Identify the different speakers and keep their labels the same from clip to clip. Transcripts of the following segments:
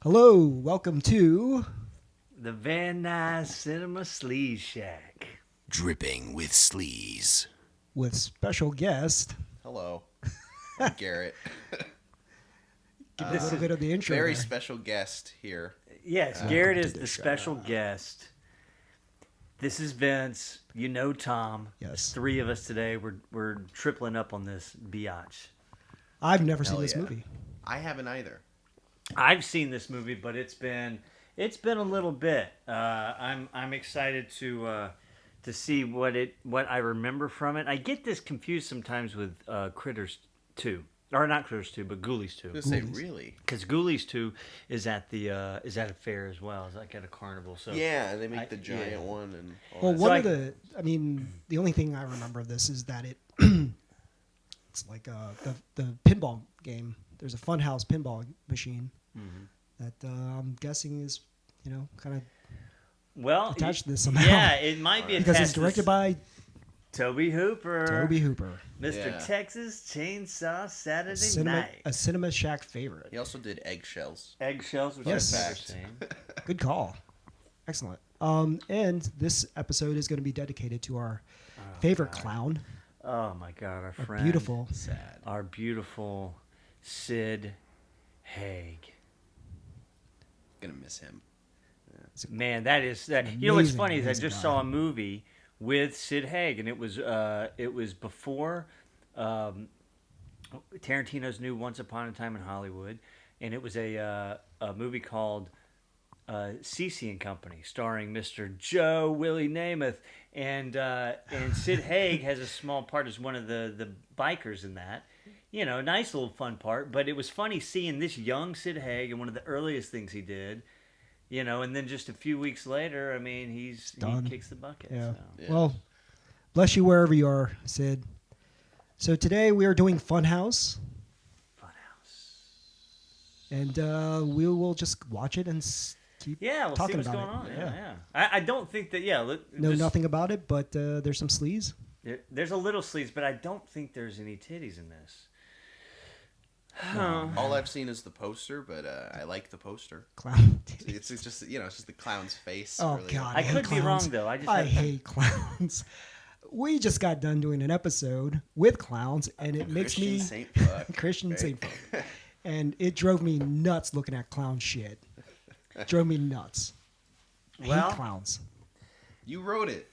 Speaker 1: Hello, welcome to
Speaker 2: the Nuys Cinema Shack.
Speaker 3: Dripping with sleaze.
Speaker 1: with special guest.
Speaker 4: Hello, I'm Garrett.
Speaker 1: Give a little bit of the intro.
Speaker 4: Very
Speaker 1: there.
Speaker 4: special guest here.
Speaker 2: Yes, Garrett is
Speaker 1: to
Speaker 2: the
Speaker 1: the show.
Speaker 2: special guest. This is Vince. You know Tom.
Speaker 1: Yes.
Speaker 2: There's three of us today. We're tripling up on this biatch.
Speaker 1: I've never seen
Speaker 4: Hell
Speaker 1: this
Speaker 4: yeah.
Speaker 1: movie.
Speaker 4: I haven't either.
Speaker 2: I've seen this movie, but it's been a little bit. I'm excited to see what I remember from it. I get this confused sometimes with Critters 2. Or not Critters 2, but Ghoulies 2.
Speaker 4: I was gonna say, really?
Speaker 2: Because Ghoulies 2 is at a fair as well. It's like at a carnival. So
Speaker 4: Yeah, they make the giant one and all
Speaker 1: Well,
Speaker 4: that.
Speaker 1: one
Speaker 2: So
Speaker 1: of the only thing I remember of this is that it's like the pinball game. There's a Funhouse pinball machine that I'm guessing is, kind of
Speaker 2: well,
Speaker 1: attached to this somehow.
Speaker 2: Yeah, it might be
Speaker 1: because
Speaker 2: attached
Speaker 1: it's directed by
Speaker 2: Tobe Hooper.
Speaker 1: Tobe Hooper,
Speaker 2: Mr.
Speaker 4: Yeah.
Speaker 2: Texas Chainsaw Saturday
Speaker 1: a
Speaker 2: Night.
Speaker 1: Cinema Shack favorite.
Speaker 4: He also did Eggshells.
Speaker 2: Eggshells, which
Speaker 1: Yes.
Speaker 2: I've never seen.
Speaker 1: Good call. Excellent. And this episode is going to be dedicated to our favorite clown,
Speaker 2: Oh my God, our friend,
Speaker 1: beautiful.
Speaker 4: Sad.
Speaker 2: our beautiful Sid Haig.
Speaker 4: Gonna miss him.
Speaker 2: Man, that is that. You know what's
Speaker 1: amazing,
Speaker 2: funny is I
Speaker 1: amazing
Speaker 2: just
Speaker 1: guy.
Speaker 2: saw a movie with Sid Haig, and it was before Tarantino's new Once Upon a Time in Hollywood, and it was a movie called Cece and Company, starring Mr. Joe Willie Namath, and Sid Haig has a small part as one of the bikers in that. You know, nice little fun part, but it was funny seeing this young Sid Haig and one of the earliest things he did. You know, and then just a few weeks later, I mean, he
Speaker 1: done.
Speaker 2: kicks the bucket.
Speaker 1: Yeah.
Speaker 2: So.
Speaker 4: Yeah.
Speaker 1: Well, bless you wherever you are, Sid. So today we are doing Funhouse,
Speaker 2: Funhouse.
Speaker 1: and we will just watch it and keep
Speaker 2: Yeah, we'll see
Speaker 1: talking
Speaker 2: what's
Speaker 1: about
Speaker 2: going
Speaker 1: it.
Speaker 2: on.
Speaker 1: Yeah.
Speaker 2: Yeah. I don't think that. Yeah.
Speaker 1: Know nothing about it, but there's some sleaze.
Speaker 2: There's a little sleaze, but I don't think there's any titties in this.
Speaker 4: All I've seen is the poster, but I like the poster.
Speaker 1: Clown.
Speaker 4: It's just it's just the clown's face.
Speaker 1: Oh
Speaker 4: really.
Speaker 1: God,
Speaker 2: I
Speaker 1: hate
Speaker 2: could be wrong
Speaker 1: clowns.
Speaker 2: though. I just
Speaker 1: I
Speaker 2: have-
Speaker 1: hate clowns. We just got done doing an episode with clowns, and it makes
Speaker 4: Christian
Speaker 1: me
Speaker 4: Saint Fuck.
Speaker 1: Christian
Speaker 4: right?
Speaker 1: Saint Fuck. And it drove me nuts looking at clown shit. Drove me nuts. I
Speaker 2: Well-
Speaker 1: hate clowns.
Speaker 4: You wrote it.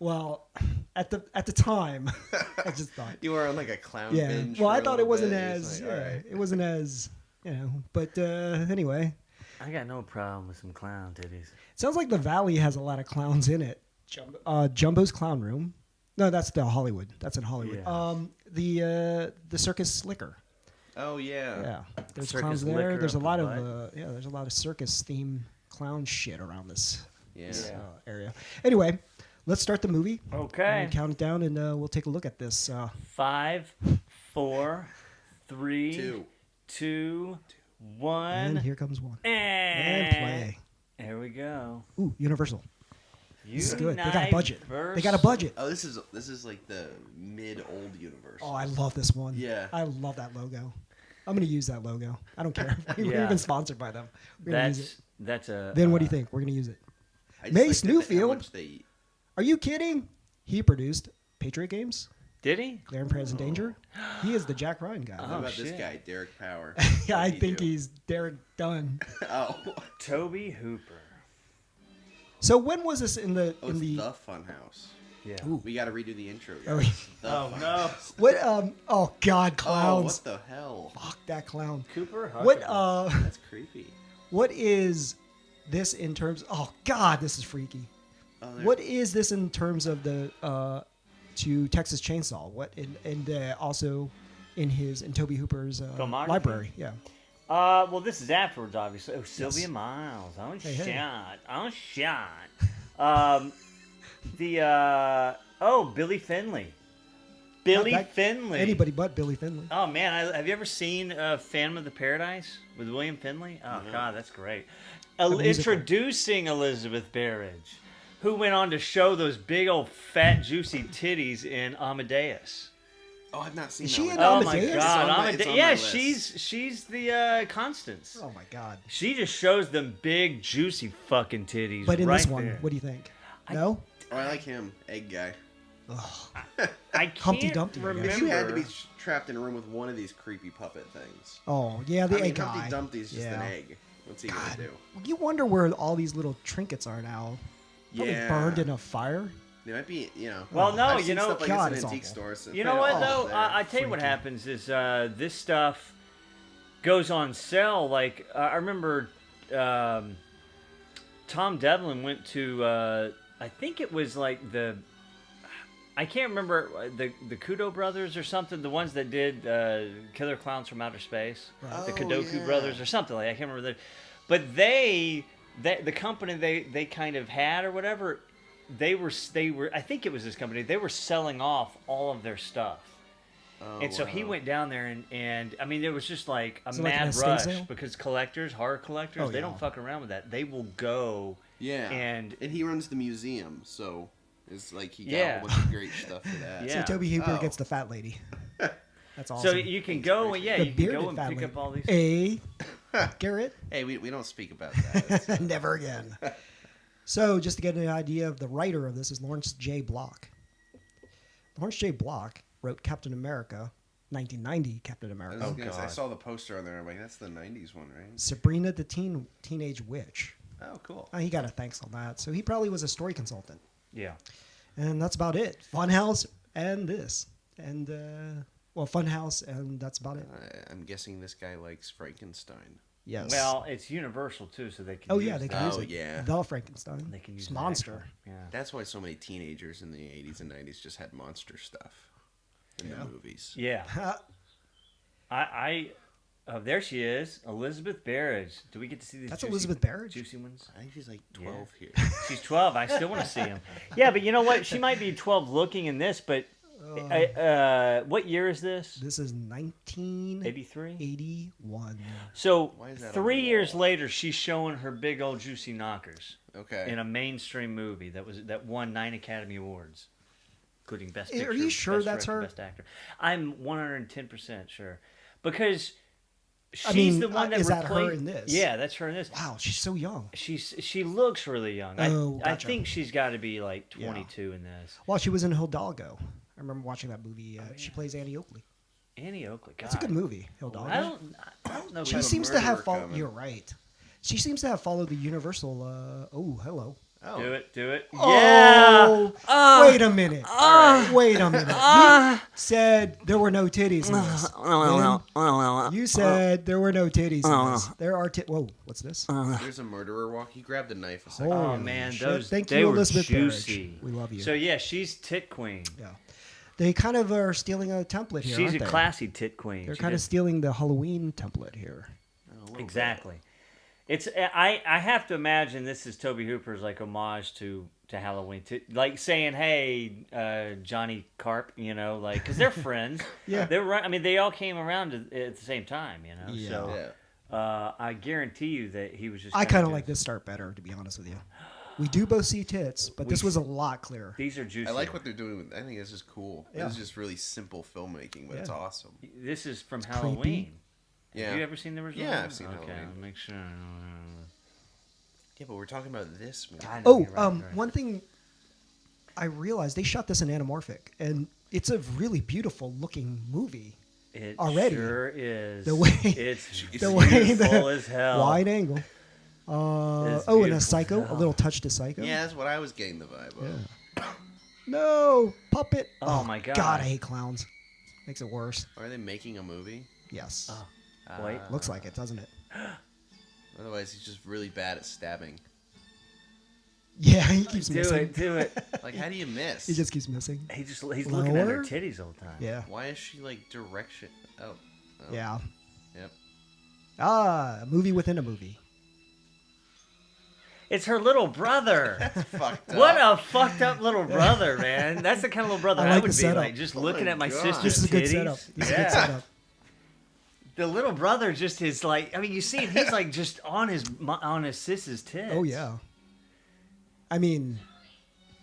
Speaker 1: Well, at the time, I just thought,
Speaker 4: You were on like a clown
Speaker 1: yeah.
Speaker 4: binge.
Speaker 1: Well,
Speaker 4: for
Speaker 1: I
Speaker 4: a
Speaker 1: thought it
Speaker 4: little
Speaker 1: wasn't
Speaker 4: bit. It's
Speaker 1: as,
Speaker 4: like, all right.
Speaker 1: it wasn't as, But anyway,
Speaker 2: I got no problem with some clown titties.
Speaker 1: it sounds like the Valley has a lot of clowns in it. Jumbo's Clown Room. No, that's the Hollywood. That's in Hollywood.
Speaker 2: Yeah.
Speaker 1: The Circus Liquor.
Speaker 4: Oh yeah.
Speaker 1: Yeah, there's
Speaker 2: Circus
Speaker 1: clowns there.
Speaker 2: Liquor
Speaker 1: There's a
Speaker 2: up
Speaker 1: lot
Speaker 2: the
Speaker 1: of there's a lot of circus themed clown shit around this
Speaker 4: Yeah.
Speaker 1: area. Anyway, let's start the movie.
Speaker 2: Okay.
Speaker 1: And count it down, and we'll take a look at this.
Speaker 2: 5, 4, 3,
Speaker 4: Two.
Speaker 2: 2, 1,
Speaker 1: And here comes one.
Speaker 2: and
Speaker 1: Play.
Speaker 2: There we go.
Speaker 1: Ooh, Universal. This is good. They got a budget. They got a
Speaker 2: Universal.
Speaker 1: budget.
Speaker 4: Oh, this is like the mid old universe.
Speaker 1: Oh, I love this one.
Speaker 4: Yeah.
Speaker 1: I love that logo. I'm going to use that logo. I don't care. We're
Speaker 2: Yeah.
Speaker 1: even sponsored by them. We're going to use it.
Speaker 2: That's a.
Speaker 1: Then what do you think? We're going to use it.
Speaker 4: I just
Speaker 1: Mace
Speaker 4: like that how
Speaker 1: Newfield.
Speaker 4: much they-
Speaker 1: Are you kidding? He produced Patriot Games,
Speaker 2: Did he?
Speaker 1: Glare and Present Danger. He is the Jack Ryan guy.
Speaker 4: How about
Speaker 2: shit.
Speaker 4: this guy, Derek Power?
Speaker 1: Yeah, I
Speaker 4: What'd he
Speaker 1: think
Speaker 4: do?
Speaker 1: he's Derek Dunn.
Speaker 4: Oh,
Speaker 2: Tobe Hooper.
Speaker 1: So when was this in the
Speaker 4: oh,
Speaker 1: in
Speaker 4: it's
Speaker 1: the
Speaker 4: the Funhouse.
Speaker 2: Yeah.
Speaker 1: Ooh.
Speaker 4: We got to redo the intro.
Speaker 1: Oh,
Speaker 4: Guys. The
Speaker 2: Oh no.
Speaker 4: Funhouse.
Speaker 1: what oh god,
Speaker 4: Oh,
Speaker 1: clowns.
Speaker 4: what the hell?
Speaker 1: Fuck that clown.
Speaker 2: Cooper.
Speaker 1: What
Speaker 2: Huckabee.
Speaker 4: That's creepy.
Speaker 1: what is this in terms oh god, this is freaky.
Speaker 4: Oh, there-
Speaker 1: What is this in terms of the to Texas Chainsaw? What and also in Tobe Hooper's
Speaker 2: Filmography?
Speaker 1: library? Yeah.
Speaker 2: Well, this is afterwards, obviously. Oh, Sylvia
Speaker 1: Yes.
Speaker 2: Miles. Oh,
Speaker 1: Hey, hey.
Speaker 2: shot. Oh, shot. Billy Finley. Billy
Speaker 1: Not that-
Speaker 2: Finley.
Speaker 1: Anybody but Billy Finley.
Speaker 2: Oh man, have you ever seen Phantom of the Paradise with William Finley? Oh god, that's great.
Speaker 1: musical.
Speaker 2: Introducing Elizabeth Barrett, who went on to show those big old fat juicy titties in Amadeus.
Speaker 4: Oh, I've not seen
Speaker 1: Is
Speaker 4: that
Speaker 1: she
Speaker 4: one.
Speaker 1: in
Speaker 2: Oh my
Speaker 1: Amadeus?
Speaker 2: God!
Speaker 4: It's on my
Speaker 2: Yeah,
Speaker 4: list.
Speaker 2: she's the Constance.
Speaker 1: Oh my god!
Speaker 2: She just shows them big, juicy fucking titties.
Speaker 1: But in
Speaker 2: right
Speaker 1: this one,
Speaker 2: there.
Speaker 1: what do you think? No.
Speaker 4: Oh, I like him. Egg guy.
Speaker 2: I can't
Speaker 1: Humpty Dumpty, I guess.
Speaker 2: remember.
Speaker 4: If you had to be trapped in a room with one of these creepy puppet things.
Speaker 1: Oh yeah, the
Speaker 4: I mean,
Speaker 1: egg guy.
Speaker 4: Humpty Dumpty's just an
Speaker 1: Yeah.
Speaker 4: egg. What's he gonna do?
Speaker 1: You wonder where all these little trinkets are now. Probably
Speaker 4: Yeah.
Speaker 1: burned in a fire.
Speaker 4: They might be,
Speaker 2: Well, no,
Speaker 4: I've
Speaker 2: you
Speaker 4: seen
Speaker 2: know-
Speaker 4: stuff like
Speaker 1: God,
Speaker 4: this
Speaker 1: it's
Speaker 4: in antique
Speaker 1: awful.
Speaker 4: stores.
Speaker 2: You know what
Speaker 4: Oh,
Speaker 2: though?
Speaker 4: they're
Speaker 2: I tell you what
Speaker 1: freaky.
Speaker 2: happens is this stuff goes on sale. Like I remember, Tom Devlin went to. I think it was like I can't remember the Kudo brothers or something. The ones that did Killer Clowns from Outer Space,
Speaker 1: Right.
Speaker 2: the
Speaker 4: Oh,
Speaker 2: Kudoku
Speaker 4: yeah.
Speaker 2: brothers or something like. I can't remember but the company they kind of had or whatever. They were I think it was this company. They were selling off all of their stuff.
Speaker 4: Oh,
Speaker 2: And so he
Speaker 4: wow.
Speaker 2: went down there and I mean there was just like a
Speaker 1: Is it like an
Speaker 2: mad
Speaker 1: estate
Speaker 2: rush
Speaker 1: sale?
Speaker 2: because horror collectors,
Speaker 1: Oh,
Speaker 2: they
Speaker 1: yeah.
Speaker 2: don't fuck around with that. They will go
Speaker 4: Yeah.
Speaker 2: and
Speaker 4: he runs the museum, so it's like he got
Speaker 2: Yeah.
Speaker 4: a whole bunch of great stuff for that.
Speaker 2: Yeah.
Speaker 1: So Tobe Hooper
Speaker 4: Oh.
Speaker 1: gets the fat lady. That's awesome.
Speaker 2: so you can go and yeah,
Speaker 1: the
Speaker 2: you can
Speaker 1: bearded
Speaker 2: go and
Speaker 1: fat
Speaker 2: pick
Speaker 1: lady.
Speaker 2: up all these.
Speaker 1: Garrett.
Speaker 4: Hey, we don't speak about that.
Speaker 1: Never again. So, just to get an idea of the writer of this is Laurence J. Block. Laurence J. Block wrote Captain America, 1990 Captain
Speaker 4: I,
Speaker 1: America.
Speaker 4: was gonna say, I
Speaker 2: God.
Speaker 4: saw the poster on there. I'm like, that's the '90s one, right?
Speaker 1: Sabrina the Teenage Witch.
Speaker 4: Oh, cool.
Speaker 1: He got a thanks on that. So he probably was a story consultant.
Speaker 2: Yeah.
Speaker 1: And that's about it. Funhouse and this. And, Funhouse, and that's about it.
Speaker 4: I'm guessing this guy likes Frankenstein.
Speaker 1: Yes.
Speaker 2: Well, it's Universal too, so they can.
Speaker 1: oh,
Speaker 2: use
Speaker 1: yeah, they can
Speaker 2: that.
Speaker 1: use
Speaker 4: Oh,
Speaker 1: it.
Speaker 4: yeah.
Speaker 1: The Frankenstein.
Speaker 2: They can use
Speaker 1: It's
Speaker 2: that
Speaker 1: monster.
Speaker 2: actually. Yeah.
Speaker 4: That's why so many teenagers in the '80s and '90s just had monster stuff in the movies.
Speaker 2: Yeah. There she is, Elizabeth Barrett. Do we get to see these?
Speaker 1: That's
Speaker 2: juicy,
Speaker 1: Elizabeth Barrett?
Speaker 2: Juicy ones.
Speaker 4: I think she's like 12 here.
Speaker 2: She's 12. I still want to see him. Yeah, but you know what? She might be 12 looking in this, but what year is this?
Speaker 1: This is
Speaker 2: 83.
Speaker 1: 1981.
Speaker 2: So
Speaker 4: Why is that on
Speaker 2: 3
Speaker 4: the
Speaker 2: years
Speaker 4: wall?
Speaker 2: later, she's showing her big old juicy knockers
Speaker 4: Okay.
Speaker 2: in a mainstream movie that won 9 Academy Awards, including Best
Speaker 1: Are
Speaker 2: Picture.
Speaker 1: you sure
Speaker 2: Best
Speaker 1: that's
Speaker 2: Director,
Speaker 1: her?
Speaker 2: Best Actor. I'm 110% sure because she's
Speaker 1: I mean,
Speaker 2: the one that
Speaker 1: is that her
Speaker 2: replaced-
Speaker 1: in this?
Speaker 2: Yeah, that's her in this.
Speaker 1: Wow, she's so young.
Speaker 2: She looks really young.
Speaker 1: Oh,
Speaker 2: I
Speaker 1: gotcha.
Speaker 2: think she's got to be like 22 in this.
Speaker 1: Well, she was in Hidalgo. I remember watching that movie. She plays Annie Oakley.
Speaker 2: Annie Oakley. God.
Speaker 1: It's a good movie, Hidalgo.
Speaker 2: I don't know.
Speaker 1: She
Speaker 2: who-
Speaker 1: seems to have
Speaker 4: murderer
Speaker 1: followed.
Speaker 4: coming.
Speaker 1: You're right. She seems to have followed the Universal. Oh, hello.
Speaker 4: Oh.
Speaker 2: Do it.
Speaker 1: Oh,
Speaker 2: Yeah.
Speaker 1: wait a minute. Wait a minute. You said there were no titties in this. Then you said there were no titties in this. There are Whoa, what's this?
Speaker 4: There's a murderer walk. He grabbed a knife a second.
Speaker 2: Oh
Speaker 1: Holy
Speaker 2: man,
Speaker 1: shit.
Speaker 2: those
Speaker 1: Thank
Speaker 2: they
Speaker 1: you,
Speaker 2: were
Speaker 1: Elizabeth
Speaker 2: juicy.
Speaker 1: Barrett. We love you.
Speaker 2: So yeah, she's tit queen.
Speaker 1: Yeah. They kind of are stealing a template here,
Speaker 2: She's
Speaker 1: aren't
Speaker 2: a
Speaker 1: they?
Speaker 2: classy tit queen.
Speaker 1: They're
Speaker 2: She
Speaker 1: kind of
Speaker 2: did-
Speaker 1: stealing the Halloween template here.
Speaker 2: exactly. It's I have to imagine this is Tobe Hooper's like homage to Halloween, like saying, "Hey, Johnny Carp," you know, like because they're friends.
Speaker 1: Yeah.
Speaker 2: they're right. I mean, they all came around at the same time, you know.
Speaker 1: Yeah.
Speaker 2: So
Speaker 4: Yeah.
Speaker 2: I guarantee you that he was just.
Speaker 1: I kind of
Speaker 2: doing-
Speaker 1: like this start better, to be honest with you. We do both see tits, but this was a lot clearer.
Speaker 2: These are juicy.
Speaker 4: I like what they're doing. I think this is cool.
Speaker 1: Yeah.
Speaker 4: This is just really simple filmmaking, but it's
Speaker 1: Yeah.
Speaker 4: awesome.
Speaker 2: This is from
Speaker 1: creepy.
Speaker 2: Halloween.
Speaker 4: Yeah.
Speaker 2: Have you ever seen the original?
Speaker 4: Yeah, I've seen
Speaker 2: Okay,
Speaker 4: Halloween.
Speaker 2: I'll make sure.
Speaker 4: Yeah, but we're talking about this movie.
Speaker 2: I know,
Speaker 1: Oh,
Speaker 2: you're right, you're right.
Speaker 1: one thing I realized they shot this in anamorphic, and it's a really beautiful looking movie.
Speaker 2: It
Speaker 1: already.
Speaker 2: sure is.
Speaker 1: The way-
Speaker 2: it's
Speaker 1: the way
Speaker 2: beautiful
Speaker 1: the
Speaker 2: as hell.
Speaker 1: wide angle.
Speaker 2: It's
Speaker 1: And a
Speaker 2: beautiful
Speaker 1: psycho,
Speaker 2: as
Speaker 1: a little touch to psycho.
Speaker 4: Yeah, that's what I was getting the vibe of.
Speaker 1: Yeah. No puppet.
Speaker 2: Oh, my God.
Speaker 1: God, I hate clowns. Makes it worse.
Speaker 4: Are they making a movie?
Speaker 1: Yes.
Speaker 2: Wait.
Speaker 1: Looks like it, doesn't it?
Speaker 4: Otherwise, he's just really bad at stabbing.
Speaker 1: Yeah, he keeps
Speaker 2: Do
Speaker 1: missing.
Speaker 2: it, do it.
Speaker 4: Like, how do you miss?
Speaker 1: He just keeps missing.
Speaker 2: He's looking at her
Speaker 1: Lower?
Speaker 2: titties all the time.
Speaker 1: Yeah.
Speaker 4: Why is she like direction? Oh.
Speaker 1: Yeah.
Speaker 4: Yep.
Speaker 1: A movie within a movie.
Speaker 2: It's her little brother.
Speaker 4: Fucked up.
Speaker 2: What a fucked up little brother, man. That's the kind of little brother
Speaker 1: I
Speaker 2: I,
Speaker 1: like
Speaker 2: would
Speaker 1: the
Speaker 2: be
Speaker 1: setup.
Speaker 2: like, just
Speaker 4: Oh
Speaker 2: looking
Speaker 4: my
Speaker 2: at my
Speaker 4: God.
Speaker 2: sister's
Speaker 1: This is a good
Speaker 2: titties.
Speaker 1: setup. This is a
Speaker 2: Yeah.
Speaker 1: good setup.
Speaker 2: The little brother just is like, I mean, you see him, he's like just on his sis's tits.
Speaker 1: Oh yeah. I mean,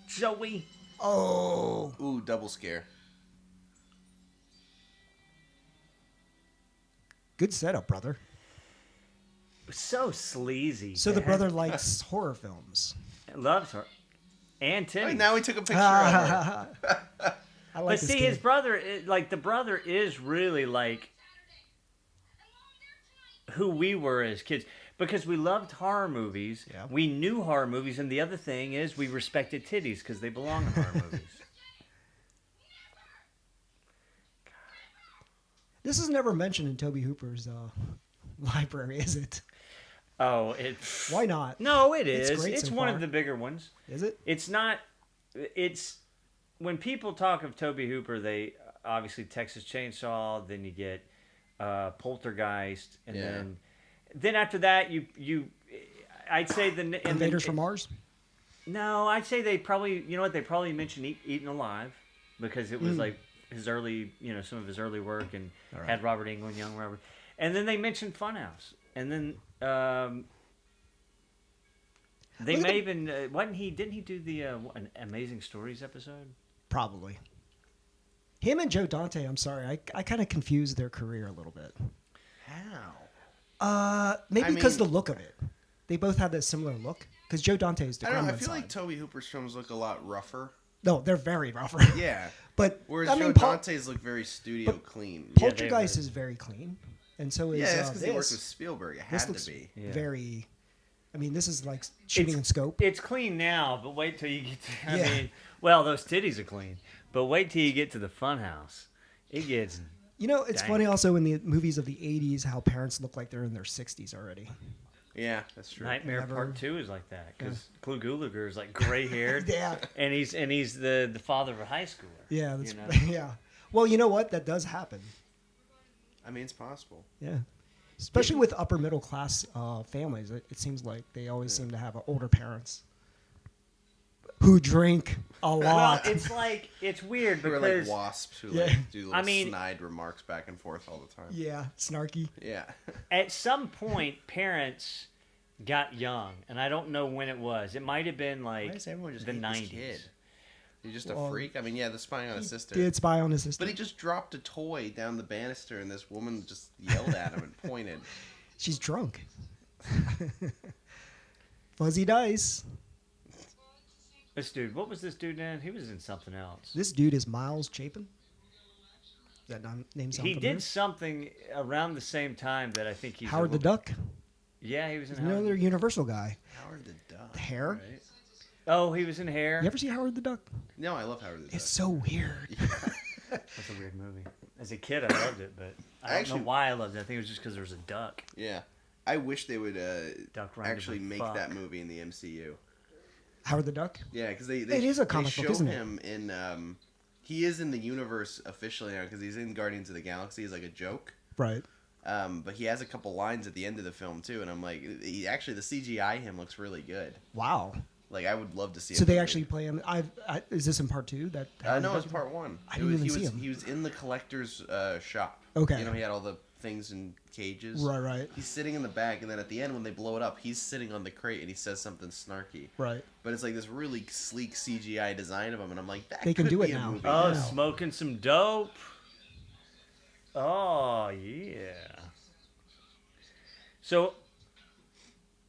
Speaker 2: Joey.
Speaker 1: oh,
Speaker 4: Ooh, double scare.
Speaker 1: Good setup, brother.
Speaker 2: So sleazy.
Speaker 1: So the brother likes horror films.
Speaker 2: Loves her. And Timmy.
Speaker 4: Now we took a picture of her.
Speaker 1: I like
Speaker 2: But
Speaker 1: this
Speaker 2: see,
Speaker 1: kid.
Speaker 2: his brother, the brother is really like who we were as kids. Because we loved horror movies.
Speaker 1: Yeah.
Speaker 2: We knew horror movies. And the other thing is we respected titties because they belong in horror movies.
Speaker 1: This is never mentioned in Tobe Hooper's library, is it?
Speaker 2: Oh,
Speaker 1: Why not?
Speaker 2: No, it is.
Speaker 1: It's great
Speaker 2: It's
Speaker 1: so
Speaker 2: one
Speaker 1: far.
Speaker 2: of the bigger ones.
Speaker 1: Is it?
Speaker 2: It's not. It's when people talk of Tobe Hooper, they obviously Texas Chainsaw. Then you get Poltergeist, and then after that, you. I'd say
Speaker 1: Invaders from Mars?
Speaker 2: No, I'd say they probably. You know what? They probably mentioned Eaten Alive because it was like his early, some of his early work, and had Robert Englund, young Robert, and then they mentioned Funhouse, and then. They may even wasn't he? Didn't he do the an Amazing Stories episode?
Speaker 1: Probably. Him and Joe Dante. I'm sorry, I kind of confused their career a little bit.
Speaker 4: How?
Speaker 1: Maybe
Speaker 4: I
Speaker 1: because
Speaker 4: mean-
Speaker 1: the look of it. They both have that similar look. Because Joe Dante is the
Speaker 4: I don't know. I
Speaker 1: Kremlin
Speaker 4: feel like
Speaker 1: side.
Speaker 4: Tobe Hooper's films look a lot rougher.
Speaker 1: No, they're very rougher.
Speaker 4: Yeah.
Speaker 1: But
Speaker 4: Whereas
Speaker 1: I
Speaker 4: Joe
Speaker 1: mean,
Speaker 4: Dante's look very studio clean.
Speaker 1: Poltergeist is very clean, and so is
Speaker 4: Yeah, that's because he worked
Speaker 1: this.
Speaker 4: with Spielberg. It
Speaker 1: This
Speaker 4: had
Speaker 1: looks
Speaker 4: to be.
Speaker 2: Yeah.
Speaker 1: very. I mean, this is like shooting in scope.
Speaker 2: It's clean now, but wait till you get to. I
Speaker 1: Yeah.
Speaker 2: mean, well, those titties are clean, but wait till you get to the Funhouse. It gets.
Speaker 1: You know, it's
Speaker 2: Dang.
Speaker 1: funny also in the movies of the '80s how parents look like they're in their 60s already.
Speaker 4: Yeah, that's true.
Speaker 2: Nightmare
Speaker 1: Never-
Speaker 2: Part 2 is like that because Clu Gulager is like gray haired.
Speaker 1: Yeah.
Speaker 2: And he's the father of a high schooler.
Speaker 1: Yeah, that's
Speaker 2: you know?
Speaker 1: yeah. Well, you know what? That does happen.
Speaker 4: I mean, it's possible.
Speaker 1: Yeah. Especially with upper middle class families, it seems like they always seem to have older parents who drink a
Speaker 2: Well,
Speaker 1: lot.
Speaker 2: it's weird
Speaker 4: Who are
Speaker 2: because
Speaker 4: like wasps who
Speaker 1: Yeah.
Speaker 4: like do little
Speaker 2: I mean-
Speaker 4: snide remarks back and forth all the time.
Speaker 1: Yeah, snarky.
Speaker 4: Yeah.
Speaker 2: at some point parents got young, and I don't know when it was. It might have been
Speaker 4: Why
Speaker 2: like
Speaker 4: does everyone just
Speaker 2: the
Speaker 4: hate
Speaker 2: 90s.
Speaker 4: this kid? He's just a
Speaker 1: Well,
Speaker 4: freak. I mean, yeah, the spying on his sister.
Speaker 1: Did spy on his sister.
Speaker 4: But he just dropped a toy down the banister, and this woman just yelled at him and pointed.
Speaker 1: She's drunk. Fuzzy dice.
Speaker 2: This dude, what was this dude in? He was in something else.
Speaker 1: This dude is Miles Chapin. Does that name sound
Speaker 2: He
Speaker 1: familiar?
Speaker 2: did something around the same time that I think he's
Speaker 1: Howard
Speaker 2: a
Speaker 1: the
Speaker 2: little-
Speaker 1: Duck.
Speaker 2: Yeah, he was in
Speaker 1: Another
Speaker 2: Howard.
Speaker 1: Universal guy.
Speaker 4: Howard the Duck.
Speaker 1: The hair?
Speaker 4: Right?
Speaker 2: Oh, he was in Hair.
Speaker 1: You ever see Howard the Duck?
Speaker 4: No, I love Howard the Duck.
Speaker 1: It's so weird.
Speaker 2: That's a weird movie. As a kid, I loved it, but I don't know why I loved it. I think it was just because there was a duck.
Speaker 4: Yeah. I wish they would
Speaker 2: Duck riding
Speaker 4: actually
Speaker 2: the
Speaker 4: make
Speaker 2: fuck.
Speaker 4: that movie in the MCU.
Speaker 1: Howard the Duck?
Speaker 4: Yeah, because they
Speaker 1: It is a comic
Speaker 4: they
Speaker 1: book,
Speaker 4: show
Speaker 1: isn't it?
Speaker 4: him in he is in the universe officially now because he's in Guardians of the Galaxy as like a joke.
Speaker 1: Right.
Speaker 4: But he has a couple lines at the end of the film too, and I'm like, actually the CGI him looks really good.
Speaker 1: Wow.
Speaker 4: Like I would love to see.
Speaker 1: So
Speaker 4: a
Speaker 1: they
Speaker 4: movie.
Speaker 1: actually play him. Is this in part 2? That Howard
Speaker 4: No,
Speaker 1: the
Speaker 4: it's
Speaker 1: Duck?
Speaker 4: part 1.
Speaker 1: I didn't even
Speaker 4: he
Speaker 1: see
Speaker 4: was
Speaker 1: him.
Speaker 4: he was in the collector's shop.
Speaker 1: Okay.
Speaker 4: You know, he had all the things in cages.
Speaker 1: Right.
Speaker 4: He's sitting in the back, and then at the end when they blow it up, he's sitting on the crate and he says something snarky.
Speaker 1: Right.
Speaker 4: But it's like this really sleek CGI design of him, and I'm like, that
Speaker 1: They can
Speaker 4: could
Speaker 1: do
Speaker 4: be
Speaker 1: it
Speaker 4: a
Speaker 1: now.
Speaker 4: movie.
Speaker 2: Oh,
Speaker 1: Yeah.
Speaker 2: smoking some dope. Oh, yeah. So,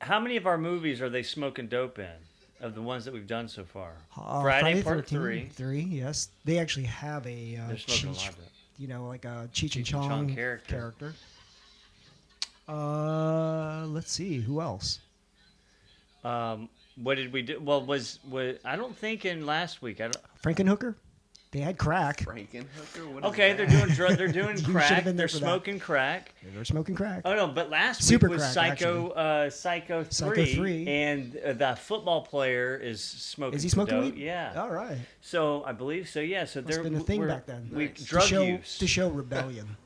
Speaker 2: how many of our movies are they smoking dope in? Of the ones that we've done so far? Friday Part 3.
Speaker 1: 3, yes. They actually have a
Speaker 2: They're smoking a
Speaker 1: Cheech,
Speaker 2: lot of it.
Speaker 1: like a Cheech and
Speaker 2: Cheech and Chong
Speaker 1: Chong
Speaker 2: character.
Speaker 1: Let's see. Who else?
Speaker 2: What did we do? Well, was I don't think in last week. I don't.
Speaker 1: Frankenhooker? They had crack.
Speaker 4: Frankenhooker? What is
Speaker 2: Okay,
Speaker 4: that?
Speaker 2: they're doing
Speaker 1: You should've
Speaker 2: crack.
Speaker 1: been there
Speaker 2: They're
Speaker 1: for that.
Speaker 2: smoking crack.
Speaker 1: They were smoking crack.
Speaker 2: Oh no, but last
Speaker 1: Super
Speaker 2: week was
Speaker 1: crack,
Speaker 2: Psycho 3,
Speaker 1: Psycho 3.
Speaker 2: and the football player is smoking.
Speaker 1: Is he
Speaker 2: some
Speaker 1: smoking
Speaker 2: dope.
Speaker 1: weed?
Speaker 2: Yeah.
Speaker 1: All right.
Speaker 2: So I believe so. Yeah. So
Speaker 1: Must
Speaker 2: there
Speaker 1: have been a thing back then.
Speaker 2: We
Speaker 4: Nice.
Speaker 2: drug
Speaker 1: to
Speaker 2: use.
Speaker 1: show rebellion.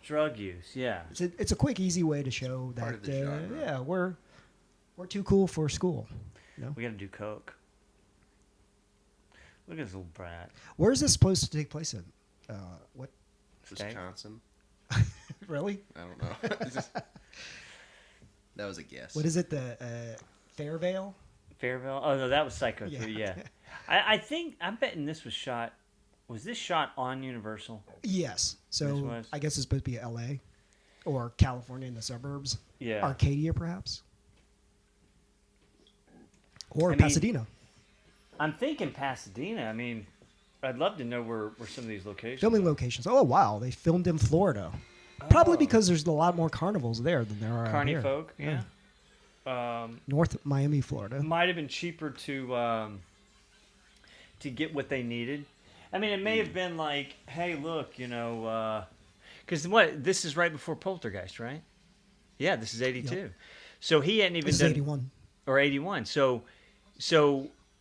Speaker 2: Drug use. Yeah.
Speaker 1: It's a quick, easy way to show
Speaker 4: Part
Speaker 1: that
Speaker 4: of the genre.
Speaker 1: yeah, we're too cool for school.
Speaker 2: We got to do coke. Look at this little brat.
Speaker 1: Where is this supposed to take place in? What?
Speaker 2: Steak?
Speaker 4: Wisconsin?
Speaker 1: Really?
Speaker 4: I don't know. It's just- that was a guess.
Speaker 1: What is it? The Fairvale?
Speaker 2: Fairville. Oh no, that was Psycho
Speaker 1: Yeah.
Speaker 2: 3. Yeah. I'm betting this was shot. Was this shot on Universal?
Speaker 1: Yes.
Speaker 2: This
Speaker 1: So
Speaker 2: was-
Speaker 1: I guess it's supposed to be L.A. Or California in the suburbs.
Speaker 2: Yeah.
Speaker 1: Arcadia, perhaps. Or
Speaker 2: I mean,
Speaker 1: Pasadena.
Speaker 2: I'm thinking Pasadena. I mean, I'd love to know where some of these locations
Speaker 1: Filming
Speaker 2: are.
Speaker 1: locations. Oh, wow. They filmed in Florida. Probably
Speaker 2: Oh.
Speaker 1: because there's a lot more carnivals there than there are out
Speaker 2: Carney
Speaker 1: here.
Speaker 2: folk, yeah.
Speaker 1: North Miami, Florida.
Speaker 2: Might have been cheaper to get what they needed. I mean, it may have been like, hey, look, because this is right before Poltergeist, right? Yeah, this is 82.
Speaker 1: Yep.
Speaker 2: So he hadn't even
Speaker 1: This is
Speaker 2: done
Speaker 1: 81.
Speaker 2: or 81. So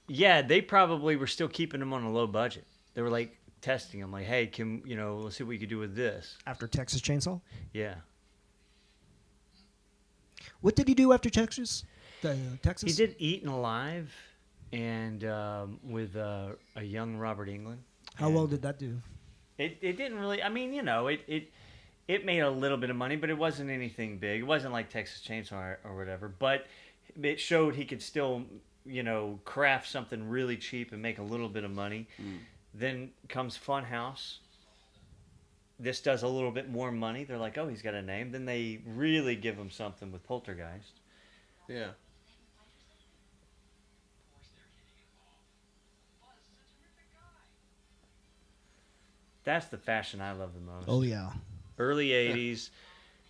Speaker 2: yeah, they probably were still keeping him on a low budget. They were like testing him, like, hey, let's see what we could do with this.
Speaker 1: After Texas Chainsaw.
Speaker 2: Yeah.
Speaker 1: What did he do after Texas? Texas?
Speaker 2: He did Eaten Alive and with a young Robert England.
Speaker 1: How
Speaker 2: And
Speaker 1: well did that do?
Speaker 2: It didn't really. I mean, it made a little bit of money, but it wasn't anything big. It wasn't like Texas Chainsaw or whatever. But it showed he could still, craft something really cheap and make a little bit of money. Then comes Funhouse. This does a little bit more money. They're like, oh, he's got a name. Then they really give him something with Poltergeist.
Speaker 4: Yeah.
Speaker 2: That's the fashion I love the most.
Speaker 1: Oh, yeah.
Speaker 2: Early 80s.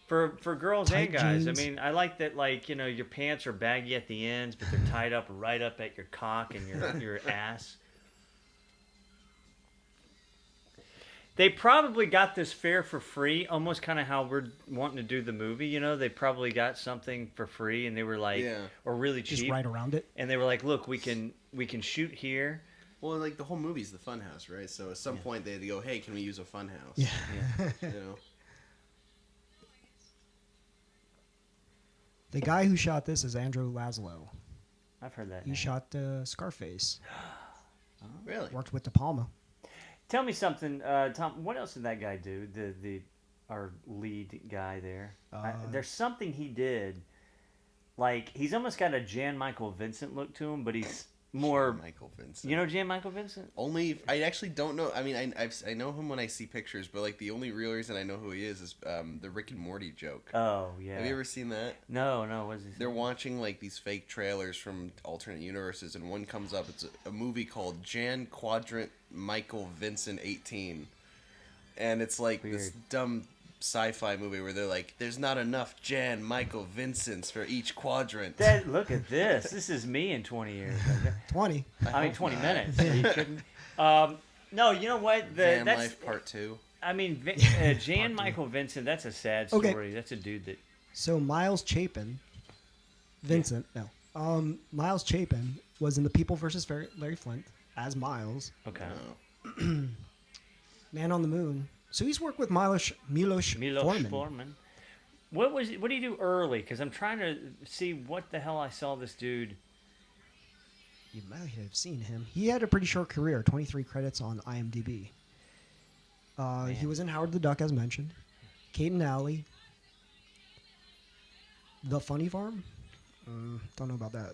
Speaker 2: For girls
Speaker 1: Tight
Speaker 2: and guys.
Speaker 1: jeans.
Speaker 2: I mean, I like that, your pants are baggy at the ends, but they're tied up right up at your cock and your ass. They probably got this fare for free, almost kind of how we're wanting to do the movie. They probably got something for free, and they were like, or really cheap.
Speaker 1: Just right around it.
Speaker 2: And they were like, look, we can shoot here.
Speaker 4: Well, like the whole movie's the Funhouse, right? So at some point they go, "Hey, can we use a Funhouse?"
Speaker 1: Yeah. The guy who shot this is Andrew Laszlo.
Speaker 2: I've heard that
Speaker 1: He
Speaker 2: name.
Speaker 1: shot Scarface.
Speaker 4: Really?
Speaker 1: Worked with De Palma.
Speaker 2: Tell me something, Tom. What else did that guy do? Our lead guy there. There's something he did. Like he's almost got a Jan Michael Vincent look to him, but he's more.
Speaker 4: Michael Vincent.
Speaker 2: You know Jan Michael Vincent?
Speaker 4: Only I actually don't know. I mean, I know him when I see pictures, but like the only real reason I know who he is the Rick and Morty joke.
Speaker 2: Oh yeah.
Speaker 4: Have you ever seen that?
Speaker 2: No. What is he?
Speaker 4: They're watching like these fake trailers from alternate universes, and one comes up. It's a movie called Jan Quadrant Michael Vincent 18, and it's like this
Speaker 2: Weird.
Speaker 4: dumb sci-fi movie where they're like, "There's not enough Jan Michael Vincents for each quadrant."
Speaker 2: Look at this. This is me in 20 years.
Speaker 1: 20.
Speaker 2: I mean, 20 minutes. Are you kidding? No, you know what?
Speaker 4: Van
Speaker 2: That's
Speaker 4: Life Part 2.
Speaker 2: I mean, Jan Michael Vincent. That's a sad
Speaker 1: Okay.
Speaker 2: story. That's a dude that.
Speaker 1: So Miles Chapin, Vincent, no. Miles Chapin was in The People versus Larry Flint as Miles.
Speaker 2: Okay.
Speaker 1: Man on the Moon. So he's worked with Milos Forman.
Speaker 2: Forman. What did he do early? Because I'm trying to see what the hell I saw this dude.
Speaker 1: You might have seen him. He had a pretty short career, 23 credits on IMDb. He was in Howard the Duck, as mentioned. Kate and Alley. The Funny Farm? Don't know about that.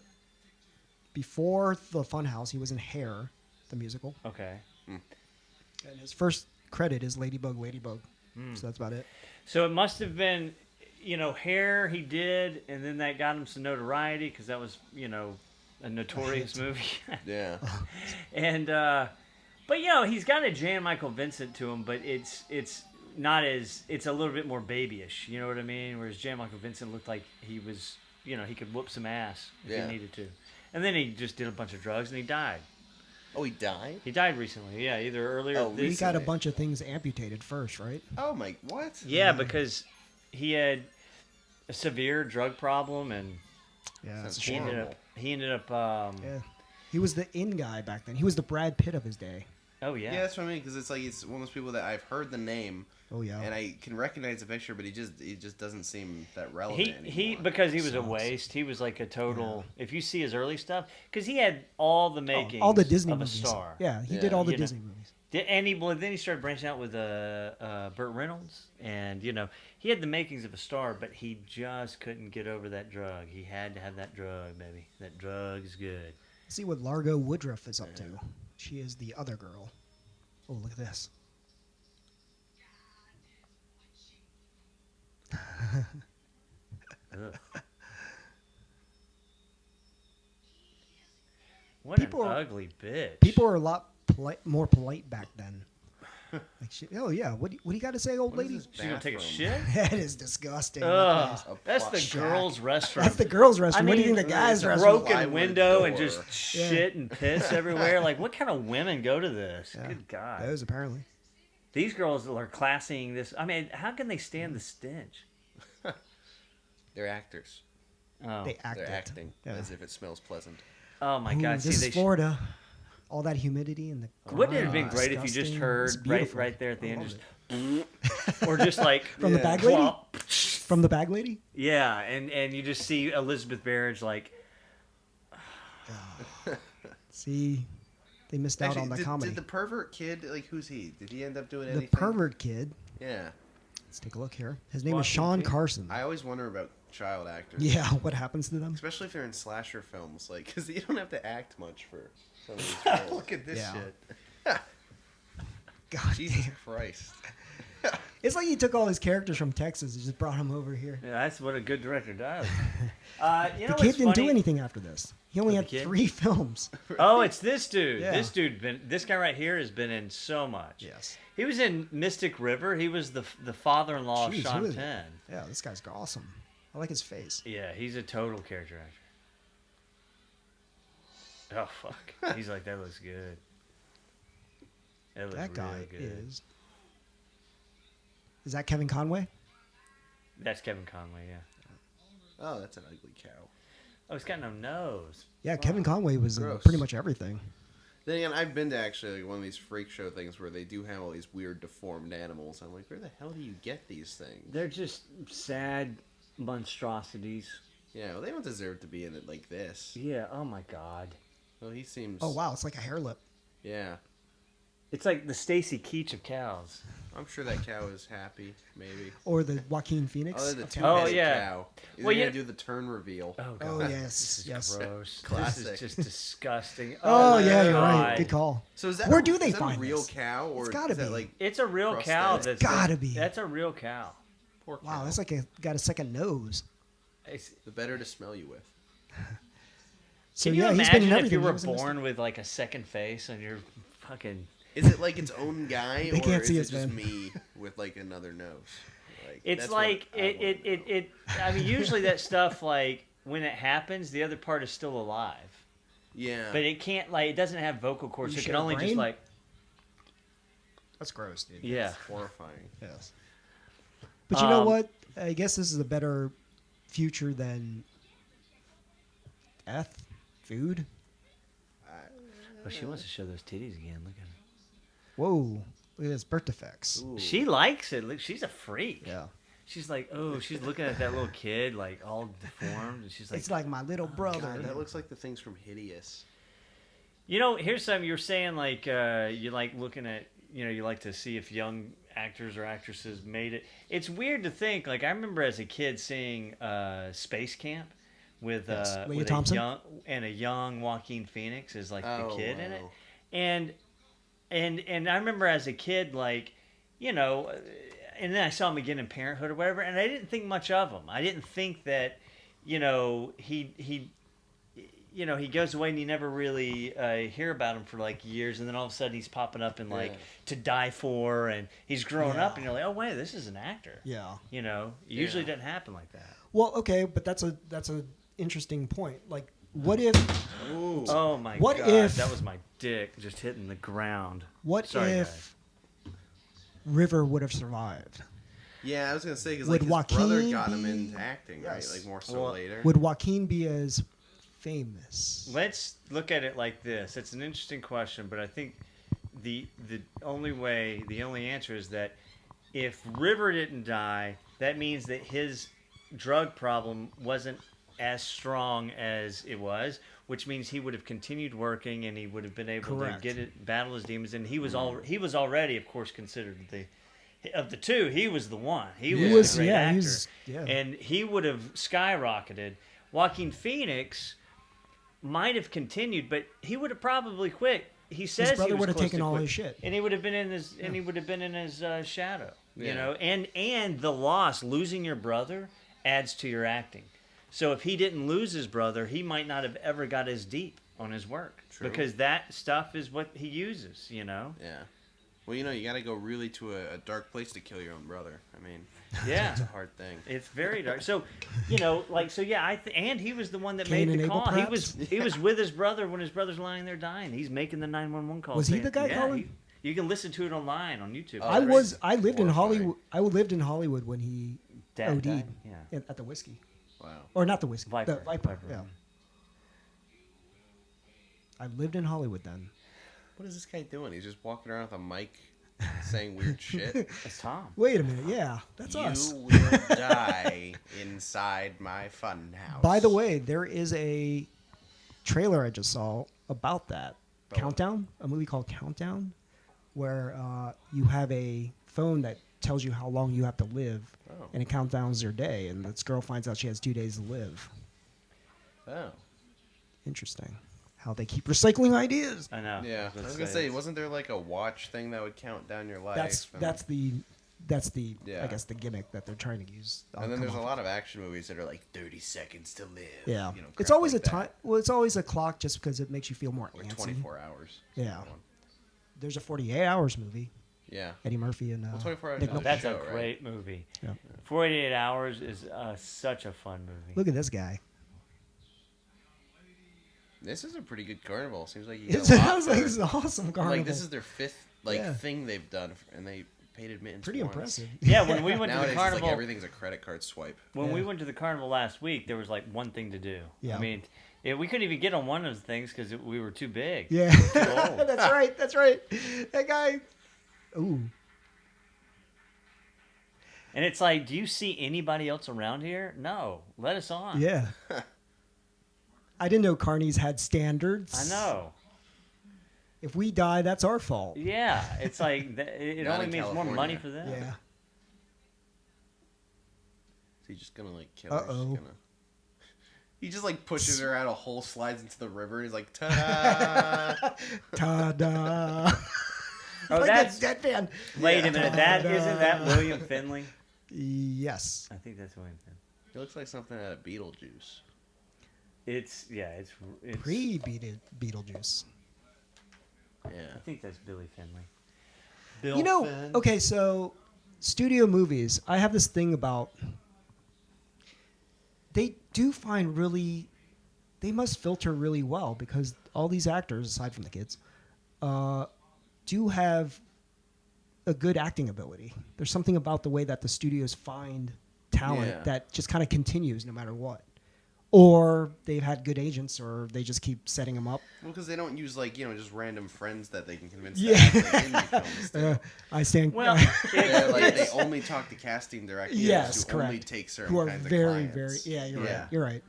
Speaker 1: Before The Funhouse, he was in Hair, the musical.
Speaker 2: Okay.
Speaker 1: And his first credit is Ladybug. So that's about it.
Speaker 2: So it must have been, Hair he did, and then that got him some notoriety because that was, a notorious movie.
Speaker 4: Yeah.
Speaker 2: And, but he's got a Jan Michael Vincent to him, but it's not as, it's a little bit more babyish. You know what I mean? Whereas Jan Michael Vincent looked like he was, he could whoop some ass if he needed to. And then he just did a bunch of drugs and he died.
Speaker 4: Oh, he died?
Speaker 2: He died recently. Yeah, either earlier.
Speaker 4: Oh,
Speaker 1: He got a bunch of things amputated first, right?
Speaker 4: Oh my, what?
Speaker 2: Yeah, because he had a severe drug problem and
Speaker 1: Yeah, that's a
Speaker 4: Sounds
Speaker 1: shame.
Speaker 4: horrible.
Speaker 2: he ended up.
Speaker 1: Yeah. He was the in guy back then. He was the Brad Pitt of his day.
Speaker 2: Oh yeah.
Speaker 4: Yeah, that's what I mean, because it's like it's one of those people that I've heard the name,
Speaker 1: Oh, yeah.
Speaker 4: and I can recognize the picture, but he just doesn't seem that relevant
Speaker 2: He
Speaker 4: anymore.
Speaker 2: because he was a
Speaker 1: Sucks.
Speaker 2: waste. He was like a total. If you see his early stuff, because he had all the makings
Speaker 1: all the Disney
Speaker 2: of
Speaker 1: movies.
Speaker 2: a star.
Speaker 1: Yeah, he
Speaker 4: Yeah.
Speaker 1: did all the
Speaker 2: You know.
Speaker 1: Disney movies.
Speaker 2: And then he started branching out with Burt Reynolds, and he had the makings of a star, but he just couldn't get over that drug. He had to have that drug, baby. That drug is good.
Speaker 1: See what Largo Woodruff is up to. She is the other girl. Oh, look at this.
Speaker 2: Ugh. What
Speaker 1: People
Speaker 2: an
Speaker 1: are-
Speaker 2: ugly bitch.
Speaker 1: People were a lot more polite back then. Like, oh yeah, what do you got to say, old
Speaker 4: What is
Speaker 1: lady?
Speaker 4: this
Speaker 2: She's gonna take a
Speaker 4: bathroom?
Speaker 2: shit?
Speaker 1: That is disgusting.
Speaker 2: Ugh,
Speaker 4: A
Speaker 2: that's the
Speaker 4: plush
Speaker 2: girls' restroom.
Speaker 1: That's the girls' restroom.
Speaker 2: I
Speaker 1: What do you
Speaker 2: mean,
Speaker 1: think the guys'
Speaker 4: it's a
Speaker 1: restroom?
Speaker 2: Broken
Speaker 4: plywood
Speaker 2: window and
Speaker 4: door.
Speaker 2: just shit and piss everywhere. Like, what kind of women go to this?
Speaker 1: Yeah.
Speaker 2: Good God.
Speaker 1: Those apparently.
Speaker 2: These girls are classing this. I mean, how can they stand the stench?
Speaker 4: They're actors.
Speaker 2: Oh,
Speaker 1: They act
Speaker 4: They're
Speaker 1: it.
Speaker 4: acting
Speaker 1: Yeah.
Speaker 4: as if it smells pleasant.
Speaker 2: oh my
Speaker 1: Ooh,
Speaker 2: God.
Speaker 1: this
Speaker 2: See,
Speaker 1: is
Speaker 2: they
Speaker 1: Florida. All that humidity and the.
Speaker 2: Wouldn't it have
Speaker 1: grime
Speaker 2: been great if you just
Speaker 1: disgusting.
Speaker 2: heard
Speaker 1: It's
Speaker 2: right,
Speaker 1: beautiful.
Speaker 2: right there at the
Speaker 1: I
Speaker 2: end,
Speaker 1: love
Speaker 2: just
Speaker 1: it.
Speaker 2: or just like
Speaker 1: From the bag lady.
Speaker 2: plop.
Speaker 1: From the bag lady.
Speaker 2: Yeah, and you just see Elizabeth Barrett like,
Speaker 1: See, they missed out on the comedy.
Speaker 4: Did the pervert kid, like, who's he? Did he end up doing
Speaker 1: The
Speaker 4: anything?
Speaker 1: pervert kid.
Speaker 4: Yeah.
Speaker 1: Let's take a look here. His name is
Speaker 2: Walking
Speaker 1: Shawn
Speaker 2: Feet.
Speaker 1: Carson.
Speaker 4: I always wonder about child actors.
Speaker 1: Yeah, what happens to them?
Speaker 4: Especially if they're in slasher films, like, because you don't have to act much for some of these roles.
Speaker 2: look at this
Speaker 1: Yeah.
Speaker 2: shit.
Speaker 1: God
Speaker 4: Jesus
Speaker 1: damn.
Speaker 4: Christ.
Speaker 1: It's like he took all his characters from Texas and just brought them over here.
Speaker 2: Yeah, that's what a good director does. You know
Speaker 1: The
Speaker 2: what's
Speaker 1: kid didn't do
Speaker 2: funny?
Speaker 1: anything after this. He only
Speaker 2: The
Speaker 1: had
Speaker 2: kid?
Speaker 1: 3 films.
Speaker 2: Oh, it's this dude.
Speaker 1: Yeah.
Speaker 2: This guy right here has been in so much.
Speaker 1: Yes.
Speaker 2: He was in Mystic River. He was the father-in-law
Speaker 1: Jeez,
Speaker 2: of Sean
Speaker 1: who is it?
Speaker 2: Penn.
Speaker 1: Yeah, this guy's awesome. I like his face.
Speaker 2: Yeah, he's a total character actor. Oh fuck. He's like, that looks good. That looks
Speaker 1: That guy
Speaker 2: really good.
Speaker 1: Is that Kevin Conway?
Speaker 2: That's Kevin Conway, yeah.
Speaker 4: Oh, that's an ugly cow.
Speaker 2: Oh, he's got no nose.
Speaker 1: Yeah, Kevin Conway was in
Speaker 4: Gross.
Speaker 1: pretty much everything.
Speaker 4: Then again, I've been to actually like one of these freak show things where they do have all these weird deformed animals. I'm like, where the hell do you get these things?
Speaker 2: They're just sad monstrosities.
Speaker 4: Yeah, well, they don't deserve to be in it like this.
Speaker 2: Yeah, oh my god.
Speaker 4: Well, he seems.
Speaker 1: Oh wow, it's like a hair lip.
Speaker 4: Yeah,
Speaker 2: It's like the Stacy Keach of cows.
Speaker 4: I'm sure that cow is happy. Maybe.
Speaker 1: Or the Joaquin Phoenix.
Speaker 4: Oh, the
Speaker 1: of
Speaker 4: two-headed
Speaker 2: Oh, yeah.
Speaker 4: cow. He's
Speaker 2: Well,
Speaker 4: gonna
Speaker 2: yeah.
Speaker 4: do the turn reveal.
Speaker 2: Oh god.
Speaker 1: Oh
Speaker 2: This
Speaker 1: yes,
Speaker 2: is
Speaker 1: yes.
Speaker 2: gross. This
Speaker 4: Classic.
Speaker 2: is just disgusting.
Speaker 1: Oh
Speaker 2: my
Speaker 1: yeah, you're
Speaker 2: God.
Speaker 1: right. Good call.
Speaker 4: So is that
Speaker 1: Where
Speaker 4: a,
Speaker 1: do they
Speaker 4: is that
Speaker 1: find
Speaker 4: a real
Speaker 1: this?
Speaker 4: cow or
Speaker 1: It's gotta
Speaker 4: is that
Speaker 1: be.
Speaker 4: like
Speaker 2: It's a real cow.
Speaker 4: Prosthetic.
Speaker 2: That's
Speaker 1: Gotta be.
Speaker 2: That's a real cow.
Speaker 4: poor cow?
Speaker 1: Wow, that's like got a second nose.
Speaker 2: It's,
Speaker 4: the better to smell you with.
Speaker 1: So
Speaker 2: can you
Speaker 1: yeah, he's
Speaker 2: imagine
Speaker 1: been in
Speaker 2: if
Speaker 1: everything.
Speaker 2: you
Speaker 1: He
Speaker 2: were
Speaker 1: was in this
Speaker 2: born with like a second face and you're fucking?
Speaker 4: Is it like its own guy,
Speaker 1: They
Speaker 4: or
Speaker 1: can't
Speaker 4: is
Speaker 1: see
Speaker 4: it
Speaker 1: us,
Speaker 4: just
Speaker 1: man.
Speaker 4: me with like another nose? Like,
Speaker 2: It's
Speaker 4: that's what
Speaker 2: like
Speaker 4: I
Speaker 2: it,
Speaker 4: wanna know.
Speaker 2: it. I mean, usually that stuff like when it happens, the other part is still alive,
Speaker 4: Yeah,
Speaker 2: but it can't like it doesn't have vocal cords.
Speaker 1: You
Speaker 2: So it
Speaker 1: share
Speaker 2: can
Speaker 1: a
Speaker 2: only just
Speaker 1: brain?
Speaker 2: like
Speaker 1: That's gross, dude.
Speaker 2: yeah.
Speaker 4: it's horrifying.
Speaker 1: Yes. But you know
Speaker 2: Um,
Speaker 1: what? I guess this is a better future than food.
Speaker 2: Oh, she wants to show those titties again. Look at her.
Speaker 1: Whoa, look at this birth defects.
Speaker 4: Ooh.
Speaker 2: She likes it. Look, she's a freak.
Speaker 1: Yeah.
Speaker 2: She's like, oh, she's looking at that little kid like all deformed, and she's like,
Speaker 1: It's like my little brother.
Speaker 4: God, that looks like the things from Hideous.
Speaker 2: you know, here's something you're saying like you like looking at, you know, you like to see if young actors or actresses made it. It's weird to think like I remember as a kid seeing Space Camp with
Speaker 1: Yes. Lea
Speaker 2: with
Speaker 1: Thompson?
Speaker 2: a young Joaquin Phoenix as like the
Speaker 4: Oh,
Speaker 2: kid in it,
Speaker 4: wow.
Speaker 2: and I remember as a kid like, you know, and then I saw him again in Parenthood or whatever, and I didn't think much of him. I didn't think that, you know, he you know, he goes away and you never really hear about him for like years, and then all of a sudden he's popping up in like
Speaker 4: Yeah.
Speaker 2: To Die For, and he's growing
Speaker 1: Yeah.
Speaker 2: up, and you're like, oh wait, this is an actor.
Speaker 1: Yeah.
Speaker 2: You know, it usually
Speaker 4: Yeah.
Speaker 2: doesn't happen like that.
Speaker 1: Well, okay, but that's a interesting point. Like, what if
Speaker 4: Ooh.
Speaker 2: Oh my
Speaker 1: What
Speaker 2: god,
Speaker 1: if-
Speaker 2: that was my dick just hitting the ground.
Speaker 1: what
Speaker 2: Sorry,
Speaker 1: if River would have survived?
Speaker 4: Yeah, I was gonna say because
Speaker 1: Would
Speaker 4: like his brother
Speaker 1: Joaquin
Speaker 4: got him
Speaker 1: be-
Speaker 4: into acting,
Speaker 1: Yes.
Speaker 4: right? Like more so
Speaker 2: Well,
Speaker 4: later.
Speaker 1: Would Joaquin be as famous?
Speaker 2: Let's look at it like this. It's an interesting question, but I think the only answer is that if River didn't die, that means that his drug problem wasn't as strong as it was, which means he would have continued working and he would have been able
Speaker 1: Correct.
Speaker 2: to get it, battle his demons. And he was already, of course, considered of the two. He was the one. He
Speaker 4: Yeah.
Speaker 2: was the great
Speaker 1: Yeah,
Speaker 2: actor,
Speaker 1: he was- yeah.
Speaker 2: and he would have skyrocketed. Joaquin Phoenix might have continued, but he would have probably quit. He says
Speaker 1: His brother
Speaker 2: he was
Speaker 1: would have
Speaker 2: close
Speaker 1: taken
Speaker 2: to
Speaker 1: all
Speaker 2: quit.
Speaker 1: his shit.
Speaker 2: and he would have been in his shadow. You know, and the loss, losing your brother, adds to your acting. So if he didn't lose his brother, he might not have ever got as deep on his work.
Speaker 4: True.
Speaker 2: Because that stuff is what he uses, you know?
Speaker 4: Yeah. Well, you know, you got to go really to a dark place to kill your own brother. I mean,
Speaker 2: Yeah.
Speaker 4: it's a hard thing.
Speaker 2: It's very dark. So, you know, like, so yeah, and he was the one that
Speaker 1: Cain
Speaker 2: made
Speaker 1: and
Speaker 2: the
Speaker 1: Abel,
Speaker 2: call.
Speaker 1: perhaps?
Speaker 2: He was with his brother when his brother's lying there dying. He's making the 911 call.
Speaker 1: Was he
Speaker 2: saying-
Speaker 1: the guy
Speaker 2: yeah,
Speaker 1: calling?
Speaker 2: You can listen to it online on YouTube.
Speaker 4: Oh,
Speaker 1: I
Speaker 4: that's
Speaker 1: lived in
Speaker 4: horrifying.
Speaker 1: Hollywood. I lived in Hollywood when he
Speaker 2: Dad
Speaker 1: OD'd
Speaker 2: died? Yeah.
Speaker 1: at the whiskey,
Speaker 4: Wow.
Speaker 1: or not the whiskey,
Speaker 2: Viper.
Speaker 1: the Viper.
Speaker 2: Viper.
Speaker 1: Yeah. I lived in Hollywood then.
Speaker 4: What is this guy doing? He's just walking around with a mic saying weird shit.
Speaker 2: It's Tom.
Speaker 1: Wait a minute, yeah, that's us.
Speaker 4: You will die inside my fun house.
Speaker 1: By the way, there is a trailer I just saw about that.
Speaker 4: Oh.
Speaker 1: Countdown, a movie called Countdown, where you have a phone that tells you how long you have to live,
Speaker 4: Oh.
Speaker 1: and it counts down your day, and this girl finds out she has 2 days to live.
Speaker 4: Oh.
Speaker 1: Interesting. How they keep recycling ideas.
Speaker 2: I know.
Speaker 4: Yeah. I was gonna say, wasn't there like a watch thing that would count down your life?
Speaker 1: That's the
Speaker 4: Yeah.
Speaker 1: I guess the gimmick that they're trying to use.
Speaker 4: And then there's a lot of action movies that are like 30 seconds to live.
Speaker 1: Yeah,
Speaker 4: You know,
Speaker 1: it's
Speaker 4: crap
Speaker 1: always
Speaker 4: like
Speaker 1: a time.
Speaker 4: that.
Speaker 1: Well, it's always a clock just because it makes you feel more
Speaker 4: Or
Speaker 1: antsy.
Speaker 4: 24 hours.
Speaker 1: Yeah. There's a 48 Hours movie.
Speaker 4: Yeah.
Speaker 1: Eddie Murphy and
Speaker 4: Well, 24 Hours
Speaker 1: Nick
Speaker 4: is a
Speaker 1: Nolte.
Speaker 2: That's
Speaker 4: show,
Speaker 2: a
Speaker 4: right?
Speaker 2: great movie.
Speaker 1: Yeah.
Speaker 2: 48 Hours is such a fun movie.
Speaker 1: Look at this guy.
Speaker 4: This is a pretty good carnival. Seems like you
Speaker 1: It
Speaker 4: get a lot
Speaker 1: sounds like
Speaker 4: for-
Speaker 1: it's an awesome carnival.
Speaker 4: Like this is their fifth
Speaker 1: Yeah.
Speaker 4: thing they've done, and they paid admittance.
Speaker 1: pretty
Speaker 4: once.
Speaker 1: impressive.
Speaker 2: Yeah, when we went to
Speaker 4: Nowadays,
Speaker 2: the
Speaker 4: it's
Speaker 2: carnival,
Speaker 4: like everything's a credit card swipe.
Speaker 2: when we
Speaker 1: Yeah.
Speaker 2: went to the carnival last week, there was like one thing to do.
Speaker 1: Yeah.
Speaker 2: I mean, we couldn't even get on one of the things because we were too big.
Speaker 1: Yeah,
Speaker 2: Too old.
Speaker 1: that's right. That's right. That guy. Ooh.
Speaker 2: And it's like, do you see anybody else around here? No. Let us on.
Speaker 1: Yeah. I didn't know carnies had standards.
Speaker 2: I know.
Speaker 1: If we die, that's our fault.
Speaker 2: Yeah. It's like, it
Speaker 4: Not
Speaker 2: only
Speaker 4: in
Speaker 2: means more
Speaker 4: California.
Speaker 2: money for them.
Speaker 1: Yeah.
Speaker 4: Is he just gonna like kill her? She's
Speaker 1: Uh-oh.
Speaker 4: gonna- He just like pushes her out a hole, slides into the river, and he's like, ta-da!
Speaker 1: Ta-da.
Speaker 2: Oh,
Speaker 1: Like
Speaker 2: that's.
Speaker 1: that deadpan.
Speaker 2: Wait
Speaker 4: Yeah.
Speaker 2: a minute. Isn't that William Finley?
Speaker 1: Yes.
Speaker 2: I think that's William Finley.
Speaker 4: He looks like something out of Beetlejuice.
Speaker 2: It's
Speaker 1: Pre-Beetlejuice.
Speaker 2: I
Speaker 4: Yeah.
Speaker 2: think that's Billy Finley. Bill
Speaker 1: You know,
Speaker 2: Finn.
Speaker 1: okay, so studio movies, I have this thing about they do find really they must filter really well because all these actors, aside from the kids, do have a good acting ability. There's something about the way that the studios find talent
Speaker 4: Yeah.
Speaker 1: that just kind of continues no matter what. Or they've had good agents, or they just keep setting them up.
Speaker 4: Well, because they don't use like just random friends that they can convince
Speaker 1: Yeah.
Speaker 4: to act like indie films. do.
Speaker 1: I stand.
Speaker 2: Well,
Speaker 4: They're like they only talk to casting directors
Speaker 1: Yes,
Speaker 4: who only
Speaker 1: correct.
Speaker 4: take certain
Speaker 1: who are
Speaker 4: kinds
Speaker 1: very,
Speaker 4: of clients.
Speaker 1: very. Yeah, you're
Speaker 4: Yeah.
Speaker 1: right. You're right.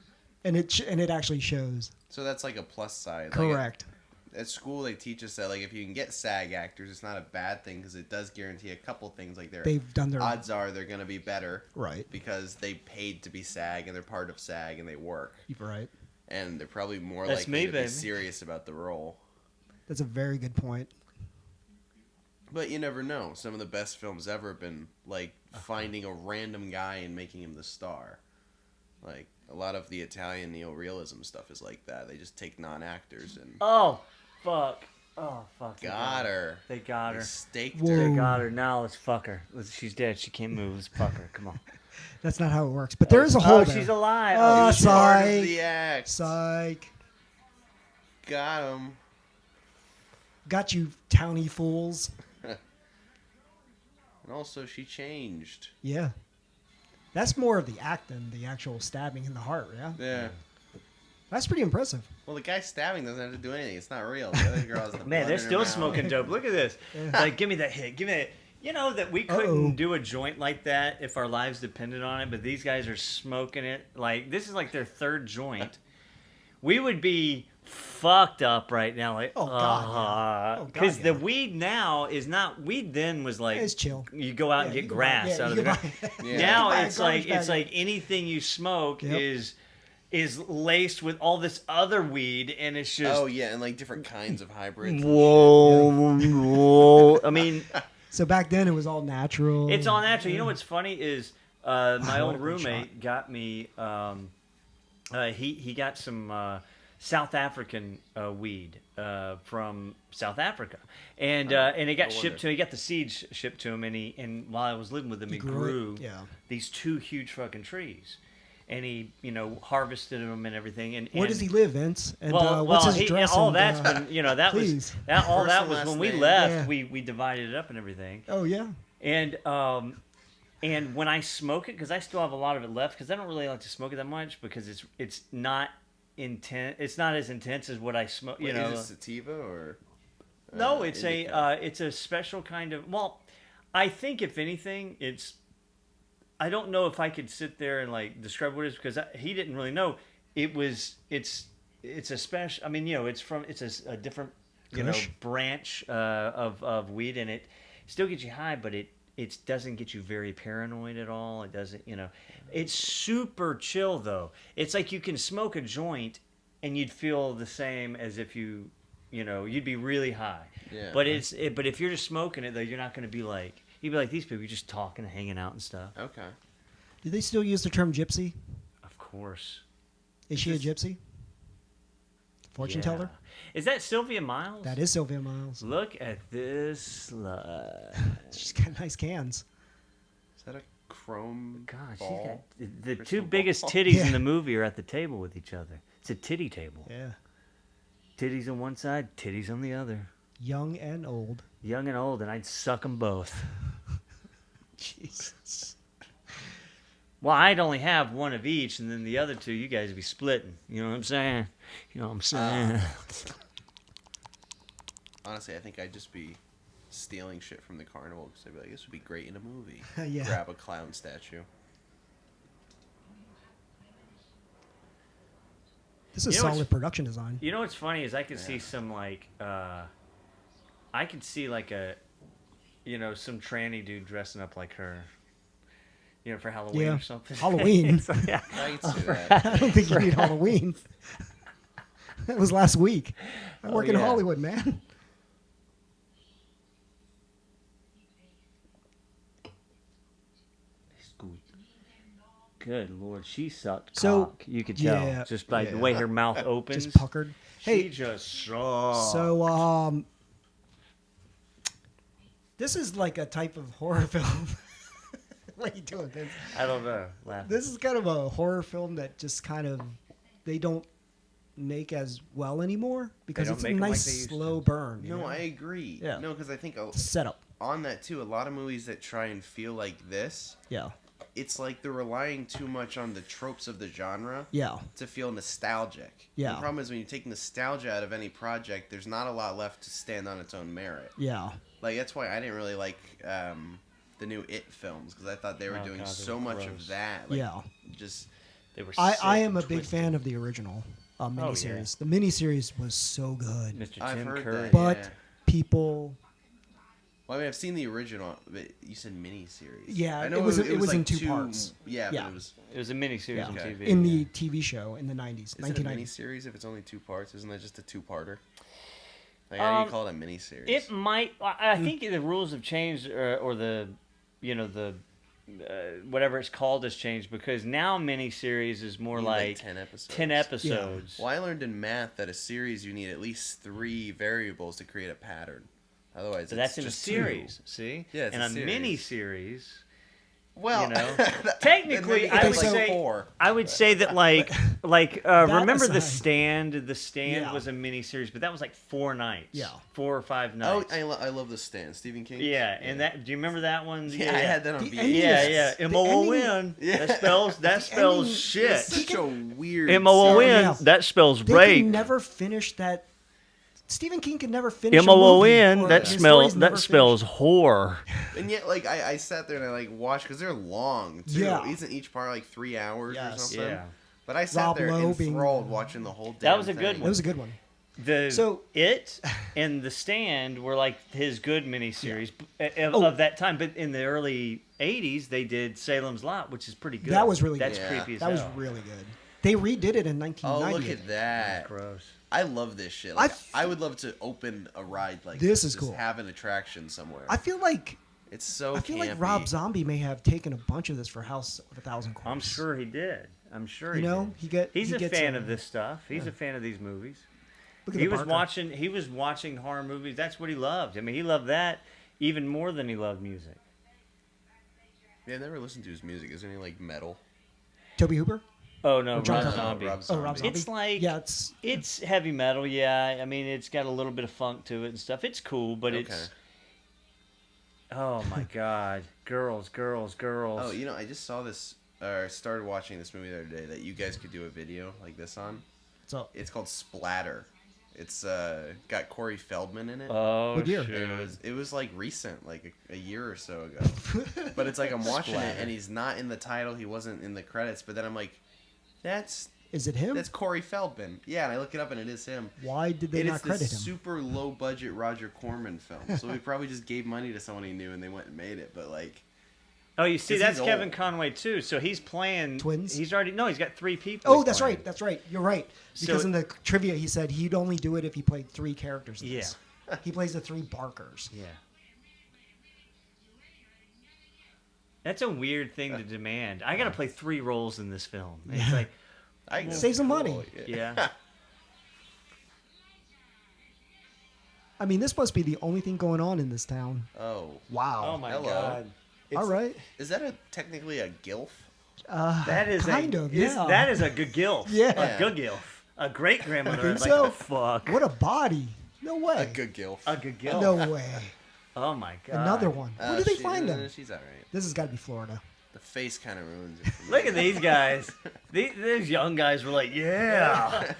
Speaker 1: And it actually shows.
Speaker 4: So that's like a plus side.
Speaker 1: Correct.
Speaker 4: Like at school, they teach us that like if you can get SAG actors, it's not a bad thing because it does guarantee a couple things. Like
Speaker 1: They've done their
Speaker 4: odds are they're going to be better,
Speaker 1: right.
Speaker 4: Because they paid to be SAG and they're part of SAG and they work,
Speaker 1: Right.
Speaker 4: and they're probably more
Speaker 2: That's
Speaker 4: likely
Speaker 2: me,
Speaker 4: to
Speaker 2: baby.
Speaker 4: be serious about the role.
Speaker 1: That's a very good point.
Speaker 4: But you never know. Some of the best films ever have been like finding a random guy and making him the star. Like a lot of the Italian neorealism stuff is like that. They just take non-actors and
Speaker 2: oh, fuck. Oh, fuck.
Speaker 4: got her.
Speaker 2: They got
Speaker 4: They
Speaker 2: her.
Speaker 4: staked
Speaker 1: Whoa.
Speaker 4: her.
Speaker 2: They got her. Now let's fuck her. She's dead. She can't move. Let's fuck her. Come on.
Speaker 1: That's not how it works. But there is a hole
Speaker 2: Oh,
Speaker 1: there.
Speaker 2: she's alive.
Speaker 1: Oh,
Speaker 2: Oh,
Speaker 4: She's part of
Speaker 1: Psych.
Speaker 4: the act.
Speaker 1: Psych.
Speaker 4: Got him.
Speaker 1: Got you, towny fools.
Speaker 4: And also, she changed.
Speaker 1: Yeah. That's more of the act than the actual stabbing in the heart, yeah?
Speaker 4: Yeah.
Speaker 1: That's pretty impressive.
Speaker 4: Well, the guy stabbing doesn't have to do anything. It's not real. The other girl has the
Speaker 2: Man,
Speaker 4: blood
Speaker 2: they're
Speaker 4: in her
Speaker 2: still
Speaker 4: mouth.
Speaker 2: smoking dope. Look at this. Like, give me that hit. Give me that. You know that we couldn't
Speaker 1: Uh-oh.
Speaker 2: do a joint like that if our lives depended on it, but these guys are smoking it. Like, this is like their third joint. We would be fucked up right now. Like,
Speaker 1: Oh, God, yeah. Oh, God,
Speaker 2: because the
Speaker 1: yeah.
Speaker 2: weed now is not weed. Then was like
Speaker 1: It's chill.
Speaker 2: You go out and
Speaker 1: Yeah,
Speaker 2: get
Speaker 1: you can
Speaker 2: grass
Speaker 1: buy-
Speaker 2: out of
Speaker 1: you
Speaker 2: the
Speaker 1: can
Speaker 2: ground.
Speaker 1: buy-
Speaker 4: Yeah.
Speaker 2: Now
Speaker 1: buy a
Speaker 2: it's like
Speaker 1: garbage bag.
Speaker 2: anything you smoke
Speaker 1: Yep.
Speaker 2: is laced with all this other weed, and it's just
Speaker 4: Oh, yeah, and like different kinds of hybrids.
Speaker 2: whoa. I mean,
Speaker 1: So back then it was all natural.
Speaker 2: It's all natural. You know what's funny is my old
Speaker 1: What a great
Speaker 2: roommate got me. He got some South African weed from South Africa, and it got shipped to him. He got the seeds shipped to him, and while I was living with him, he grew these 2 huge fucking trees. And he, harvested them and everything. And
Speaker 1: where does he live, Vince? And
Speaker 2: well,
Speaker 1: what's his address?
Speaker 2: All that's been, that
Speaker 1: please.
Speaker 2: was all
Speaker 4: First
Speaker 2: that
Speaker 4: and
Speaker 2: was
Speaker 4: last
Speaker 2: when we
Speaker 4: name.
Speaker 2: left. Yeah. We divided it up and everything.
Speaker 1: Oh yeah.
Speaker 2: And when I smoke it, because I still have a lot of it left, because I don't really like to smoke it that much because it's not intense. It's not as intense as what I smoke.
Speaker 4: Wait, is it sativa or?
Speaker 2: No, it's
Speaker 4: indica?
Speaker 2: it's a special kind of. Well, I think if anything, it's. I don't know if I could sit there and like describe what it is because he didn't really know. It's a special. I mean, it's a different branch of weed, and it still gets you high, but it doesn't get you very paranoid at all. It doesn't, It's super chill though. It's like you can smoke a joint and you'd feel the same as if you'd be really high.
Speaker 4: Yeah.
Speaker 2: But but if you're just smoking it though, you're not going to be like. You'd be like these people, you're just talking and hanging out and stuff.
Speaker 4: Okay.
Speaker 1: Do they still use the term gypsy?
Speaker 2: Of course.
Speaker 1: Is she a gypsy? Fortune teller?
Speaker 2: Is that Sylvia Miles?
Speaker 1: That is Sylvia Miles.
Speaker 2: Look at this slut.
Speaker 1: She's got nice cans.
Speaker 4: Is that a chrome
Speaker 2: Gosh,
Speaker 4: ball?
Speaker 2: she's got the
Speaker 4: Crystal
Speaker 2: 2 biggest
Speaker 4: ball?
Speaker 2: titties
Speaker 1: Yeah.
Speaker 2: in the movie are at the table with each other. It's a titty table.
Speaker 1: Yeah.
Speaker 2: Titties on one side, titties on the other.
Speaker 1: Young and old.
Speaker 2: Young and old, and I'd suck them both.
Speaker 1: Jesus.
Speaker 2: Well, I'd only have one of each, and then the other 2, you guys would be splitting. You know what I'm saying?
Speaker 4: Honestly, I think I'd just be stealing shit from the carnival because I'd be like, this would be great in a movie.
Speaker 1: Yeah.
Speaker 4: Grab a clown statue.
Speaker 1: This is solid production design.
Speaker 2: You know what's funny is I could see some like, I could see like some tranny dude dressing up like her. For Halloween or something.
Speaker 1: Halloween.
Speaker 4: I can see that.
Speaker 1: I don't think you need Halloween. That was last week. I work in Hollywood, man.
Speaker 2: Good Lord, she sucked
Speaker 1: So,
Speaker 2: cock. You could tell just by the way her mouth opens.
Speaker 1: Just puckered.
Speaker 2: She just sucked.
Speaker 1: So, this is like a type of horror film. What are you doing, Vince?
Speaker 2: I don't know. Laughing.
Speaker 1: This is kind of a horror film that just kind of they don't make as well anymore because it's a nice slow burn.
Speaker 4: No, I agree.
Speaker 1: Yeah.
Speaker 4: No, because I think
Speaker 1: setup
Speaker 4: on that too, a lot of movies that try and feel like this.
Speaker 1: Yeah.
Speaker 4: It's like they're relying too much on the tropes of the genre.
Speaker 1: Yeah.
Speaker 4: To feel nostalgic.
Speaker 1: Yeah.
Speaker 4: The problem is when you take nostalgia out of any project, there's not a lot left to stand on its own merit.
Speaker 1: Yeah.
Speaker 4: Like that's why I didn't really like the new It films because I thought they were doing so much of that. Like, just
Speaker 2: they were.
Speaker 1: I am a big fan of the original miniseries. The miniseries was so good.
Speaker 2: Mr.
Speaker 4: I've
Speaker 2: Tim
Speaker 4: heard
Speaker 2: Curry.
Speaker 4: that,
Speaker 1: But people.
Speaker 4: Well, I mean, I've seen the original, but you said miniseries.
Speaker 1: Yeah,
Speaker 4: I know
Speaker 1: it was
Speaker 4: like
Speaker 1: in 2 parts.
Speaker 4: Yeah,
Speaker 1: Yeah.
Speaker 4: but it was.
Speaker 2: It was a miniseries on TV.
Speaker 1: In the TV show in the 90s,
Speaker 4: Is it a
Speaker 1: 1990s.
Speaker 4: miniseries if it's only 2 parts? Isn't that just a 2-parter? Like, how do you call it a miniseries?
Speaker 2: It might. I think the rules have changed, or the, the whatever it's called has changed because now miniseries is more like
Speaker 4: 10 episodes.
Speaker 2: 10 episodes.
Speaker 4: Well, I learned in math that a series you need at least 3 variables to create a pattern. Otherwise,
Speaker 2: So that's
Speaker 4: it's
Speaker 2: in a
Speaker 4: just
Speaker 2: series.
Speaker 4: 2.
Speaker 2: See?
Speaker 4: Yeah, it's
Speaker 2: and
Speaker 4: a
Speaker 2: a
Speaker 4: series.
Speaker 2: mini-series.
Speaker 4: Well,
Speaker 2: technically, I would say
Speaker 4: 4.
Speaker 2: I would say that like remember The
Speaker 1: aside.
Speaker 2: Stand? The Stand
Speaker 1: Yeah.
Speaker 2: was a miniseries, but that was like 4 nights.
Speaker 1: Yeah.
Speaker 2: 4 or 5
Speaker 4: Oh,
Speaker 2: nights.
Speaker 4: I love The Stand. Stephen King.
Speaker 2: Yeah, and that. Do you remember that one?
Speaker 4: Yeah, I had that on
Speaker 1: The
Speaker 4: VHS.
Speaker 1: ending
Speaker 2: Yeah.
Speaker 1: The
Speaker 2: M-O-O-N.
Speaker 4: Yeah.
Speaker 2: That spells
Speaker 1: ending-
Speaker 2: shit.
Speaker 4: It's such a weird.
Speaker 2: M-O-O-N.
Speaker 1: Yeah.
Speaker 2: That spells
Speaker 1: They
Speaker 2: rape.
Speaker 1: can never finish that. Stephen King can never finish
Speaker 2: M-O-O-N.
Speaker 1: a movie, or
Speaker 2: That
Speaker 1: his stories never
Speaker 2: spells whore.
Speaker 4: And yet, like, I sat there and I like watched because they're long too.
Speaker 1: Yeah.
Speaker 4: Isn't each part like 3 hours or
Speaker 1: Yes.
Speaker 4: something?
Speaker 2: Yeah.
Speaker 4: But I sat
Speaker 1: Rob
Speaker 4: there
Speaker 1: Lowe being-
Speaker 4: enthralled watching the whole.
Speaker 2: That was
Speaker 4: damn
Speaker 2: a good
Speaker 4: thing.
Speaker 1: It was a good one.
Speaker 2: So
Speaker 1: So-
Speaker 2: It and The Stand were like his good miniseries of that time. But in the early 80s, they did Salem's Lot, which is pretty good.
Speaker 1: That was really
Speaker 2: That's
Speaker 1: good.
Speaker 4: Yeah.
Speaker 2: creepy as
Speaker 1: That was
Speaker 2: hell.
Speaker 1: really good. They redid it in
Speaker 4: Oh,
Speaker 1: 1990.
Speaker 4: look at that!
Speaker 2: Gross.
Speaker 4: I love this shit. Like,
Speaker 1: I f-
Speaker 4: I would love to open a ride like
Speaker 1: This
Speaker 4: this.
Speaker 1: is
Speaker 4: Just
Speaker 1: cool.
Speaker 4: have an attraction somewhere.
Speaker 1: I feel like
Speaker 4: It's so
Speaker 1: I feel
Speaker 4: campy.
Speaker 1: like Rob Zombie may have taken a bunch of this for House of a Thousand Corpses.
Speaker 2: I'm sure he did. I'm sure
Speaker 1: You
Speaker 2: he
Speaker 1: know,
Speaker 2: did. He's
Speaker 1: he
Speaker 2: a
Speaker 1: gets
Speaker 2: fan of this stuff. He's a fan of these movies.
Speaker 1: Look at
Speaker 2: He
Speaker 1: the
Speaker 2: was
Speaker 1: Barker.
Speaker 2: watching. He was watching horror movies. That's what he loved. I mean, he loved that even more than he loved music.
Speaker 4: Yeah, I never listened to his music. Isn't he like metal?
Speaker 1: Tobe Hooper?
Speaker 2: Oh no,
Speaker 1: Or John
Speaker 2: Rob
Speaker 1: Carpenter.
Speaker 2: Zombie.
Speaker 4: Rob
Speaker 1: Oh,
Speaker 4: Zombie.
Speaker 1: Rob Zombie.
Speaker 2: It's like
Speaker 1: yeah,
Speaker 2: it's heavy metal. Yeah, I mean, it's got a little bit of funk to it and stuff. It's cool, but it's. Oh my God, girls.
Speaker 4: Oh, you know, I just saw this, or started watching this movie the other day that you guys could do a video like this on.
Speaker 1: so
Speaker 4: It's called Splatter. It's got Corey Feldman in it.
Speaker 2: Oh
Speaker 1: What year?
Speaker 2: shit.
Speaker 4: It was like recent, like a year or so ago. But it's like I'm watching it
Speaker 2: Splatter.
Speaker 4: and he's not in the title. He wasn't in the credits. But then I'm like, that's
Speaker 1: is it him?
Speaker 4: Corey Feldman. Yeah, and I look it up and it is him.
Speaker 1: Why did they
Speaker 4: It
Speaker 1: not
Speaker 4: is
Speaker 1: credit
Speaker 4: this
Speaker 1: him?
Speaker 4: super low budget Roger Corman film. So he probably just gave money to someone he knew and they went and made it. But like,
Speaker 2: Oh, you see,
Speaker 4: 'Cause
Speaker 2: that's
Speaker 4: he's
Speaker 2: Kevin
Speaker 4: old.
Speaker 2: Conway too. So he's playing
Speaker 1: Twins?
Speaker 2: He's got 3 people.
Speaker 1: Oh,
Speaker 2: he's
Speaker 1: that's
Speaker 2: playing.
Speaker 1: right. That's right. You're right. Because
Speaker 2: So-
Speaker 1: in the trivia, he said he'd only do it if he played 3 characters. In
Speaker 2: Yeah.
Speaker 1: this. He plays the 3 Barkers.
Speaker 2: Yeah. That's a weird thing to demand. I got to play 3 roles in this film. It's like,
Speaker 4: I can
Speaker 1: Save some money.
Speaker 2: yeah.
Speaker 1: I mean, this must be the only thing going on in this town.
Speaker 4: Oh,
Speaker 1: Wow.
Speaker 2: Oh my
Speaker 4: Hello.
Speaker 2: God.
Speaker 1: All right.
Speaker 4: is that technically a gilf?
Speaker 2: That is
Speaker 1: kind of, yeah.
Speaker 2: That is a good gilf.
Speaker 1: Yeah.
Speaker 2: A good gilf. A great grandmother.
Speaker 1: I
Speaker 2: I'd
Speaker 1: think
Speaker 2: like
Speaker 1: so.
Speaker 2: to fuck.
Speaker 1: What a body. No way.
Speaker 4: A good gilf.
Speaker 2: A good gilf.
Speaker 1: No way.
Speaker 2: Oh my God.
Speaker 1: Another one. Where do they find them?
Speaker 4: She's all right.
Speaker 1: This has got to be Florida.
Speaker 4: The face kind of ruins it. For me.
Speaker 2: Look at these guys. These young guys were like, yeah.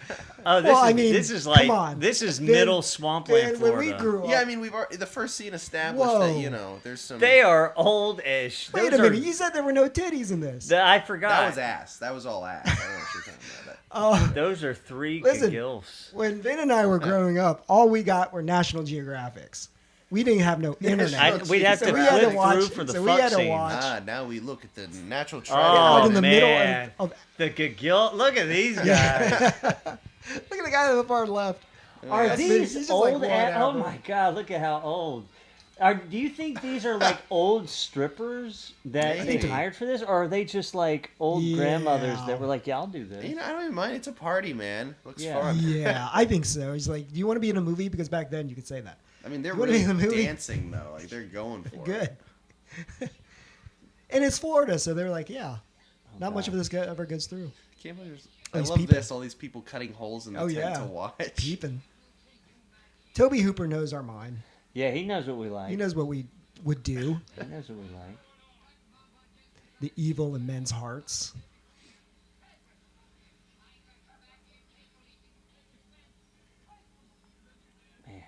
Speaker 2: Oh, this
Speaker 1: Well,
Speaker 2: is
Speaker 1: I mean,
Speaker 2: this is
Speaker 1: come
Speaker 2: like
Speaker 1: on.
Speaker 2: this is
Speaker 1: Then-
Speaker 2: middle swampland
Speaker 1: Then when
Speaker 2: Florida.
Speaker 1: we grew up.
Speaker 4: Yeah, I mean, we've already, the first scene established
Speaker 1: Whoa.
Speaker 4: that, you know, there's some.
Speaker 2: They are old-ish.
Speaker 1: Wait
Speaker 2: Those
Speaker 1: a minute.
Speaker 2: are-
Speaker 1: You said there were no titties in this.
Speaker 2: I forgot.
Speaker 4: That was ass. That was all ass. I don't know what you're talking about.
Speaker 2: Those are 3
Speaker 1: Listen.
Speaker 2: gilfs.
Speaker 1: When Vin and I were growing up, all we got were National Geographics. We didn't have no internet.
Speaker 2: We'd have
Speaker 1: So
Speaker 2: to
Speaker 1: we had
Speaker 2: flip
Speaker 1: to watch-
Speaker 2: through for the
Speaker 1: so we
Speaker 2: fuck
Speaker 1: had to
Speaker 2: scenes.
Speaker 1: watch.
Speaker 4: Now we look at the natural
Speaker 2: Oh,
Speaker 1: Right
Speaker 4: trend.
Speaker 1: in the
Speaker 2: man.
Speaker 1: middle of
Speaker 2: The gagil. Look at these guys.
Speaker 1: Look at the guy on the far left.
Speaker 2: Are
Speaker 1: That's
Speaker 2: these
Speaker 1: Vince. He's just like,
Speaker 2: old? Oh
Speaker 1: whatever.
Speaker 2: my God! Look at how old. Do you think these are like old strippers that they
Speaker 4: Maybe.
Speaker 2: hired for this, or are they just like old
Speaker 1: Yeah.
Speaker 2: grandmothers that were like, "Yeah, I'll do this."
Speaker 4: You know, I don't even mind. It's a party, man. Looks
Speaker 2: Yeah.
Speaker 4: fun.
Speaker 1: Yeah, I think so. He's like, do you want to be in a movie? Because back then you could say that.
Speaker 4: I mean, they're
Speaker 1: You wanna be
Speaker 4: really
Speaker 1: in the movie?
Speaker 4: dancing, though. Like, they're going for it.
Speaker 1: Good. And it's Florida, so they're like, yeah. Not much
Speaker 2: God.
Speaker 1: of this ever goes through.
Speaker 4: I can't believe there's-
Speaker 1: Oh,
Speaker 4: I
Speaker 1: he's
Speaker 4: love
Speaker 1: peeping.
Speaker 4: this. All these people cutting holes in the
Speaker 1: Oh,
Speaker 4: tent
Speaker 1: yeah.
Speaker 4: to watch.
Speaker 1: Peeping. Tobe Hooper knows our mind.
Speaker 2: Yeah, he knows what we like.
Speaker 1: He knows what we would do.
Speaker 2: He knows what we like.
Speaker 1: The evil in men's hearts.
Speaker 2: Man,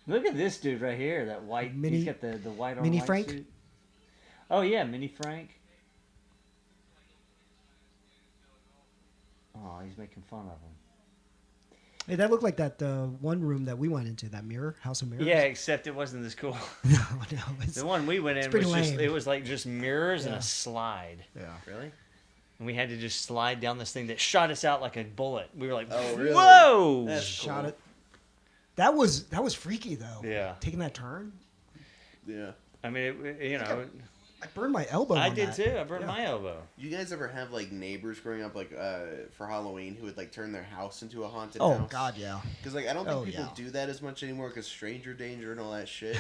Speaker 2: look at this dude right here. That white.
Speaker 1: Mini-
Speaker 2: he's got the white on
Speaker 1: Mini
Speaker 2: white
Speaker 1: Frank?
Speaker 2: suit. Oh yeah, Mini Frank. Oh, he's making fun of him.
Speaker 1: Hey, that looked like that one room that we went into, that mirror, House of Mirrors.
Speaker 2: Yeah, except it wasn't this cool.
Speaker 1: No, it's,
Speaker 2: The one we went in was
Speaker 1: pretty
Speaker 2: just,
Speaker 1: lame.
Speaker 2: it was like just mirrors and
Speaker 1: Yeah.
Speaker 2: a slide.
Speaker 1: yeah.
Speaker 4: Really?
Speaker 2: And we had to just slide down this thing that shot us out like a bullet. We were like,
Speaker 4: Oh, really?
Speaker 2: whoa!
Speaker 4: That's
Speaker 1: Shot
Speaker 4: cool.
Speaker 1: it. That was freaky though.
Speaker 2: Yeah.
Speaker 1: Taking that turn.
Speaker 4: Yeah.
Speaker 2: I mean, you know,
Speaker 1: I burned my elbow.
Speaker 2: I
Speaker 1: on
Speaker 2: did
Speaker 1: that.
Speaker 2: too. I burned
Speaker 1: Yeah.
Speaker 2: my elbow.
Speaker 4: You guys ever have, like, neighbors growing up, like, for Halloween who would, like, turn their house into a haunted
Speaker 1: Oh
Speaker 4: house?
Speaker 1: God, yeah.
Speaker 4: Because, like, I don't think
Speaker 1: Oh,
Speaker 4: people
Speaker 1: yeah.
Speaker 4: do that as much anymore because stranger danger and all that shit.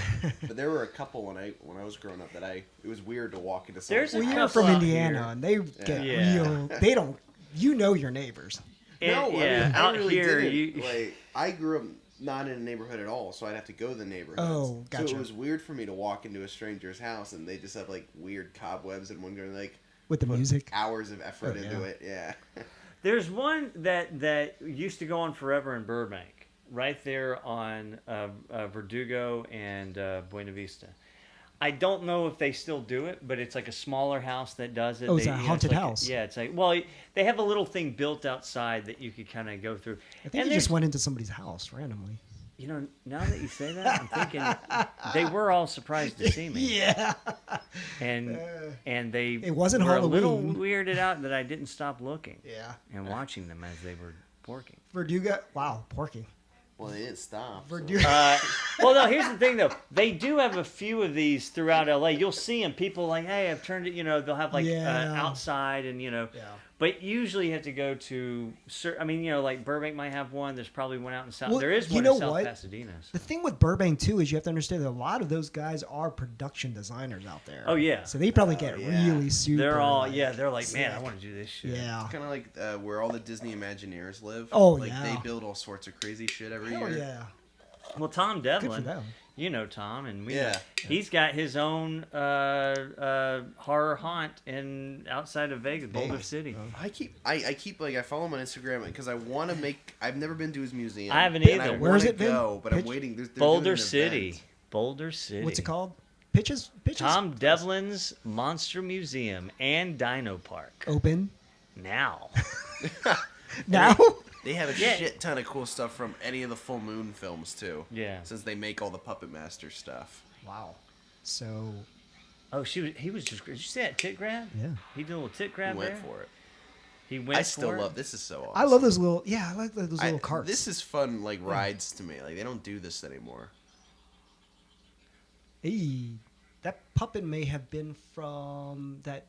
Speaker 4: But there were a couple when I was growing up that it was weird to walk into someone's
Speaker 2: There's a
Speaker 1: Well,
Speaker 4: house.
Speaker 1: you're
Speaker 2: couple
Speaker 1: from
Speaker 2: out
Speaker 1: Indiana,
Speaker 2: here.
Speaker 1: and they get
Speaker 2: Yeah.
Speaker 1: real. They don't. You know your neighbors.
Speaker 4: No,
Speaker 2: yeah,
Speaker 4: I mean,
Speaker 2: out
Speaker 4: I really
Speaker 2: here,
Speaker 4: didn't.
Speaker 2: you.
Speaker 4: Like, I grew up not in a neighborhood at all, so I'd have to go to the neighborhoods.
Speaker 1: Oh,
Speaker 4: So
Speaker 1: gotcha.
Speaker 4: it was weird for me to walk into a stranger's house and they just have, like, weird cobwebs and one going, like,
Speaker 1: With the
Speaker 4: put
Speaker 1: music.
Speaker 4: hours of effort
Speaker 1: Oh,
Speaker 4: into
Speaker 1: yeah.
Speaker 4: it. Yeah.
Speaker 2: There's one that used to go on forever in Burbank, right there on Verdugo and Buena Vista. I don't know if they still do it, but it's like a smaller house that does it.
Speaker 1: Oh, it's a
Speaker 2: you know,
Speaker 1: haunted
Speaker 2: like-
Speaker 1: house.
Speaker 2: Yeah, it's like, well, they have a little thing built outside that you could kind of go through.
Speaker 1: I think
Speaker 2: And
Speaker 1: you just
Speaker 2: there's-
Speaker 1: went into somebody's house randomly.
Speaker 2: You know, now that you say that, I'm thinking they were all surprised to see me.
Speaker 1: Yeah.
Speaker 2: And they
Speaker 1: It wasn't
Speaker 2: were a little
Speaker 1: Halloween.
Speaker 2: weirded out that I didn't stop looking
Speaker 1: Yeah.
Speaker 2: and watching them as they were working.
Speaker 1: Verdugo. Wow, porky.
Speaker 4: Well, they didn't stop. So.
Speaker 2: Well, no, here's the thing, though. They do have a few of these throughout L.A. You'll see them. People like, hey, I've turned it, they'll have like outside and,
Speaker 1: Yeah.
Speaker 2: But usually you have to go to, like Burbank might have one. There's probably one out in South.
Speaker 1: Well,
Speaker 2: There is
Speaker 1: you
Speaker 2: one
Speaker 1: know
Speaker 2: in South
Speaker 1: what?
Speaker 2: Pasadena. So.
Speaker 1: The thing with Burbank, too, is you have to understand that a lot of those guys are production designers out there.
Speaker 2: Oh, yeah.
Speaker 1: So they probably get really super.
Speaker 2: They're all, they're like, man, I want to do this shit.
Speaker 1: Yeah.
Speaker 4: It's kind of like where all the Disney Imagineers live.
Speaker 1: Oh,
Speaker 4: like,
Speaker 1: yeah.
Speaker 4: they build all sorts of crazy shit every
Speaker 1: Hell
Speaker 4: year.
Speaker 1: yeah.
Speaker 2: Well, Tom
Speaker 1: Good for
Speaker 2: Devlin,
Speaker 1: them.
Speaker 2: you know Tom, and
Speaker 4: Yeah.
Speaker 2: he's got his own horror haunt outside of Vegas, Boulder City.
Speaker 4: I keep like I follow him on Instagram because I want to make. I've never been to his museum.
Speaker 2: I haven't
Speaker 4: and
Speaker 2: either.
Speaker 4: I
Speaker 1: Where is
Speaker 4: wanna
Speaker 1: it, Vin?
Speaker 4: go, but I'm
Speaker 1: Pitch-
Speaker 4: waiting. They're
Speaker 2: Boulder
Speaker 4: doing an
Speaker 2: City.
Speaker 4: event.
Speaker 2: Boulder City.
Speaker 1: What's it called? Pitches?
Speaker 2: Tom Devlin's Monster Museum and Dino Park.
Speaker 1: Open.
Speaker 2: Now.
Speaker 1: Now?
Speaker 4: They have a
Speaker 2: Yeah.
Speaker 4: shit ton of cool stuff from any of the Full Moon films too.
Speaker 2: Yeah.
Speaker 4: Since they make all the Puppet Master stuff.
Speaker 1: Wow. So,
Speaker 2: Oh, he was just. Did you see that tit grab?
Speaker 1: yeah.
Speaker 2: He did a little tit
Speaker 4: He
Speaker 2: grab
Speaker 4: went
Speaker 2: there.
Speaker 4: for it.
Speaker 2: He went
Speaker 4: I still
Speaker 2: for it.
Speaker 4: love this. Is so awesome.
Speaker 1: I love those little, I like those little carts.
Speaker 4: This is fun, like rides to me. Like they don't do this anymore.
Speaker 1: Hey, that puppet may have been from that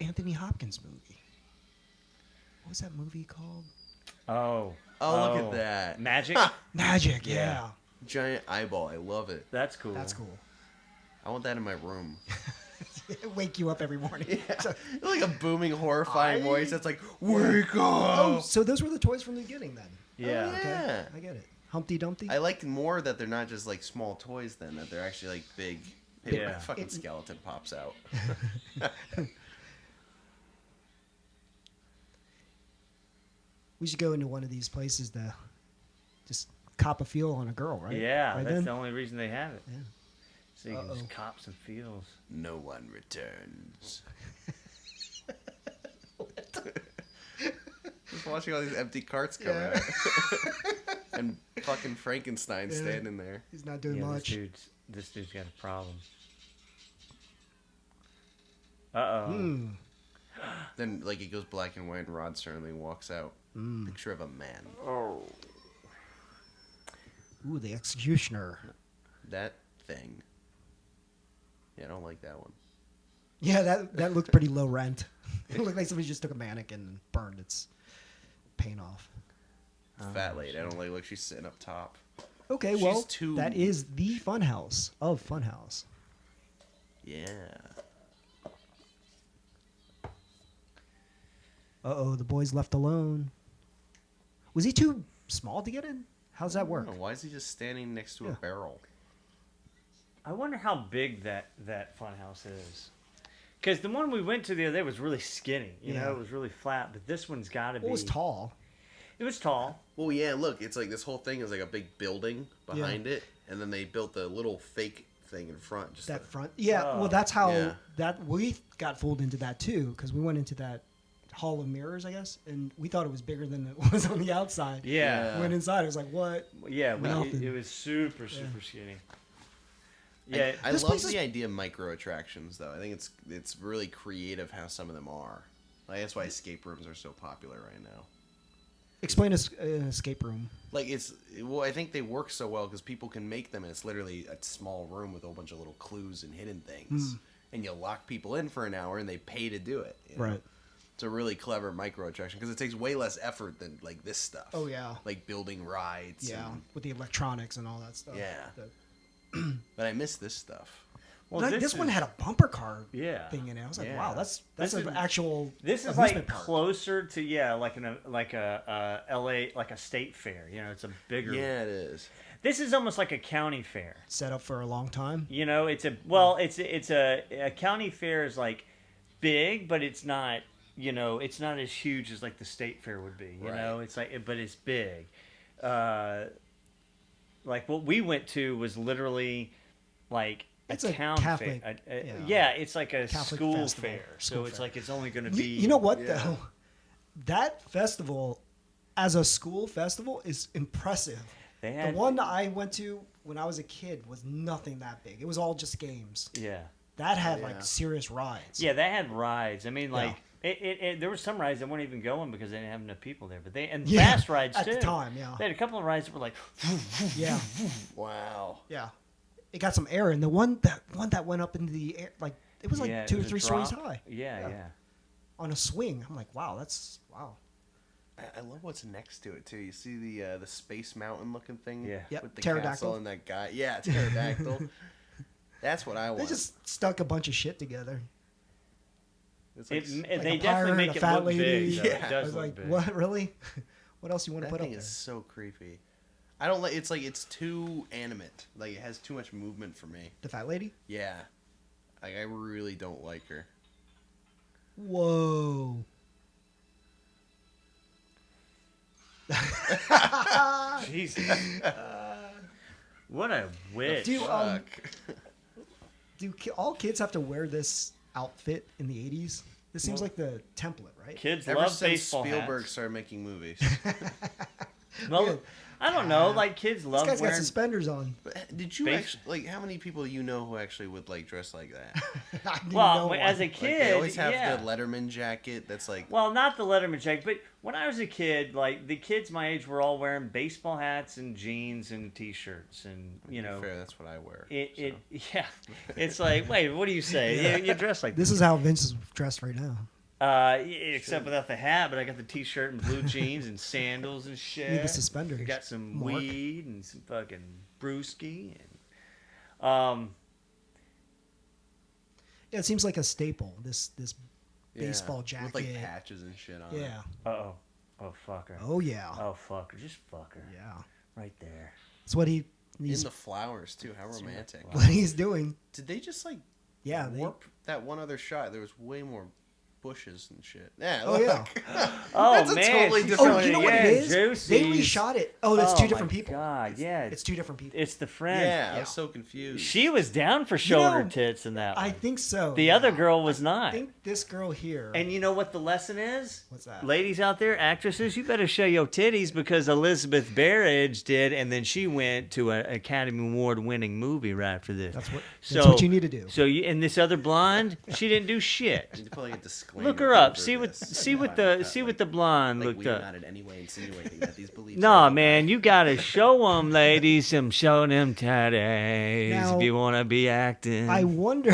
Speaker 1: Anthony Hopkins movie. What was that movie called?
Speaker 2: Oh.
Speaker 4: Oh, look at that.
Speaker 2: Magic?
Speaker 1: Magic,
Speaker 2: Yeah.
Speaker 1: yeah.
Speaker 4: Giant eyeball. I love it.
Speaker 2: That's cool.
Speaker 1: That's cool.
Speaker 4: I want that in my room.
Speaker 1: Wake you up every morning. So-
Speaker 4: Like a booming, horrifying voice that's like, "Wake up!"
Speaker 1: oh, so those were the toys from the beginning then.
Speaker 2: Yeah.
Speaker 4: Oh,
Speaker 1: Okay,
Speaker 4: yeah.
Speaker 1: I get it. Humpty Dumpty.
Speaker 4: I like more that they're not just like small toys. Then that they're actually like big. Hey,
Speaker 2: Yeah.
Speaker 4: my fucking skeleton pops out.
Speaker 1: We should go into one of these places to just cop a feel on a girl, right?
Speaker 2: Yeah,
Speaker 1: Right
Speaker 2: that's
Speaker 1: then?
Speaker 2: the only reason they have it.
Speaker 1: Yeah.
Speaker 2: So you can
Speaker 1: Uh-oh.
Speaker 2: just cop some feels.
Speaker 4: No one returns. Just watching all these empty carts come
Speaker 1: Yeah.
Speaker 4: out, and fucking Frankenstein
Speaker 1: Yeah.
Speaker 4: standing there.
Speaker 1: He's not doing
Speaker 2: Yeah,
Speaker 1: much.
Speaker 2: this dude's got a problem. Uh-oh.
Speaker 4: Then like it goes black and white, and Rod Serling walks out. Picture of a man.
Speaker 2: Oh.
Speaker 1: Ooh, the executioner.
Speaker 4: That thing. Yeah, I don't like that one.
Speaker 1: Yeah, that looked pretty low rent. It looked like somebody just took a mannequin and burned its paint off.
Speaker 4: Fat lady. I don't like. Look, she's sitting up top.
Speaker 1: Okay,
Speaker 4: She's
Speaker 1: well,
Speaker 4: too-
Speaker 1: that is the Funhouse of Funhouse.
Speaker 4: Yeah.
Speaker 1: Uh-oh, the boy's left alone. Was he too small to get in? How does that work?
Speaker 4: Oh, why is he just standing next to a
Speaker 1: Yeah.
Speaker 4: barrel?
Speaker 2: I wonder how big that Funhouse is. Because the one we went to the other day was really skinny. You know,
Speaker 1: Yeah.
Speaker 2: it was really flat. But this one's got to be.
Speaker 1: It was tall.
Speaker 2: It was tall.
Speaker 4: Well, yeah. Look, it's like this whole thing is like a big building behind it, and then they built a little fake thing in front. Just
Speaker 1: That
Speaker 4: to-
Speaker 1: front. Yeah,
Speaker 2: Oh.
Speaker 1: well, that's how
Speaker 4: Yeah.
Speaker 1: that we got fooled into that too, because we went into that hall of mirrors, I guess, and we thought it was bigger than it was on the outside.
Speaker 2: Yeah.
Speaker 1: Went inside, it was like, what?
Speaker 2: Yeah,
Speaker 1: Nothing.
Speaker 2: it was super skinny. Yeah,
Speaker 4: I
Speaker 1: This
Speaker 4: love
Speaker 1: place is-
Speaker 4: the idea of micro attractions, though. I think it's really creative how some of them are. Like that's why escape rooms are so popular right now.
Speaker 1: Explain an escape room.
Speaker 4: Like I think they work so well because people can make them, and it's literally a small room with a whole bunch of little clues and hidden things, and you lock people in for an hour, and they pay to do it. You know?
Speaker 1: Right.
Speaker 4: It's a really clever micro attraction because it takes way less effort than like this stuff.
Speaker 1: Oh, yeah.
Speaker 4: Like building rides.
Speaker 1: Yeah,
Speaker 4: and-
Speaker 1: with the electronics and all that stuff.
Speaker 4: Yeah.
Speaker 1: The-
Speaker 4: but I miss this stuff.
Speaker 2: well,
Speaker 1: Like, this
Speaker 2: is-
Speaker 1: one had a bumper car
Speaker 2: Yeah.
Speaker 1: thing in it. I was like,
Speaker 2: Yeah.
Speaker 1: wow, that's
Speaker 2: This
Speaker 1: an
Speaker 2: is-
Speaker 1: actual
Speaker 2: This is
Speaker 1: amusement
Speaker 2: like
Speaker 1: park.
Speaker 2: closer to like a LA, like a state fair. You know, it's a bigger.
Speaker 4: Yeah, it is.
Speaker 2: This is almost like a county fair.
Speaker 1: Set up for a long time.
Speaker 2: You know, it's a county fair is like big, but it's not. You know, it's not as huge as like the state fair would be. You know,
Speaker 4: Right.
Speaker 2: it's like, but it's big. Like what we went to was literally like
Speaker 1: It's
Speaker 2: a
Speaker 1: a
Speaker 2: town
Speaker 1: Catholic,
Speaker 2: fair.
Speaker 1: yeah.
Speaker 2: Yeah, it's like a
Speaker 1: Catholic
Speaker 2: school
Speaker 1: festival,
Speaker 2: fair.
Speaker 1: school
Speaker 2: So it's
Speaker 1: fair.
Speaker 2: like it's only going to
Speaker 1: You,
Speaker 2: be.
Speaker 1: you know what
Speaker 4: Yeah.
Speaker 1: though? That festival, as a school festival, is impressive.
Speaker 2: They had
Speaker 1: The one I went to when I was a kid was nothing that big. It was all just games.
Speaker 2: Yeah.
Speaker 1: That had
Speaker 4: Yeah.
Speaker 1: like serious rides.
Speaker 2: Yeah, they had rides. I mean, like There were some rides that weren't even going because they didn't have enough people there. But
Speaker 1: Yeah,
Speaker 2: fast rides
Speaker 1: at
Speaker 2: too.
Speaker 1: the time, yeah.
Speaker 2: They had a couple of rides that were like,
Speaker 1: Yeah,
Speaker 4: Wow.
Speaker 1: yeah. It got some air, and the one that went up into the air, like it was like
Speaker 2: yeah,
Speaker 1: 2
Speaker 2: it
Speaker 1: or
Speaker 2: was a
Speaker 1: 3 stories
Speaker 2: drop.
Speaker 1: high.
Speaker 2: Yeah.
Speaker 1: On a swing. I'm like, wow.
Speaker 4: I love what's next to it too. You see the Space Mountain looking thing
Speaker 2: Yeah.
Speaker 1: Yep,
Speaker 4: with the
Speaker 1: pterodactyl.
Speaker 4: castle and that guy. Yeah, pterodactyl. That's what I want.
Speaker 1: They just stuck a bunch of shit together.
Speaker 4: It's like,
Speaker 2: They
Speaker 1: a
Speaker 2: definitely
Speaker 1: pirate,
Speaker 2: make
Speaker 1: a
Speaker 2: it
Speaker 1: fat
Speaker 2: look
Speaker 1: lady.
Speaker 2: big. Though.
Speaker 4: Yeah.
Speaker 2: It
Speaker 1: I
Speaker 2: does
Speaker 1: was
Speaker 2: look
Speaker 1: like,
Speaker 2: big.
Speaker 1: what? Really? What else you want to
Speaker 4: that
Speaker 1: put up
Speaker 4: thing
Speaker 1: there?
Speaker 4: is so creepy. I don't like. It's like it's too animate. Like it has too much movement for me.
Speaker 1: The fat lady?
Speaker 4: Yeah, like I really don't like her.
Speaker 1: Whoa.
Speaker 2: Jesus. What a witch.
Speaker 1: Do
Speaker 4: Fuck.
Speaker 1: all kids have to wear this outfit in the 80s? This seems like the template, right?
Speaker 2: Kids
Speaker 4: Ever
Speaker 2: love
Speaker 4: since
Speaker 2: baseball
Speaker 4: Spielberg
Speaker 2: hats.
Speaker 4: started making movies.
Speaker 2: Well,
Speaker 1: Yeah.
Speaker 2: I don't know. Like kids
Speaker 1: This
Speaker 2: love
Speaker 1: guy's got
Speaker 2: wearing.
Speaker 1: suspenders on.
Speaker 4: But did you
Speaker 2: Base-
Speaker 4: actually like? How many people do you know who actually would like dress like that?
Speaker 1: I didn't
Speaker 2: Well,
Speaker 1: know
Speaker 2: as a
Speaker 1: one.
Speaker 4: Like,
Speaker 2: kid,
Speaker 4: they always have
Speaker 2: yeah.
Speaker 4: the Letterman jacket. That's like.
Speaker 2: Well, not the Letterman jacket, but when I was a kid, like the kids my age were all wearing baseball hats and jeans and t-shirts, and you know,
Speaker 4: fair, that's what I wear.
Speaker 2: yeah, it's like, wait, what do you say? You dress like
Speaker 1: This is how Vince is dressed right now.
Speaker 2: except without the hat, but I got the t-shirt and blue jeans and sandals and shit.
Speaker 1: You need the suspenders.
Speaker 2: I got some
Speaker 1: Mark.
Speaker 2: weed and some fucking brewski and
Speaker 1: Yeah, it seems like a staple. This
Speaker 4: Yeah,
Speaker 1: baseball jacket.
Speaker 4: with like patches and shit on.
Speaker 1: Yeah.
Speaker 2: oh fuck her.
Speaker 1: Oh yeah.
Speaker 2: Oh fuck her. Just fuck her.
Speaker 1: Yeah.
Speaker 2: Right there.
Speaker 1: That's what
Speaker 4: In
Speaker 1: he's
Speaker 4: the flowers too. How romantic.
Speaker 1: what he's doing.
Speaker 4: Did they just like
Speaker 1: Yeah.
Speaker 4: warp that one other shot? There was way more bushes and shit. Yeah.
Speaker 1: Oh,
Speaker 4: look.
Speaker 1: yeah.
Speaker 2: Oh
Speaker 4: That's a
Speaker 2: man.
Speaker 4: totally
Speaker 2: she's
Speaker 4: different-
Speaker 1: Oh, you know what
Speaker 2: yeah,
Speaker 1: it is? They
Speaker 2: Juicy's-
Speaker 1: reshot it. Oh, that's two
Speaker 2: my
Speaker 1: different people.
Speaker 2: God, yeah.
Speaker 1: It's two different people.
Speaker 2: It's the friend.
Speaker 4: Yeah, I
Speaker 1: Yeah.
Speaker 4: was so confused.
Speaker 2: She was down for shoulder
Speaker 1: know,
Speaker 2: tits in that one.
Speaker 1: I think so.
Speaker 2: the
Speaker 1: yeah.
Speaker 2: other girl was
Speaker 1: I
Speaker 2: not.
Speaker 1: think this girl here.
Speaker 2: And you know what the lesson is?
Speaker 1: What's that?
Speaker 2: Ladies out there, actresses, you better show your titties because Elizabeth Barrett did, and then she went to an Academy Award-winning movie right after this.
Speaker 1: That's what you need to do.
Speaker 2: So you and this other blonde, she didn't do shit.
Speaker 4: Need to put like a disclaimer
Speaker 2: Look her up.
Speaker 4: over
Speaker 2: See what
Speaker 4: this.
Speaker 2: the blonde
Speaker 4: Like
Speaker 2: looked
Speaker 4: we are
Speaker 2: up.
Speaker 4: not in any way insinuating that these beliefs.
Speaker 2: No,
Speaker 4: are
Speaker 2: man, you gotta show them, ladies, some show them titties
Speaker 1: Now,
Speaker 2: if you want to be acting.
Speaker 1: I wonder.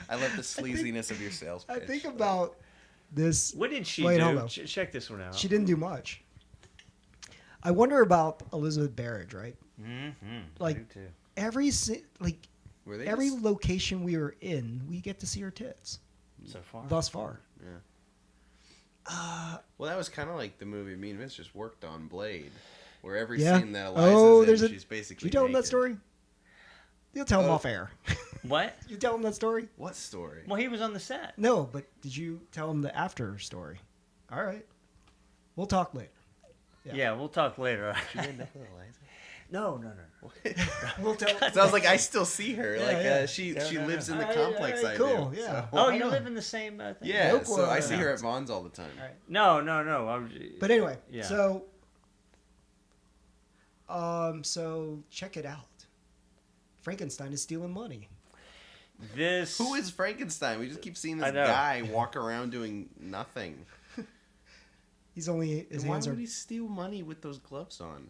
Speaker 4: I love the sleaziness of your sales pitch.
Speaker 1: I think about this.
Speaker 2: What did she
Speaker 1: Wait, hold
Speaker 2: do?
Speaker 1: on.
Speaker 2: Check this one out.
Speaker 1: She didn't do much. I wonder about Elizabeth Barrett, right?
Speaker 2: Mm-hmm.
Speaker 1: Like,
Speaker 2: I do too.
Speaker 4: Were they
Speaker 1: every
Speaker 4: just-
Speaker 1: location we were in, we get to see her tits
Speaker 2: So far.
Speaker 1: thus far.
Speaker 4: Well, that was kind of like the movie me and Vince just worked on, Blade, where every
Speaker 1: Yeah.
Speaker 4: scene that Eliza's
Speaker 1: Oh,
Speaker 4: in,
Speaker 1: there's a.
Speaker 4: she's basically.
Speaker 1: You tell him that
Speaker 4: naked.
Speaker 1: story. You'll tell him
Speaker 4: Oh.
Speaker 1: off air.
Speaker 2: What?
Speaker 1: You tell him that story.
Speaker 4: What story?
Speaker 2: Well, he was on the set.
Speaker 1: No, but did you tell him the after story? All right. We'll talk later.
Speaker 2: Yeah, we'll talk later.
Speaker 4: She didn't know Eliza.
Speaker 2: No.
Speaker 1: We'll tell.
Speaker 4: So I was like, I still see her.
Speaker 1: Yeah,
Speaker 4: like
Speaker 1: yeah.
Speaker 4: she
Speaker 2: No.
Speaker 4: lives in the
Speaker 1: All right,
Speaker 4: complex.
Speaker 1: all right,
Speaker 4: I
Speaker 1: cool,
Speaker 4: do.
Speaker 1: yeah.
Speaker 4: So.
Speaker 2: Oh,
Speaker 1: I
Speaker 2: you
Speaker 1: know.
Speaker 2: live in the same thing?
Speaker 4: Yeah,
Speaker 1: Nope,
Speaker 4: so I
Speaker 1: well,
Speaker 4: see
Speaker 1: yeah.
Speaker 4: her at Vaughn's all the time.
Speaker 1: All right.
Speaker 2: No. I was,
Speaker 1: But anyway,
Speaker 2: Yeah.
Speaker 1: so check it out. Frankenstein is stealing money.
Speaker 2: this.
Speaker 4: Who is Frankenstein? We just keep seeing
Speaker 2: I
Speaker 4: this
Speaker 2: know.
Speaker 4: guy walk around doing nothing.
Speaker 1: He's only his
Speaker 4: Why
Speaker 1: hands
Speaker 4: would
Speaker 1: are
Speaker 4: he steal money with those gloves on?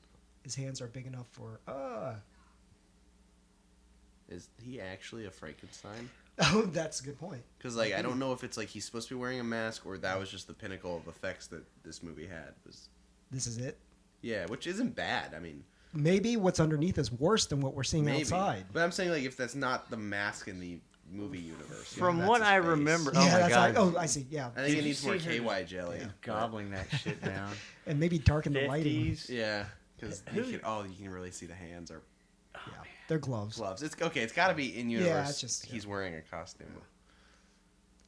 Speaker 1: big enough for.
Speaker 4: Is he actually a Frankenstein?
Speaker 1: Oh, that's a good point.
Speaker 4: Because like I don't know if it's like he's supposed to be wearing a mask or that was just the pinnacle of effects that this movie had. Was
Speaker 1: This is it.
Speaker 4: yeah, which isn't bad. I mean,
Speaker 1: Maybe what's underneath is worse than what we're seeing
Speaker 4: maybe.
Speaker 1: outside.
Speaker 4: But I'm saying like if that's not the mask in the movie universe.
Speaker 2: From
Speaker 4: that's
Speaker 2: what
Speaker 4: his
Speaker 2: I
Speaker 4: face.
Speaker 2: remember-
Speaker 1: Yeah,
Speaker 2: Oh my
Speaker 1: that's
Speaker 2: God.
Speaker 1: like. Oh, I see. Yeah,
Speaker 4: I think
Speaker 2: Did
Speaker 4: it
Speaker 2: you
Speaker 4: needs more
Speaker 2: see her-
Speaker 4: KY jelly.
Speaker 2: He's gobbling that shit down.
Speaker 1: and maybe darken the lighting.
Speaker 2: 50s.
Speaker 4: Yeah, because
Speaker 2: Who-
Speaker 4: you can really see the hands are
Speaker 1: Yeah, they're gloves.
Speaker 4: gloves. It's okay. It's got to be in universe.
Speaker 1: it's just-
Speaker 4: he's wearing a costume.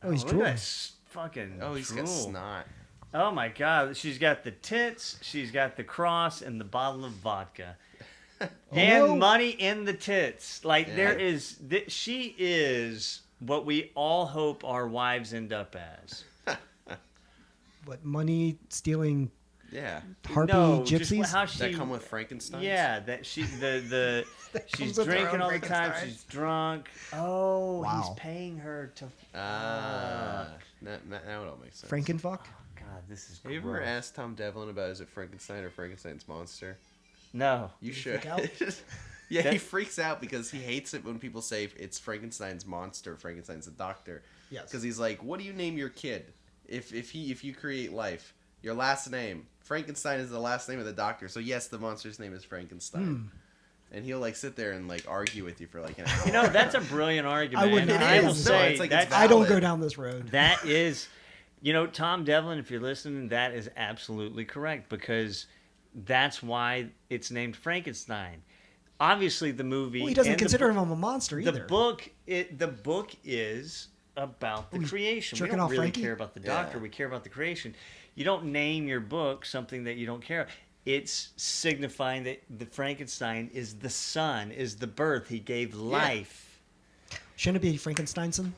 Speaker 1: Oh, he's
Speaker 2: Look at
Speaker 1: drooling.
Speaker 2: that fucking
Speaker 4: Oh, he's
Speaker 2: drool.
Speaker 4: got snot.
Speaker 2: Oh my God! She's got the tits, she's got the cross, and the bottle of vodka, and
Speaker 1: no.
Speaker 2: money in the tits. Like
Speaker 4: Yeah.
Speaker 2: there is, she is what we all hope our wives end up as.
Speaker 1: But money stealing
Speaker 4: Yeah.
Speaker 1: Harpy
Speaker 2: no,
Speaker 1: gypsies.
Speaker 2: just how
Speaker 4: Does that
Speaker 2: she.
Speaker 4: come with Frankenstein?
Speaker 2: Yeah, that she the she's
Speaker 1: comes with her
Speaker 2: drinking
Speaker 1: own
Speaker 2: all the time.
Speaker 1: Frankenstein.
Speaker 2: She's drunk. Oh,
Speaker 1: Wow.
Speaker 2: he's paying her to.
Speaker 4: Now it all makes sense.
Speaker 1: Frankenfuck.
Speaker 2: God, this is.
Speaker 4: Have you ever
Speaker 2: gross.
Speaker 4: asked Tom Devlin about is it Frankenstein or Frankenstein's monster?
Speaker 2: No.
Speaker 4: You should.
Speaker 1: freak out?
Speaker 4: Yeah, he
Speaker 2: That-
Speaker 4: freaks out because he hates it when people say it's Frankenstein's monster, Frankenstein's the doctor.
Speaker 1: Yes.
Speaker 4: Because he's like, what do you name your kid if you create life? Your last name. Frankenstein is the last name of the doctor. So yes, the monster's name is Frankenstein. And he'll like sit there and like argue with you for like an hour.
Speaker 2: You know, that's a brilliant argument.
Speaker 1: I would
Speaker 2: and
Speaker 1: not-
Speaker 2: I
Speaker 1: It
Speaker 2: will
Speaker 1: is.
Speaker 4: No,
Speaker 2: say
Speaker 4: it's like
Speaker 2: that,
Speaker 4: it's
Speaker 1: I don't
Speaker 4: valid.
Speaker 1: go down this road.
Speaker 2: that is, you know, Tom Devlin, if you're listening, that is absolutely correct because that's why it's named Frankenstein. Obviously, the movie.
Speaker 1: Well, he doesn't
Speaker 2: and
Speaker 1: consider
Speaker 2: the,
Speaker 1: him a monster either.
Speaker 2: The book is about the creation. We
Speaker 1: jerking
Speaker 2: don't
Speaker 1: off
Speaker 2: really
Speaker 1: Frankie?
Speaker 2: care about the doctor.
Speaker 4: Yeah.
Speaker 2: We care about the creation. You don't name your book something that you don't care about. It's signifying that the Frankenstein is the son, is the birth. He gave life.
Speaker 1: Shouldn't it be Frankensteinson?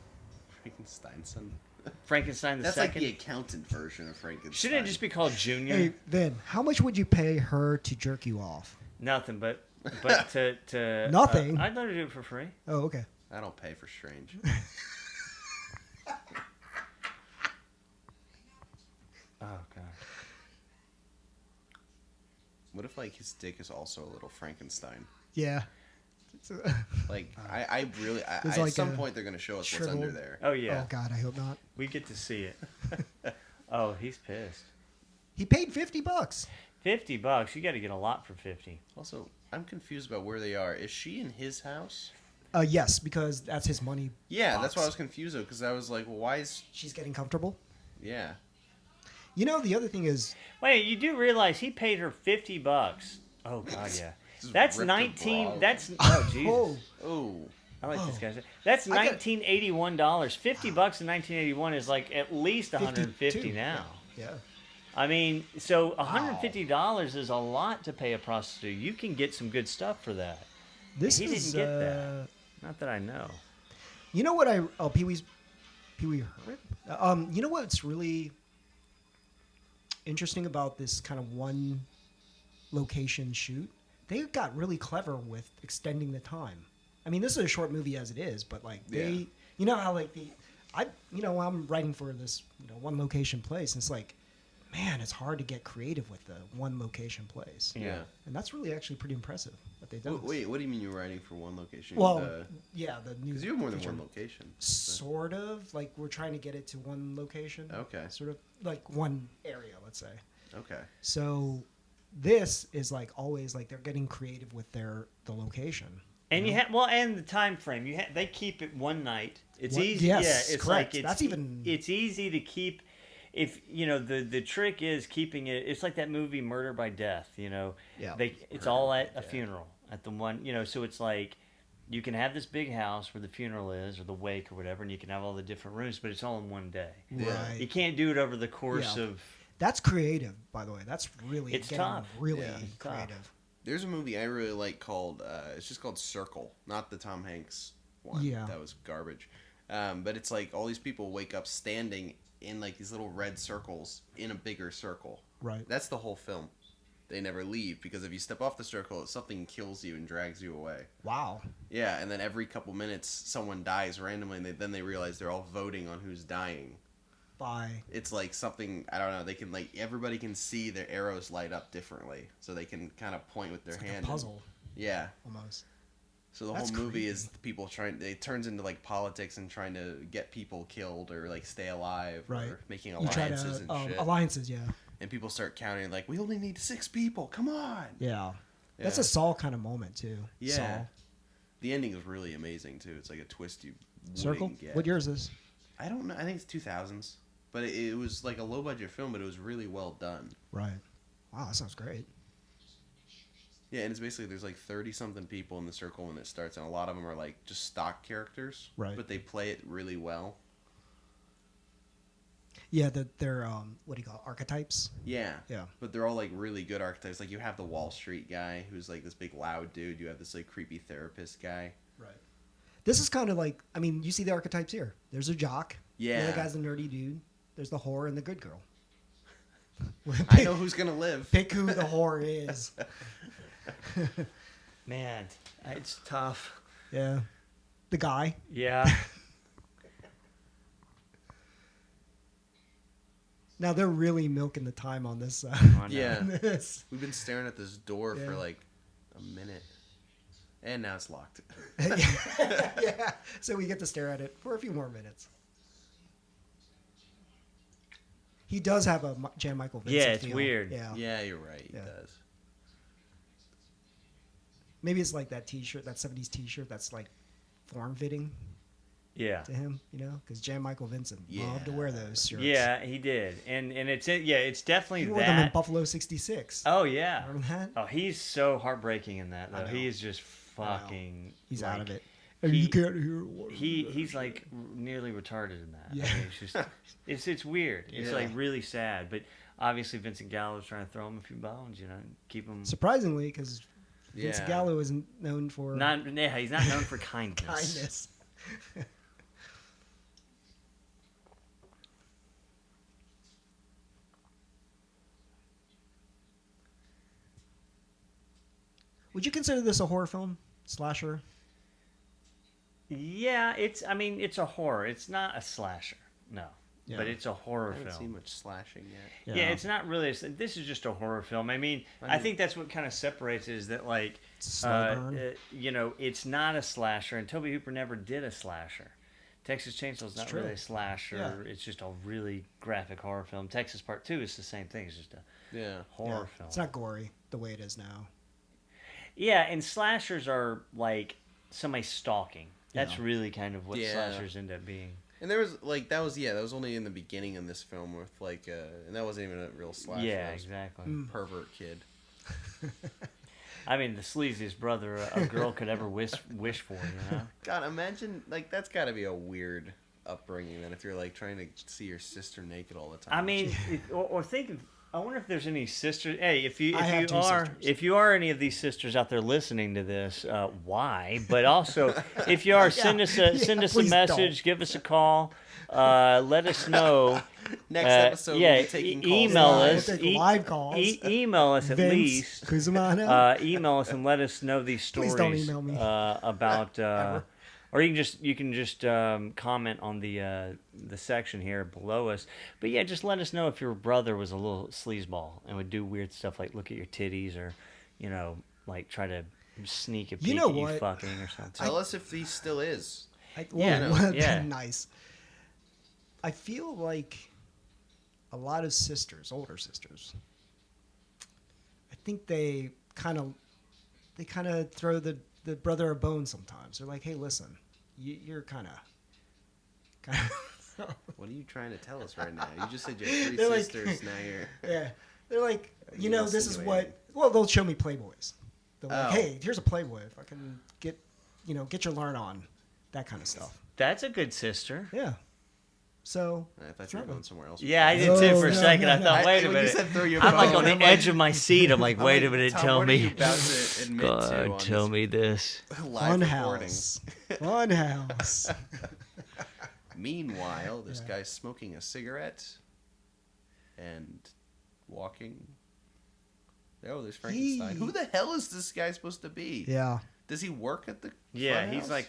Speaker 4: Frankensteinson.
Speaker 2: Frankenstein the
Speaker 4: That's
Speaker 2: second.
Speaker 4: like the accountant version of Frankenstein.
Speaker 2: Shouldn't it just be called Junior?
Speaker 1: Hey, Vin, how much would you pay her to jerk you off?
Speaker 2: Nothing, but to
Speaker 1: Nothing?
Speaker 2: I'd let her do it for free.
Speaker 1: Oh, okay.
Speaker 4: I don't pay for strange.
Speaker 2: Oh god.
Speaker 4: What if like his dick is also a little Frankenstein?
Speaker 1: Yeah.
Speaker 4: Like I really
Speaker 1: There's
Speaker 4: at
Speaker 1: like
Speaker 4: some
Speaker 1: a
Speaker 4: point they're gonna show us
Speaker 1: shriveled-
Speaker 4: what's under there.
Speaker 2: Oh yeah.
Speaker 1: Oh, God, I hope not.
Speaker 2: We get to see it. Oh, he's pissed.
Speaker 1: He paid $50.
Speaker 2: $50. You got to get a lot for 50.
Speaker 4: Also, I'm confused about where they are. Is she in his house?
Speaker 1: Yes, because that's his money.
Speaker 4: Yeah,
Speaker 1: box.
Speaker 4: that's why I was confused because I was like, well, why is
Speaker 1: She's getting comfortable.
Speaker 4: yeah?
Speaker 1: You know, the other thing is,
Speaker 2: Wait, you do realize he paid her $50? Oh god, yeah.
Speaker 4: Just
Speaker 2: That's
Speaker 4: ripped her
Speaker 2: 19.
Speaker 4: bra
Speaker 2: That's oh Jesus.
Speaker 1: oh,
Speaker 4: Oh,
Speaker 2: I like this guy. That's
Speaker 1: I got-
Speaker 2: $1981. $50 in 1981 is like at least 150
Speaker 1: 52.
Speaker 2: now.
Speaker 1: yeah.
Speaker 2: I mean, so $150 is a lot to pay a prostitute. You can get some good stuff for that.
Speaker 1: This
Speaker 2: He
Speaker 1: is,
Speaker 2: didn't get that. Not that I know.
Speaker 1: You know what Pee Wee Herman? You know what's really interesting about this kind of one location shoot? They got really clever with extending the time. I mean, this is a short movie as it is, but like
Speaker 4: Yeah.
Speaker 1: you know how like I'm writing for this one location place, and it's like, man, it's hard to get creative with the one location place.
Speaker 4: yeah.
Speaker 1: And that's really actually pretty impressive that they've done.
Speaker 4: Wait, what do you mean you're writing for one location?
Speaker 1: Well, yeah, the new.
Speaker 4: because you have more than
Speaker 1: feature.
Speaker 4: one location.
Speaker 1: Sort of like we're trying to get it to one location.
Speaker 4: Okay.
Speaker 1: Sort of like one area, let's say.
Speaker 4: Okay.
Speaker 1: So this is like always like they're getting creative with the location.
Speaker 2: And you have and the time frame. They keep it one night. It's
Speaker 1: One-
Speaker 2: easy.
Speaker 1: yes,
Speaker 2: yeah, it's
Speaker 1: correct.
Speaker 2: like
Speaker 1: That's even-
Speaker 2: It's easy to keep. If the trick is keeping it. It's like that movie Murder by Death.
Speaker 1: Yeah.
Speaker 2: It's all at a funeral at the one. So it's like you can have this big house where the funeral is or the wake or whatever, and you can have all the different rooms, but it's all in one day.
Speaker 1: Right.
Speaker 2: You can't do it over the course
Speaker 1: Yeah.
Speaker 2: of.
Speaker 1: That's creative, by the way. That's really
Speaker 2: It's
Speaker 1: getting
Speaker 2: tough.
Speaker 1: really
Speaker 4: Yeah.
Speaker 2: It's tough.
Speaker 1: creative.
Speaker 4: There's a movie I really like called it's just called Circle, not the Tom Hanks one.
Speaker 1: Yeah.
Speaker 4: That was garbage. But it's like all these people wake up standing in like these little red circles in a bigger circle.
Speaker 1: Right.
Speaker 4: That's the whole film. They never leave because if you step off the circle, something kills you and drags you away.
Speaker 1: Wow.
Speaker 4: Yeah, and then every couple minutes someone dies randomly, and then they realize they're all voting on who's dying.
Speaker 1: By
Speaker 4: It's like something, I don't know, they can like everybody can see their arrows light up differently, so they can kind of point with their
Speaker 1: it's like
Speaker 4: hand.
Speaker 1: a puzzle
Speaker 4: Yeah.
Speaker 1: almost.
Speaker 4: So the
Speaker 1: That's
Speaker 4: whole movie
Speaker 1: creepy.
Speaker 4: is people it turns into like politics and trying to get people killed or like stay alive
Speaker 1: Right.
Speaker 4: or making
Speaker 1: You try
Speaker 4: alliances
Speaker 1: to
Speaker 4: and shit.
Speaker 1: alliances, yeah.
Speaker 4: And people start counting like, we only need 6 people, come on.
Speaker 1: Yeah. That's
Speaker 4: Yeah.
Speaker 1: a Saul kind of moment too.
Speaker 4: Yeah.
Speaker 1: Saul.
Speaker 4: The ending is really amazing too. It's like a twist you
Speaker 1: Circle.
Speaker 4: wouldn't get.
Speaker 1: What year is this?
Speaker 4: I don't know. I think it's 2000s. But it was like a low budget film, but it was really well done.
Speaker 1: Right. Wow, that sounds great.
Speaker 4: Yeah, and it's basically there's like 30 something people in the circle when it starts, and a lot of them are like just stock characters.
Speaker 1: Right.
Speaker 4: But they play it really well.
Speaker 1: Yeah, they're what do you call it? Archetypes?
Speaker 4: Yeah.
Speaker 1: Yeah.
Speaker 4: But they're all like really good archetypes. Like you have the Wall Street guy who's like this big loud dude. You have this like creepy therapist guy.
Speaker 1: Right. This is kind of like, I mean, you see the archetypes here. There's a jock.
Speaker 4: Yeah.
Speaker 1: The other guy's the nerdy dude. There's the whore and the good girl.
Speaker 4: I know who's gonna live.
Speaker 1: Pick who the whore is.
Speaker 2: Man, it's tough.
Speaker 1: Yeah. The guy.
Speaker 2: Yeah.
Speaker 1: Now they're really milking the time on this.
Speaker 4: Yeah.
Speaker 1: on this.
Speaker 4: We've been staring at this door for
Speaker 1: Yeah.
Speaker 4: like a minute, and now it's locked.
Speaker 1: Yeah. So we get to stare at it for a few more minutes. He does have a Jan Michael Vincent
Speaker 2: Yeah, it's
Speaker 1: feel.
Speaker 2: weird.
Speaker 1: Yeah.
Speaker 4: Yeah, you're right. He
Speaker 1: Yeah.
Speaker 4: does.
Speaker 1: Maybe it's like that T-shirt, that 70s T-shirt that's like form-fitting
Speaker 2: Yeah.
Speaker 1: to him, you know? Because Jan Michael Vincent
Speaker 4: Yeah.
Speaker 1: loved to wear those shirts.
Speaker 2: Yeah, he did. And it's definitely
Speaker 1: He wore them in
Speaker 2: that.
Speaker 1: Buffalo 66.
Speaker 2: Oh, yeah.
Speaker 1: Remember that?
Speaker 2: Oh, he's so heartbreaking in that,
Speaker 1: I
Speaker 2: though.
Speaker 1: know.
Speaker 2: He is just fucking...
Speaker 1: He's
Speaker 2: like,
Speaker 1: out of it. And
Speaker 2: he-
Speaker 1: you can't hear what
Speaker 2: He's like nearly retarded in that.
Speaker 1: Yeah.
Speaker 2: I mean, it's just it's weird. It's
Speaker 4: Yeah.
Speaker 2: like really sad. But obviously Vincent Gallo was trying to throw him a few bones, you know, and keep him
Speaker 1: Surprisingly, because Vincent
Speaker 4: Yeah.
Speaker 1: Gallo isn't known for
Speaker 2: he's not known for kindness.
Speaker 1: kindness. Would you consider this a horror film? Slasher?
Speaker 2: Yeah, it's a horror. It's not a slasher. No.
Speaker 1: Yeah.
Speaker 2: But it's a
Speaker 4: I
Speaker 2: horror
Speaker 4: haven't
Speaker 2: film.
Speaker 4: seen much slashing yet.
Speaker 2: Yeah, it's not really. This is just a horror film. I mean, I think that's what kind of separates it is that, like,
Speaker 1: It's a slow burn.
Speaker 2: you know, it's not a slasher, and Tobe Hooper never did a slasher. Texas Chainsaw is not
Speaker 1: true.
Speaker 2: really a slasher.
Speaker 1: Yeah.
Speaker 2: It's just a really graphic horror film. Texas Part 2 is the same thing. It's just a
Speaker 4: Yeah.
Speaker 2: horror
Speaker 1: Yeah.
Speaker 2: film.
Speaker 1: It's not gory the way it is now.
Speaker 2: Yeah, and slashers are like somebody stalking. That's
Speaker 1: Yeah.
Speaker 2: really kind of what
Speaker 4: Yeah.
Speaker 2: slashers end up being.
Speaker 4: And there was like that was only in the beginning in this film with like and that wasn't even a real slasher.
Speaker 2: Yeah,
Speaker 4: that was
Speaker 2: exactly.
Speaker 1: Mm.
Speaker 4: a pervert kid.
Speaker 2: I mean, the sleaziest brother a girl could ever wish for, you know?
Speaker 4: God, imagine like that's got to be a weird upbringing then if you're like trying to see your sister naked all the time.
Speaker 2: I mean, or think of. I wonder if there's any sisters. Hey, if you
Speaker 1: I have two sisters.
Speaker 2: if you are any of these sisters out there listening to this, why? But also, if you are, send us a
Speaker 1: please
Speaker 2: message, give us a call, let us know.
Speaker 4: next episode
Speaker 2: yeah,
Speaker 4: we'll be taking calls.
Speaker 2: email
Speaker 1: We'll
Speaker 2: us.
Speaker 1: take live calls.
Speaker 2: Email us at
Speaker 1: Vince
Speaker 2: least.
Speaker 1: Cusimano.
Speaker 2: Email us and let us know these
Speaker 1: Please
Speaker 2: stories
Speaker 1: don't email me.
Speaker 2: about.
Speaker 1: Ever.
Speaker 2: Or you can just comment on the section here below us. But yeah, just let us know if your brother was a little sleazeball and would do weird stuff like look at your titties or, you know, like try to sneak a peek
Speaker 1: know
Speaker 2: at you
Speaker 1: what?
Speaker 2: fucking or something.
Speaker 4: Tell us if he still is.
Speaker 2: Yeah.
Speaker 1: Nice. I feel like a lot of sisters, older sisters, I think they kind of throw the brother a bone sometimes. They're like, hey, listen, you're kind of.
Speaker 4: What are you trying to tell us right now? You just said you had 3
Speaker 1: They're like-
Speaker 4: sisters. Now you're.
Speaker 1: Yeah. They're like, you
Speaker 4: You're
Speaker 1: know, this is
Speaker 4: insinuating.
Speaker 1: what. Well, they'll show me Playboys. They're like,
Speaker 4: Oh.
Speaker 1: hey, here's a Playboy. If I can get your learn on, that kind of stuff.
Speaker 2: That's a good sister.
Speaker 1: Yeah. So.
Speaker 4: I thought you were going somewhere else.
Speaker 2: Yeah, I did too for a
Speaker 1: No,
Speaker 2: second. I
Speaker 1: no,
Speaker 2: thought,
Speaker 1: no.
Speaker 2: wait a
Speaker 4: When you
Speaker 2: minute.
Speaker 4: said throw your
Speaker 2: I'm like
Speaker 4: bone,
Speaker 2: on the
Speaker 4: I'm
Speaker 2: edge of my seat. I'm like, wait a minute,
Speaker 4: Tom,
Speaker 2: tell
Speaker 4: what are you
Speaker 2: me.
Speaker 4: about to admit to on
Speaker 2: Tell
Speaker 4: this
Speaker 2: me this.
Speaker 4: live recording.
Speaker 1: Funhouse. Funhouse.
Speaker 4: Meanwhile, this
Speaker 1: Yeah.
Speaker 4: guy's smoking a cigarette and walking. Oh, there's Frankenstein. Who the hell is this guy supposed to be?
Speaker 1: Yeah.
Speaker 4: Does he work at the
Speaker 2: Yeah,
Speaker 4: Funhouse?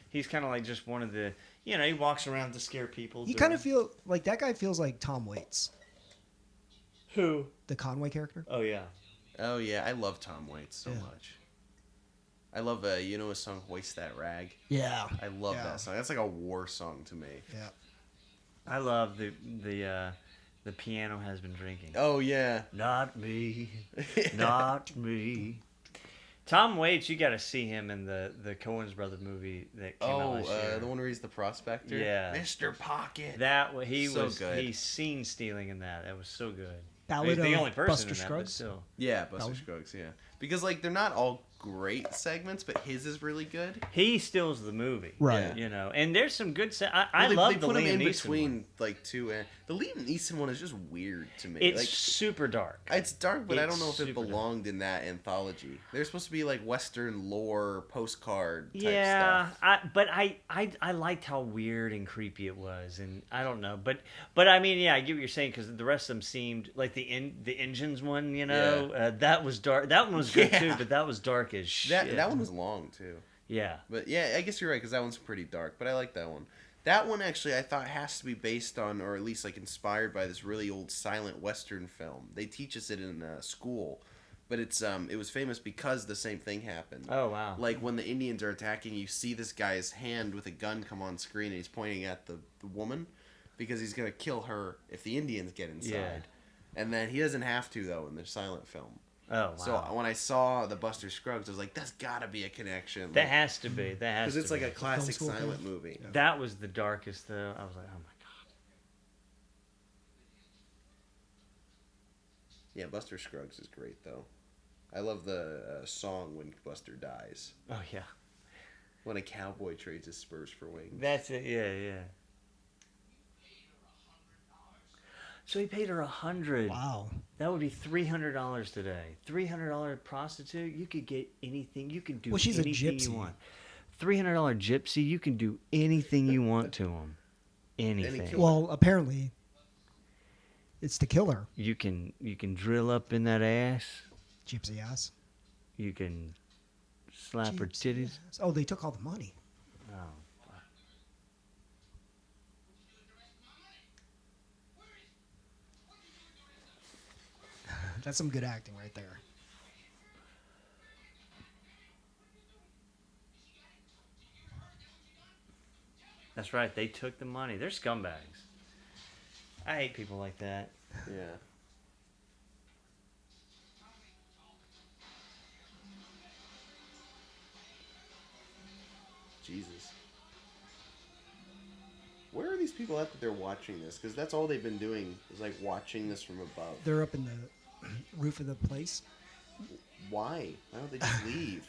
Speaker 2: he's kind of like just one of the, you know, he walks around to scare people.
Speaker 1: He kind of feel like that guy feels like Tom Waits,
Speaker 2: Who?
Speaker 1: the Conway character.
Speaker 2: Oh, yeah.
Speaker 4: Oh, yeah. I love Tom Waits so
Speaker 1: Yeah.
Speaker 4: much. I love, you know his song, Hoist That Rag?
Speaker 1: Yeah.
Speaker 4: I love
Speaker 1: Yeah.
Speaker 4: that song. That's like a war song to me.
Speaker 1: Yeah.
Speaker 2: I love the piano has been drinking.
Speaker 4: Oh, yeah.
Speaker 2: Not me. Not me. Tom Waits, you got to see him in the Coens brother movie that came out
Speaker 4: Oh,
Speaker 2: last year.
Speaker 4: the one where he's the prospector?
Speaker 2: Yeah.
Speaker 4: Mr. Pocket.
Speaker 2: He's
Speaker 4: So good.
Speaker 2: he's scene stealing in that. That was so good.
Speaker 1: Ballad
Speaker 2: He's the
Speaker 1: of
Speaker 2: only person
Speaker 1: Buster
Speaker 2: in that, but
Speaker 1: Scruggs?
Speaker 2: still.
Speaker 4: Yeah, Buster
Speaker 1: That was-
Speaker 4: Scruggs, yeah. Because, like, they're not all great segments, but his is really good.
Speaker 2: He steals the movie,
Speaker 1: Right.
Speaker 2: You know, and there's some good. I
Speaker 4: They
Speaker 2: love the
Speaker 4: put him
Speaker 2: Liam
Speaker 4: in
Speaker 2: Neeson
Speaker 4: between
Speaker 2: one.
Speaker 4: like two. The Liam Neeson one is just weird to me.
Speaker 2: It's
Speaker 4: like,
Speaker 2: super dark.
Speaker 4: it's dark, but I
Speaker 2: It's
Speaker 4: don't know if it
Speaker 2: super dark.
Speaker 4: belonged in that anthology. They're supposed to be like Western lore postcard type
Speaker 2: Yeah,
Speaker 4: stuff.
Speaker 2: but I liked how weird and creepy it was, and I don't know, but I mean, yeah, I get what you're saying because the rest of them seemed like the engines one, you know, that was dark. That one was good too, but that was dark as shit.
Speaker 4: That one was long too.
Speaker 2: Yeah.
Speaker 4: But yeah, I guess you're right because that one's pretty dark. But I like that one. That one actually I thought has to be based on, or at least like inspired by this really old silent Western film. They teach us it in school, but it was famous because the same thing happened.
Speaker 2: Oh wow.
Speaker 4: Like when the Indians are attacking, you see this guy's hand with a gun come on screen, and he's pointing at the woman because he's gonna kill her if the Indians get inside.
Speaker 2: Yeah.
Speaker 4: And then he doesn't have to though in the silent film.
Speaker 2: Oh wow.
Speaker 4: So when I saw the Buster Scruggs, I was like, "That's got to be a connection."
Speaker 2: That has to be. That has
Speaker 4: because
Speaker 2: to
Speaker 4: it's like
Speaker 2: be.
Speaker 4: a classic
Speaker 1: school
Speaker 4: silent
Speaker 1: thing.
Speaker 4: movie.
Speaker 1: Yeah.
Speaker 2: That was the darkest though. I was like, oh my god.
Speaker 4: Yeah, Buster Scruggs is great though. I love the song when Buster dies.
Speaker 2: Oh yeah.
Speaker 4: When a cowboy trades his spurs for wings.
Speaker 2: That's it. Yeah, yeah. So he paid her $100.
Speaker 1: Wow.
Speaker 2: That would be $300 today. $300 prostitute, you could get anything. You can do
Speaker 1: Well, she's a
Speaker 2: anything
Speaker 1: gypsy.
Speaker 2: you want. $300 gypsy, you can do anything you want to him. Anything.
Speaker 4: kill-
Speaker 1: Well, apparently, it's to kill her.
Speaker 2: You can drill up in that ass.
Speaker 1: Gypsy ass.
Speaker 2: You can slap her
Speaker 1: Gypsy
Speaker 2: titties.
Speaker 1: ass. Oh, they took all the money.
Speaker 2: Oh.
Speaker 1: That's some good acting right there.
Speaker 2: That's right. They took the money. They're scumbags. I hate people like that.
Speaker 4: Yeah. Jesus. Where are these people at that they're watching this? Because that's all they've been doing is like watching this from above.
Speaker 1: They're up in the roof of the place.
Speaker 4: Why? Why don't they just leave?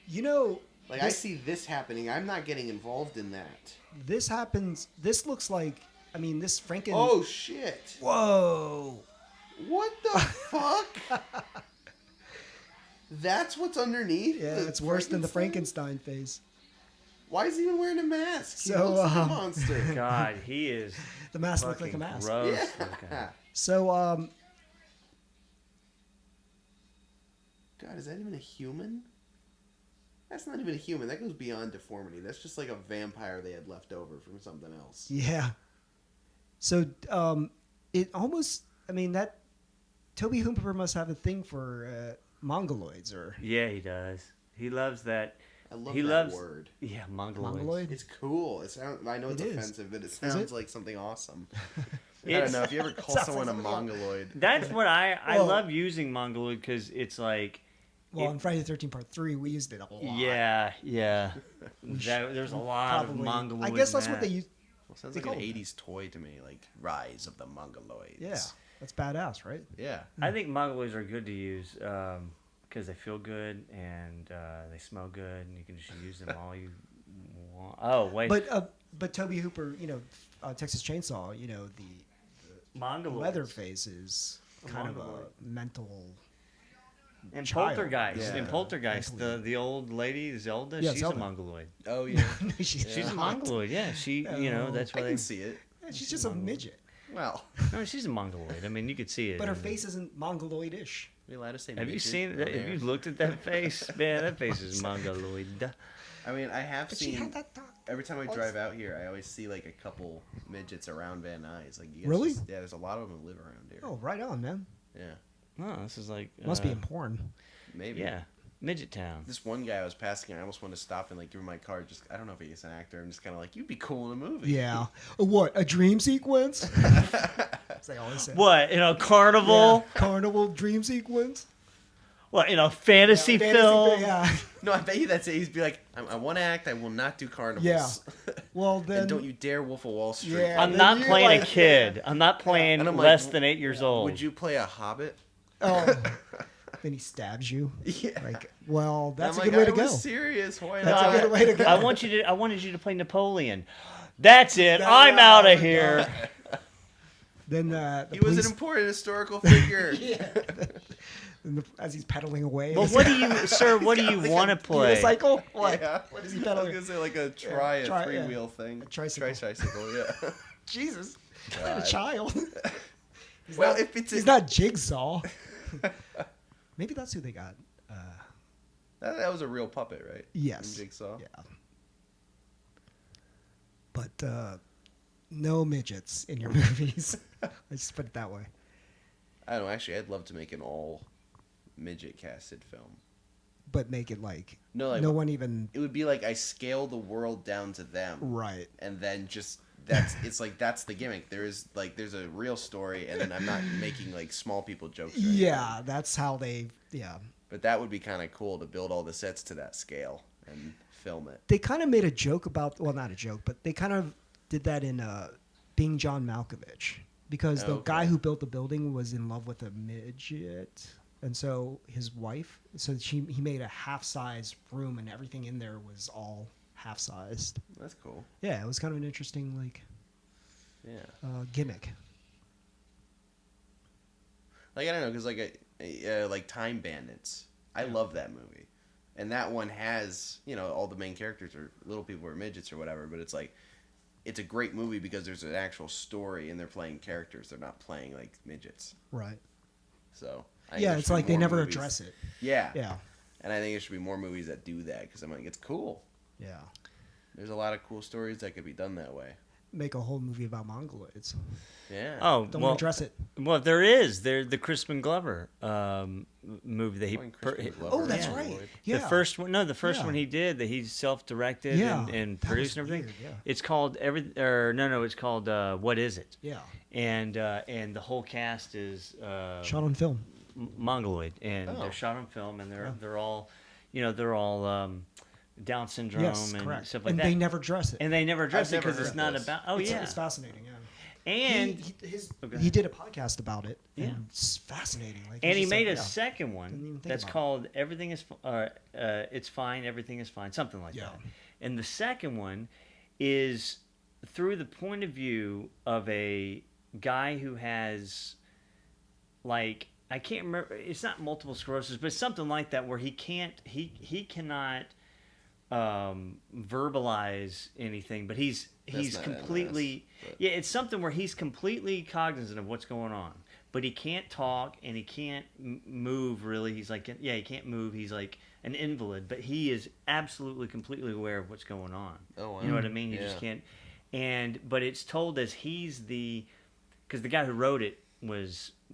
Speaker 1: You know,
Speaker 4: Like, I see this happening. I'm not getting involved in that.
Speaker 1: this happens. This looks like. I mean, this Franken.
Speaker 4: Oh, shit.
Speaker 1: Whoa!
Speaker 4: What the fuck? That's what's underneath?
Speaker 1: Yeah,
Speaker 4: the
Speaker 1: it's worse than the
Speaker 4: Frankenstein?
Speaker 1: Frankenstein face.
Speaker 4: Why is he even wearing a mask? He
Speaker 1: So,
Speaker 4: looks like a monster.
Speaker 2: God, he is
Speaker 1: The mask looked like
Speaker 2: fucking
Speaker 1: a mask.
Speaker 2: gross
Speaker 4: Yeah.
Speaker 2: looking.
Speaker 1: So,
Speaker 4: God, is that even a human? That's not even a human. That goes beyond deformity. That's just like a vampire they had left over from something else.
Speaker 1: yeah. So, it almost. I mean, that Tobe Hooper must have a thing for mongoloids, or
Speaker 2: Yeah, he does. He loves that.
Speaker 4: I love
Speaker 2: He
Speaker 4: that
Speaker 2: loves-
Speaker 4: word.
Speaker 2: Yeah, mongoloids.
Speaker 1: mongoloid.
Speaker 4: It's cool. I know it's
Speaker 1: It is.
Speaker 4: offensive, but it
Speaker 1: it?
Speaker 4: sounds like something awesome. I
Speaker 2: It's-
Speaker 4: don't know. If you ever call
Speaker 1: Sounds
Speaker 4: someone a
Speaker 1: like something
Speaker 4: mongoloid,
Speaker 2: That's what I
Speaker 1: Well-
Speaker 2: love using mongoloid because it's like.
Speaker 1: Well,
Speaker 2: It-
Speaker 1: in Friday the 13th Part 3, we used it a lot.
Speaker 2: Yeah. There's a lot of
Speaker 1: Probably.
Speaker 2: mongoloid.
Speaker 1: I guess that's
Speaker 2: in
Speaker 1: what they
Speaker 2: that.
Speaker 1: use.
Speaker 4: well, sounds
Speaker 1: They
Speaker 4: like an
Speaker 1: call it
Speaker 4: 80s toy to me. Like, Rise of the Mongoloids.
Speaker 1: Yeah, that's badass, right?
Speaker 4: Yeah.
Speaker 2: I think mongoloids are good to use because they feel good and they smell good, and you can just use them all you want. Oh wait,
Speaker 1: But Tobe Hooper, Texas Chainsaw, the
Speaker 2: mongoloids
Speaker 1: Leatherface is kind of a
Speaker 2: mongoloid.
Speaker 1: mental.
Speaker 2: and
Speaker 1: child.
Speaker 2: Poltergeist.
Speaker 4: Yeah.
Speaker 2: And Poltergeist, the old lady Zelda,
Speaker 1: Yeah,
Speaker 2: she's
Speaker 1: Zelda.
Speaker 2: a mongoloid.
Speaker 4: Oh, yeah.
Speaker 2: She's
Speaker 4: Yeah.
Speaker 2: a mongoloid. Yeah, she. That's
Speaker 4: I
Speaker 2: why
Speaker 4: can see it.
Speaker 1: She's just a midget,
Speaker 4: Well,
Speaker 2: No, she's a mongoloid. I mean, you could see it.
Speaker 1: but her
Speaker 2: in the-
Speaker 1: face isn't mongoloid-ish.
Speaker 4: we allowed to say
Speaker 2: Have you
Speaker 4: midget
Speaker 2: seen?
Speaker 4: on
Speaker 2: Have
Speaker 4: air?
Speaker 2: you looked at that face? Man, that face is mongoloid.
Speaker 4: I mean, I have
Speaker 1: But she
Speaker 4: seen.
Speaker 1: had that.
Speaker 4: Every time I drive out here, I always see like a couple midgets around Van Nuys. Like, you guys
Speaker 1: Really?
Speaker 4: yeah, there's a lot of them who live around here.
Speaker 1: Oh, right on, man.
Speaker 4: Yeah,
Speaker 2: Oh, this is like.
Speaker 1: Must be in porn.
Speaker 4: maybe.
Speaker 2: Yeah, Midget Town.
Speaker 4: This one guy I was passing, I almost wanted to stop and like give him my card. Just I don't know if he's an actor. I'm just kind of like, you'd be cool in a movie.
Speaker 1: Yeah. What? A dream sequence? As they always say.
Speaker 2: What in a carnival?
Speaker 1: Yeah, carnival dream sequence.
Speaker 2: What in a fantasy
Speaker 1: Fantasy
Speaker 2: film?
Speaker 1: Yeah.
Speaker 4: No, I bet you that's it. He'd be like, I want to act. I will not do carnivals.
Speaker 1: Yeah. Well, then.
Speaker 4: and don't you dare Wolf of Wall Street.
Speaker 1: Yeah.
Speaker 2: I'm
Speaker 1: then
Speaker 2: not
Speaker 1: you're
Speaker 2: playing a
Speaker 1: like-
Speaker 2: kid. I'm not playing
Speaker 4: And I'm like,
Speaker 2: less than 8 years old.
Speaker 4: Would you play a hobbit?
Speaker 1: Oh. Then he stabs you.
Speaker 4: Yeah.
Speaker 1: Like, well, that's
Speaker 4: I'm
Speaker 1: a good
Speaker 4: like,
Speaker 1: way to
Speaker 4: I
Speaker 1: go.
Speaker 4: was serious. Why
Speaker 1: That's
Speaker 4: not?
Speaker 1: a good way to go.
Speaker 2: I wanted you to play Napoleon. That's it. I'm out of here.
Speaker 1: Then the
Speaker 4: He was
Speaker 1: police,
Speaker 4: an important historical figure.
Speaker 1: as he's pedaling away.
Speaker 2: Well, what do you, sir? What do you want to play?
Speaker 1: Unicycle? What?
Speaker 4: Yeah.
Speaker 1: What is he
Speaker 4: I was
Speaker 1: pedaling?
Speaker 4: gonna say like a three-wheel thing.
Speaker 1: A tricycle.
Speaker 4: Tricycle, yeah.
Speaker 1: Jesus, not a
Speaker 4: God.
Speaker 1: child.
Speaker 4: Well, if it's
Speaker 1: He's not Jigsaw. Maybe that's who they got.
Speaker 4: that was a real puppet, right?
Speaker 1: Yes.
Speaker 4: In Jigsaw.
Speaker 1: Yeah. But no midgets in your movies. Let's just put it that way.
Speaker 4: I don't know. Actually, I'd love to make an all midget casted film.
Speaker 1: But make it like
Speaker 4: No, like,
Speaker 1: no one even
Speaker 4: It would be like I scale the world down to them,
Speaker 1: right.
Speaker 4: and then just it's like that's the gimmick. There's a real story, and then I'm not making like small people jokes. Or anything.
Speaker 1: Yeah, that's how they. Yeah,
Speaker 4: But that would be kind of cool to build all the sets to that scale and film it.
Speaker 1: they kind of made a joke about. Well, not a joke, but they kind of did that in Being John Malkovich because the guy who built the building was in love with a midget. And so his wife, he made a half-sized room, and everything in there was all half-sized.
Speaker 4: That's cool.
Speaker 1: Yeah, it was kind of an interesting gimmick.
Speaker 4: Like I don't know, because like Time Bandits, I love that movie, and that one has all the main characters are little people or midgets or whatever, but it's a great movie because there's an actual story and they're playing characters. They're not playing like midgets.
Speaker 1: Right.
Speaker 4: So.
Speaker 1: Yeah, it's like they never address it.
Speaker 4: Yeah.
Speaker 1: Yeah.
Speaker 4: And I think there should be more movies that do that because I'm like, it's cool.
Speaker 1: Yeah.
Speaker 4: There's a lot of cool stories that could be done that way.
Speaker 1: Make a whole movie about mongoloids.
Speaker 4: Yeah.
Speaker 2: Oh,
Speaker 1: Don't
Speaker 2: well,
Speaker 1: address it.
Speaker 2: Well, there is. There's the Crispin Glover movie that he.
Speaker 1: Oh, that's right. Yeah.
Speaker 2: The first one. No, the first
Speaker 1: Yeah.
Speaker 2: one he did that he self-directed
Speaker 1: Yeah,
Speaker 2: and
Speaker 1: that
Speaker 2: produced
Speaker 1: was
Speaker 2: and everything.
Speaker 1: weird, yeah.
Speaker 2: It's called It's called What Is It?
Speaker 1: Yeah.
Speaker 2: And the whole cast is
Speaker 1: Shot on film.
Speaker 2: Mongoloid, and
Speaker 4: Oh.
Speaker 2: they're shot on film, and they're all, Down syndrome
Speaker 1: Yes,
Speaker 2: and
Speaker 1: correct.
Speaker 2: stuff like
Speaker 1: and
Speaker 2: that.
Speaker 1: they never address it.
Speaker 2: And they never address it
Speaker 4: I've never
Speaker 2: because it's
Speaker 4: heard
Speaker 2: not
Speaker 4: this.
Speaker 2: about. Oh yeah,
Speaker 1: It's fascinating. Yeah.
Speaker 2: and
Speaker 1: he did a podcast about it.
Speaker 2: Yeah.
Speaker 1: And it's fascinating. Like,
Speaker 2: and he
Speaker 1: he's just
Speaker 2: made
Speaker 1: like,
Speaker 2: a second
Speaker 1: Didn't even
Speaker 2: one
Speaker 1: think
Speaker 2: that's
Speaker 1: about it.
Speaker 2: called Everything Is It's Fine, Everything Is Fine, something like
Speaker 1: Yeah.
Speaker 2: that. And the second one is through the point of view of a guy who has, like, I can't remember. It's not multiple sclerosis, but it's something like that where he cannot verbalize anything, but he's
Speaker 4: not
Speaker 2: completely
Speaker 4: MS, but-
Speaker 2: yeah. It's something where he's completely cognizant of what's going on, but he can't talk and he can't move really. He's like he can't move. He's like an invalid, but he is absolutely completely aware of what's going on.
Speaker 4: Oh, wow.
Speaker 2: You know what I mean? He just can't. But it's told as he's because the guy who wrote it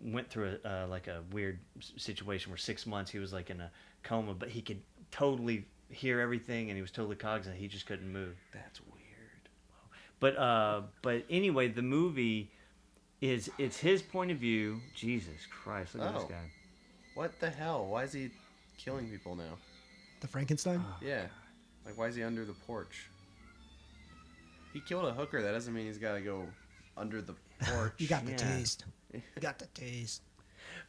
Speaker 2: went through a weird situation where 6 months he was like in a coma, but he could totally hear everything and he was totally cognizant. He just couldn't move.
Speaker 4: That's weird.
Speaker 2: But anyway, the movie it's his point of view. Jesus Christ, look at this guy.
Speaker 4: What the hell? Why is he killing people now?
Speaker 1: The Frankenstein?
Speaker 4: Yeah. Like, why is he under the porch? He killed a hooker. That doesn't mean he's got to go under the porch.
Speaker 1: You got the
Speaker 2: Yeah.
Speaker 1: taste. You got the taste.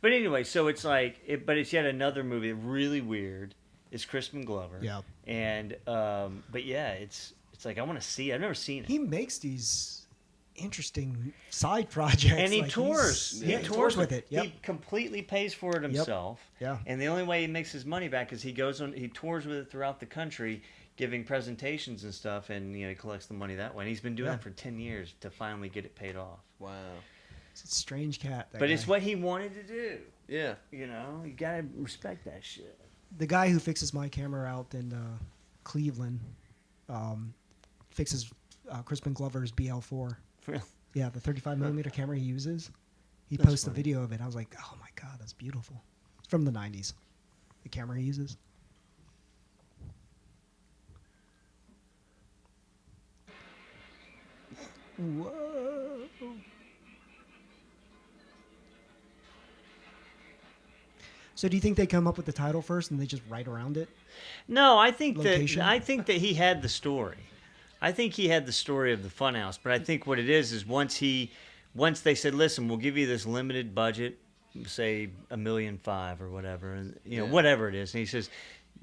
Speaker 2: But anyway, so it's like but it's yet another movie really weird. It's Crispin Glover.
Speaker 1: Yeah.
Speaker 2: And but yeah, it's like I want to see it. I've never seen it.
Speaker 1: He makes these interesting side projects.
Speaker 2: And he
Speaker 1: like
Speaker 2: tours.
Speaker 1: He tours with it. Yep.
Speaker 2: He completely pays for it himself.
Speaker 1: Yeah.
Speaker 2: And the only way he makes his money back is he tours with it throughout the country, giving presentations and stuff, and he collects the money that way. And he's been doing that for 10 years to finally get it paid off.
Speaker 4: Wow.
Speaker 1: It's a strange cat.
Speaker 2: But it's what he wanted to do.
Speaker 4: Yeah.
Speaker 2: You gotta respect that shit.
Speaker 1: The guy who fixes my camera out in Cleveland fixes Crispin Glover's BL4. Yeah, the 35mm camera he uses. He posts a video of it. I was like, oh my God, that's beautiful. It's from the 90s, the camera he uses. Whoa. So do you think they come up with the title first and they just write around it?
Speaker 2: No, I think
Speaker 1: Location?
Speaker 2: that he had the story. I think he had the story of the Funhouse, but I think what it is once they said, "Listen, we'll give you this limited budget say $1.5 million or whatever, and whatever it is, and he says,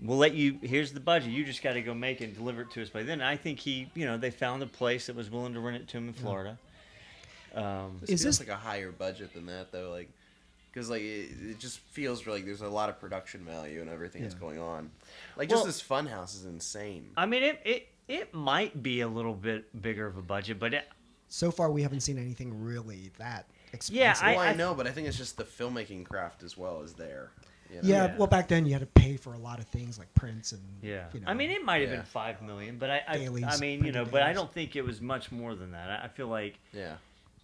Speaker 2: "We'll let you. Here's the budget. You just got to go make it and deliver it to us by then." I think they found a place that was willing to rent it to him in Florida.
Speaker 4: This feels like a higher budget than that, though, like, because like it just feels like there's a lot of production value and everything that's going on. Like, just this Funhouse is insane.
Speaker 2: I mean, it might be a little bit bigger of a budget, but
Speaker 1: so far we haven't seen anything really that expensive.
Speaker 2: Yeah,
Speaker 4: I know, but I think it's just the filmmaking craft as well as there. You know?
Speaker 1: Yeah, well, back then you had to pay for a lot of things like prints and
Speaker 2: I mean, it might have been $5 million, but I mean, but I don't think it was much more than that. I feel like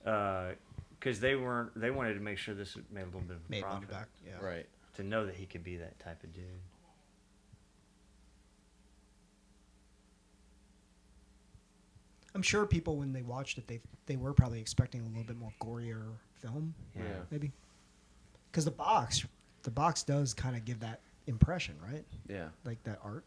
Speaker 2: because they wanted to make sure this made a little bit of a profit,
Speaker 1: money back. Yeah,
Speaker 4: right.
Speaker 2: To know that he could be that type of dude.
Speaker 1: I'm sure people when they watched it, they were probably expecting a little bit more gorier film.
Speaker 2: Yeah.
Speaker 1: Maybe because the box does kind of give that impression, right?
Speaker 4: Yeah.
Speaker 1: Like that art.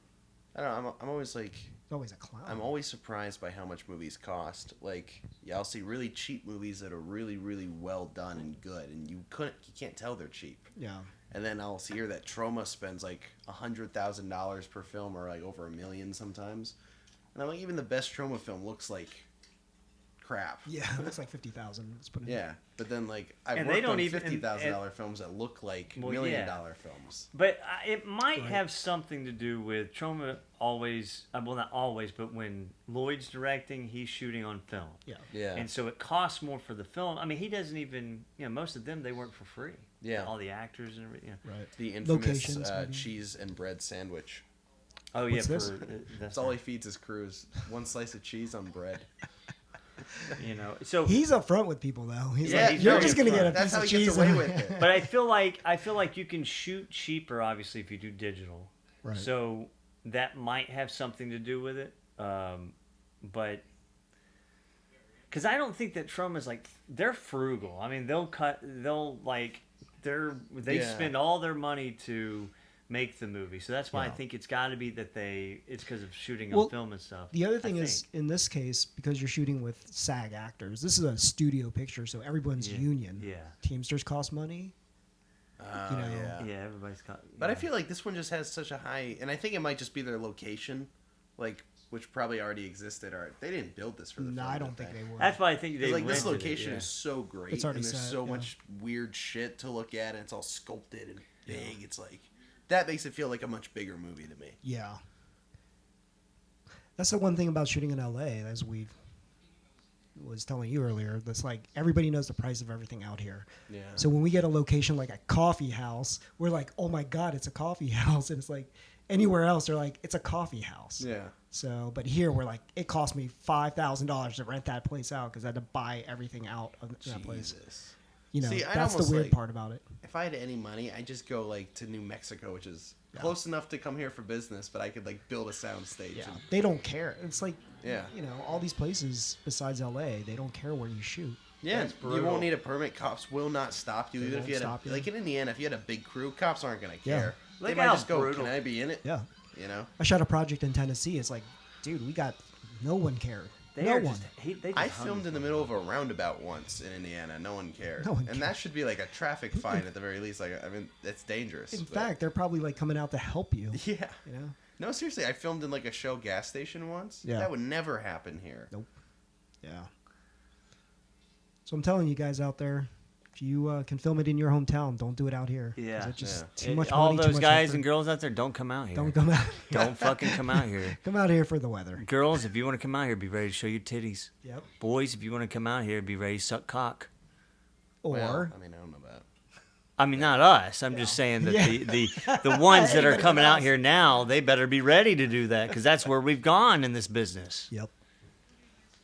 Speaker 4: I don't know. I'm always like.
Speaker 1: It's always a clown.
Speaker 4: I'm always surprised by how much movies cost. Like, I'll see really cheap movies that are really, really well done and good, and you can't tell they're cheap.
Speaker 1: Yeah.
Speaker 4: And then I'll hear that Troma spends like $100,000 per film, or like over $1 million sometimes. And I'm like, even the best Troma film looks like crap.
Speaker 1: Yeah, it looks like 50,000. Let's put it.
Speaker 4: Yeah, but then like I've
Speaker 2: And
Speaker 4: worked
Speaker 2: they don't
Speaker 4: on
Speaker 2: even-
Speaker 4: $50,000 films that look like $1 million films.
Speaker 2: But it might have something to do with Troma always, well, not always, but when Lloyd's directing, he's shooting on film.
Speaker 1: Yeah.
Speaker 4: Yeah.
Speaker 2: And so it costs more for the film. I mean, he doesn't even, most of them, they work for free.
Speaker 4: Yeah.
Speaker 2: All the actors and everything.
Speaker 1: Right.
Speaker 4: The infamous
Speaker 1: Locations, maybe.
Speaker 4: cheese and bread sandwich.
Speaker 2: Oh,
Speaker 1: What's
Speaker 2: yeah.
Speaker 1: this?
Speaker 2: That's
Speaker 4: That's all he feeds his crew is one slice of cheese on bread.
Speaker 2: So
Speaker 1: He's upfront with people though. He's
Speaker 4: Yeah,
Speaker 1: like, you're
Speaker 4: very
Speaker 1: just gonna get a
Speaker 4: That's
Speaker 1: piece
Speaker 4: how
Speaker 1: of
Speaker 4: he gets
Speaker 1: cheese.
Speaker 4: away
Speaker 1: and-
Speaker 4: with it.
Speaker 2: But I feel like you can shoot cheaper, obviously, if you do digital.
Speaker 1: Right.
Speaker 2: So that might have something to do with it. But because I don't think that Troma's like, they're frugal. I mean, they spend all their money to make the movie. So that's why I think it's got to be that it's because of shooting on film and stuff.
Speaker 1: The other thing is, in this case, because you're shooting with SAG actors, this is a studio picture, so everyone's union.
Speaker 2: Yeah.
Speaker 1: Teamsters cost money.
Speaker 2: Yeah, everybody's got.
Speaker 4: But I feel like this one just has such a high, and I think it might just be their location, like, which probably already existed. Or they didn't build this for the
Speaker 1: No,
Speaker 4: film.
Speaker 1: I don't think they were.
Speaker 2: That's why I think they
Speaker 4: like this
Speaker 2: rented
Speaker 4: location
Speaker 2: it,
Speaker 4: is so great,
Speaker 1: It's already
Speaker 4: and there's
Speaker 1: set,
Speaker 4: so
Speaker 1: yeah.
Speaker 4: much weird shit to look at, and it's all sculpted and big. It's like that makes it feel like a much bigger movie to me.
Speaker 1: Yeah. That's the one thing about shooting in LA, as we was telling you earlier. That's like everybody knows the price of everything out here.
Speaker 4: Yeah.
Speaker 1: So when we get a location like a coffee house, we're like, oh my God, it's a coffee house. And it's like anywhere else, they're like, it's a coffee house.
Speaker 4: Yeah.
Speaker 1: So, but here we're like, it cost me $5,000 to rent that place out because I had to buy everything out of that place. You know,
Speaker 4: See, I'd
Speaker 1: that's the
Speaker 4: almost,
Speaker 1: weird
Speaker 4: like,
Speaker 1: part about it.
Speaker 4: If I had any money, I'd just go like to New Mexico, which is close enough to come here for business, but I could like build a sound stage.
Speaker 1: Yeah,
Speaker 4: And,
Speaker 1: they don't care. It's like,
Speaker 4: Yeah.
Speaker 1: you know, all these places besides LA, they don't care where you shoot.
Speaker 4: yeah,
Speaker 2: That's
Speaker 4: you
Speaker 2: brutal.
Speaker 4: won't need a permit. Cops will not stop you.
Speaker 1: They
Speaker 4: Even if
Speaker 1: won't
Speaker 4: you had
Speaker 1: stop you.
Speaker 4: like in Indiana, if you had a big crew, cops aren't gonna
Speaker 1: Yeah.
Speaker 4: care.
Speaker 2: Look
Speaker 4: They might
Speaker 2: how
Speaker 4: just go,
Speaker 2: brutal.
Speaker 4: "Can I be in it?"
Speaker 1: Yeah.
Speaker 4: You know.
Speaker 1: I shot a project in Tennessee. It's like, dude, we got no one cared.
Speaker 2: They
Speaker 1: No
Speaker 2: are
Speaker 1: one.
Speaker 2: they just
Speaker 4: I
Speaker 2: hung
Speaker 4: filmed
Speaker 2: us
Speaker 4: in the
Speaker 2: on
Speaker 4: middle of a roundabout once in Indiana. No one cared.
Speaker 1: No one
Speaker 4: and
Speaker 1: cared.
Speaker 4: that should be like a traffic fine at the very least. Like, I mean, that's dangerous.
Speaker 1: In
Speaker 4: but-
Speaker 1: fact, they're probably like coming out to help you.
Speaker 4: yeah.
Speaker 1: You know?
Speaker 4: No, seriously, I filmed in like a Shell gas station once.
Speaker 1: Yeah.
Speaker 4: That would never happen here.
Speaker 1: Nope. Yeah. So I'm telling you guys out there, if you can film it in your hometown, don't do it out here. 'Cause
Speaker 2: Yeah.
Speaker 1: It's just
Speaker 4: Yeah.
Speaker 1: too much
Speaker 2: all
Speaker 1: money, too
Speaker 2: those
Speaker 1: much
Speaker 2: guys
Speaker 1: effort.
Speaker 2: and girls out there, don't come out here.
Speaker 1: Don't come out.
Speaker 2: Don't fucking come out here.
Speaker 1: Come out here for the weather.
Speaker 2: Girls, if you want to come out here, be ready to show your titties.
Speaker 1: Yep.
Speaker 2: Boys, if you want to come out here, be ready to suck cock.
Speaker 1: Or
Speaker 4: Well, I mean, I don't know about.
Speaker 2: I mean, not us. I'm just saying that
Speaker 1: Yeah.
Speaker 2: the ones that are
Speaker 1: Anybody
Speaker 2: coming
Speaker 1: but
Speaker 2: out
Speaker 1: us.
Speaker 2: here now, they better be ready to do that because that's where we've gone in this business.
Speaker 1: Yep.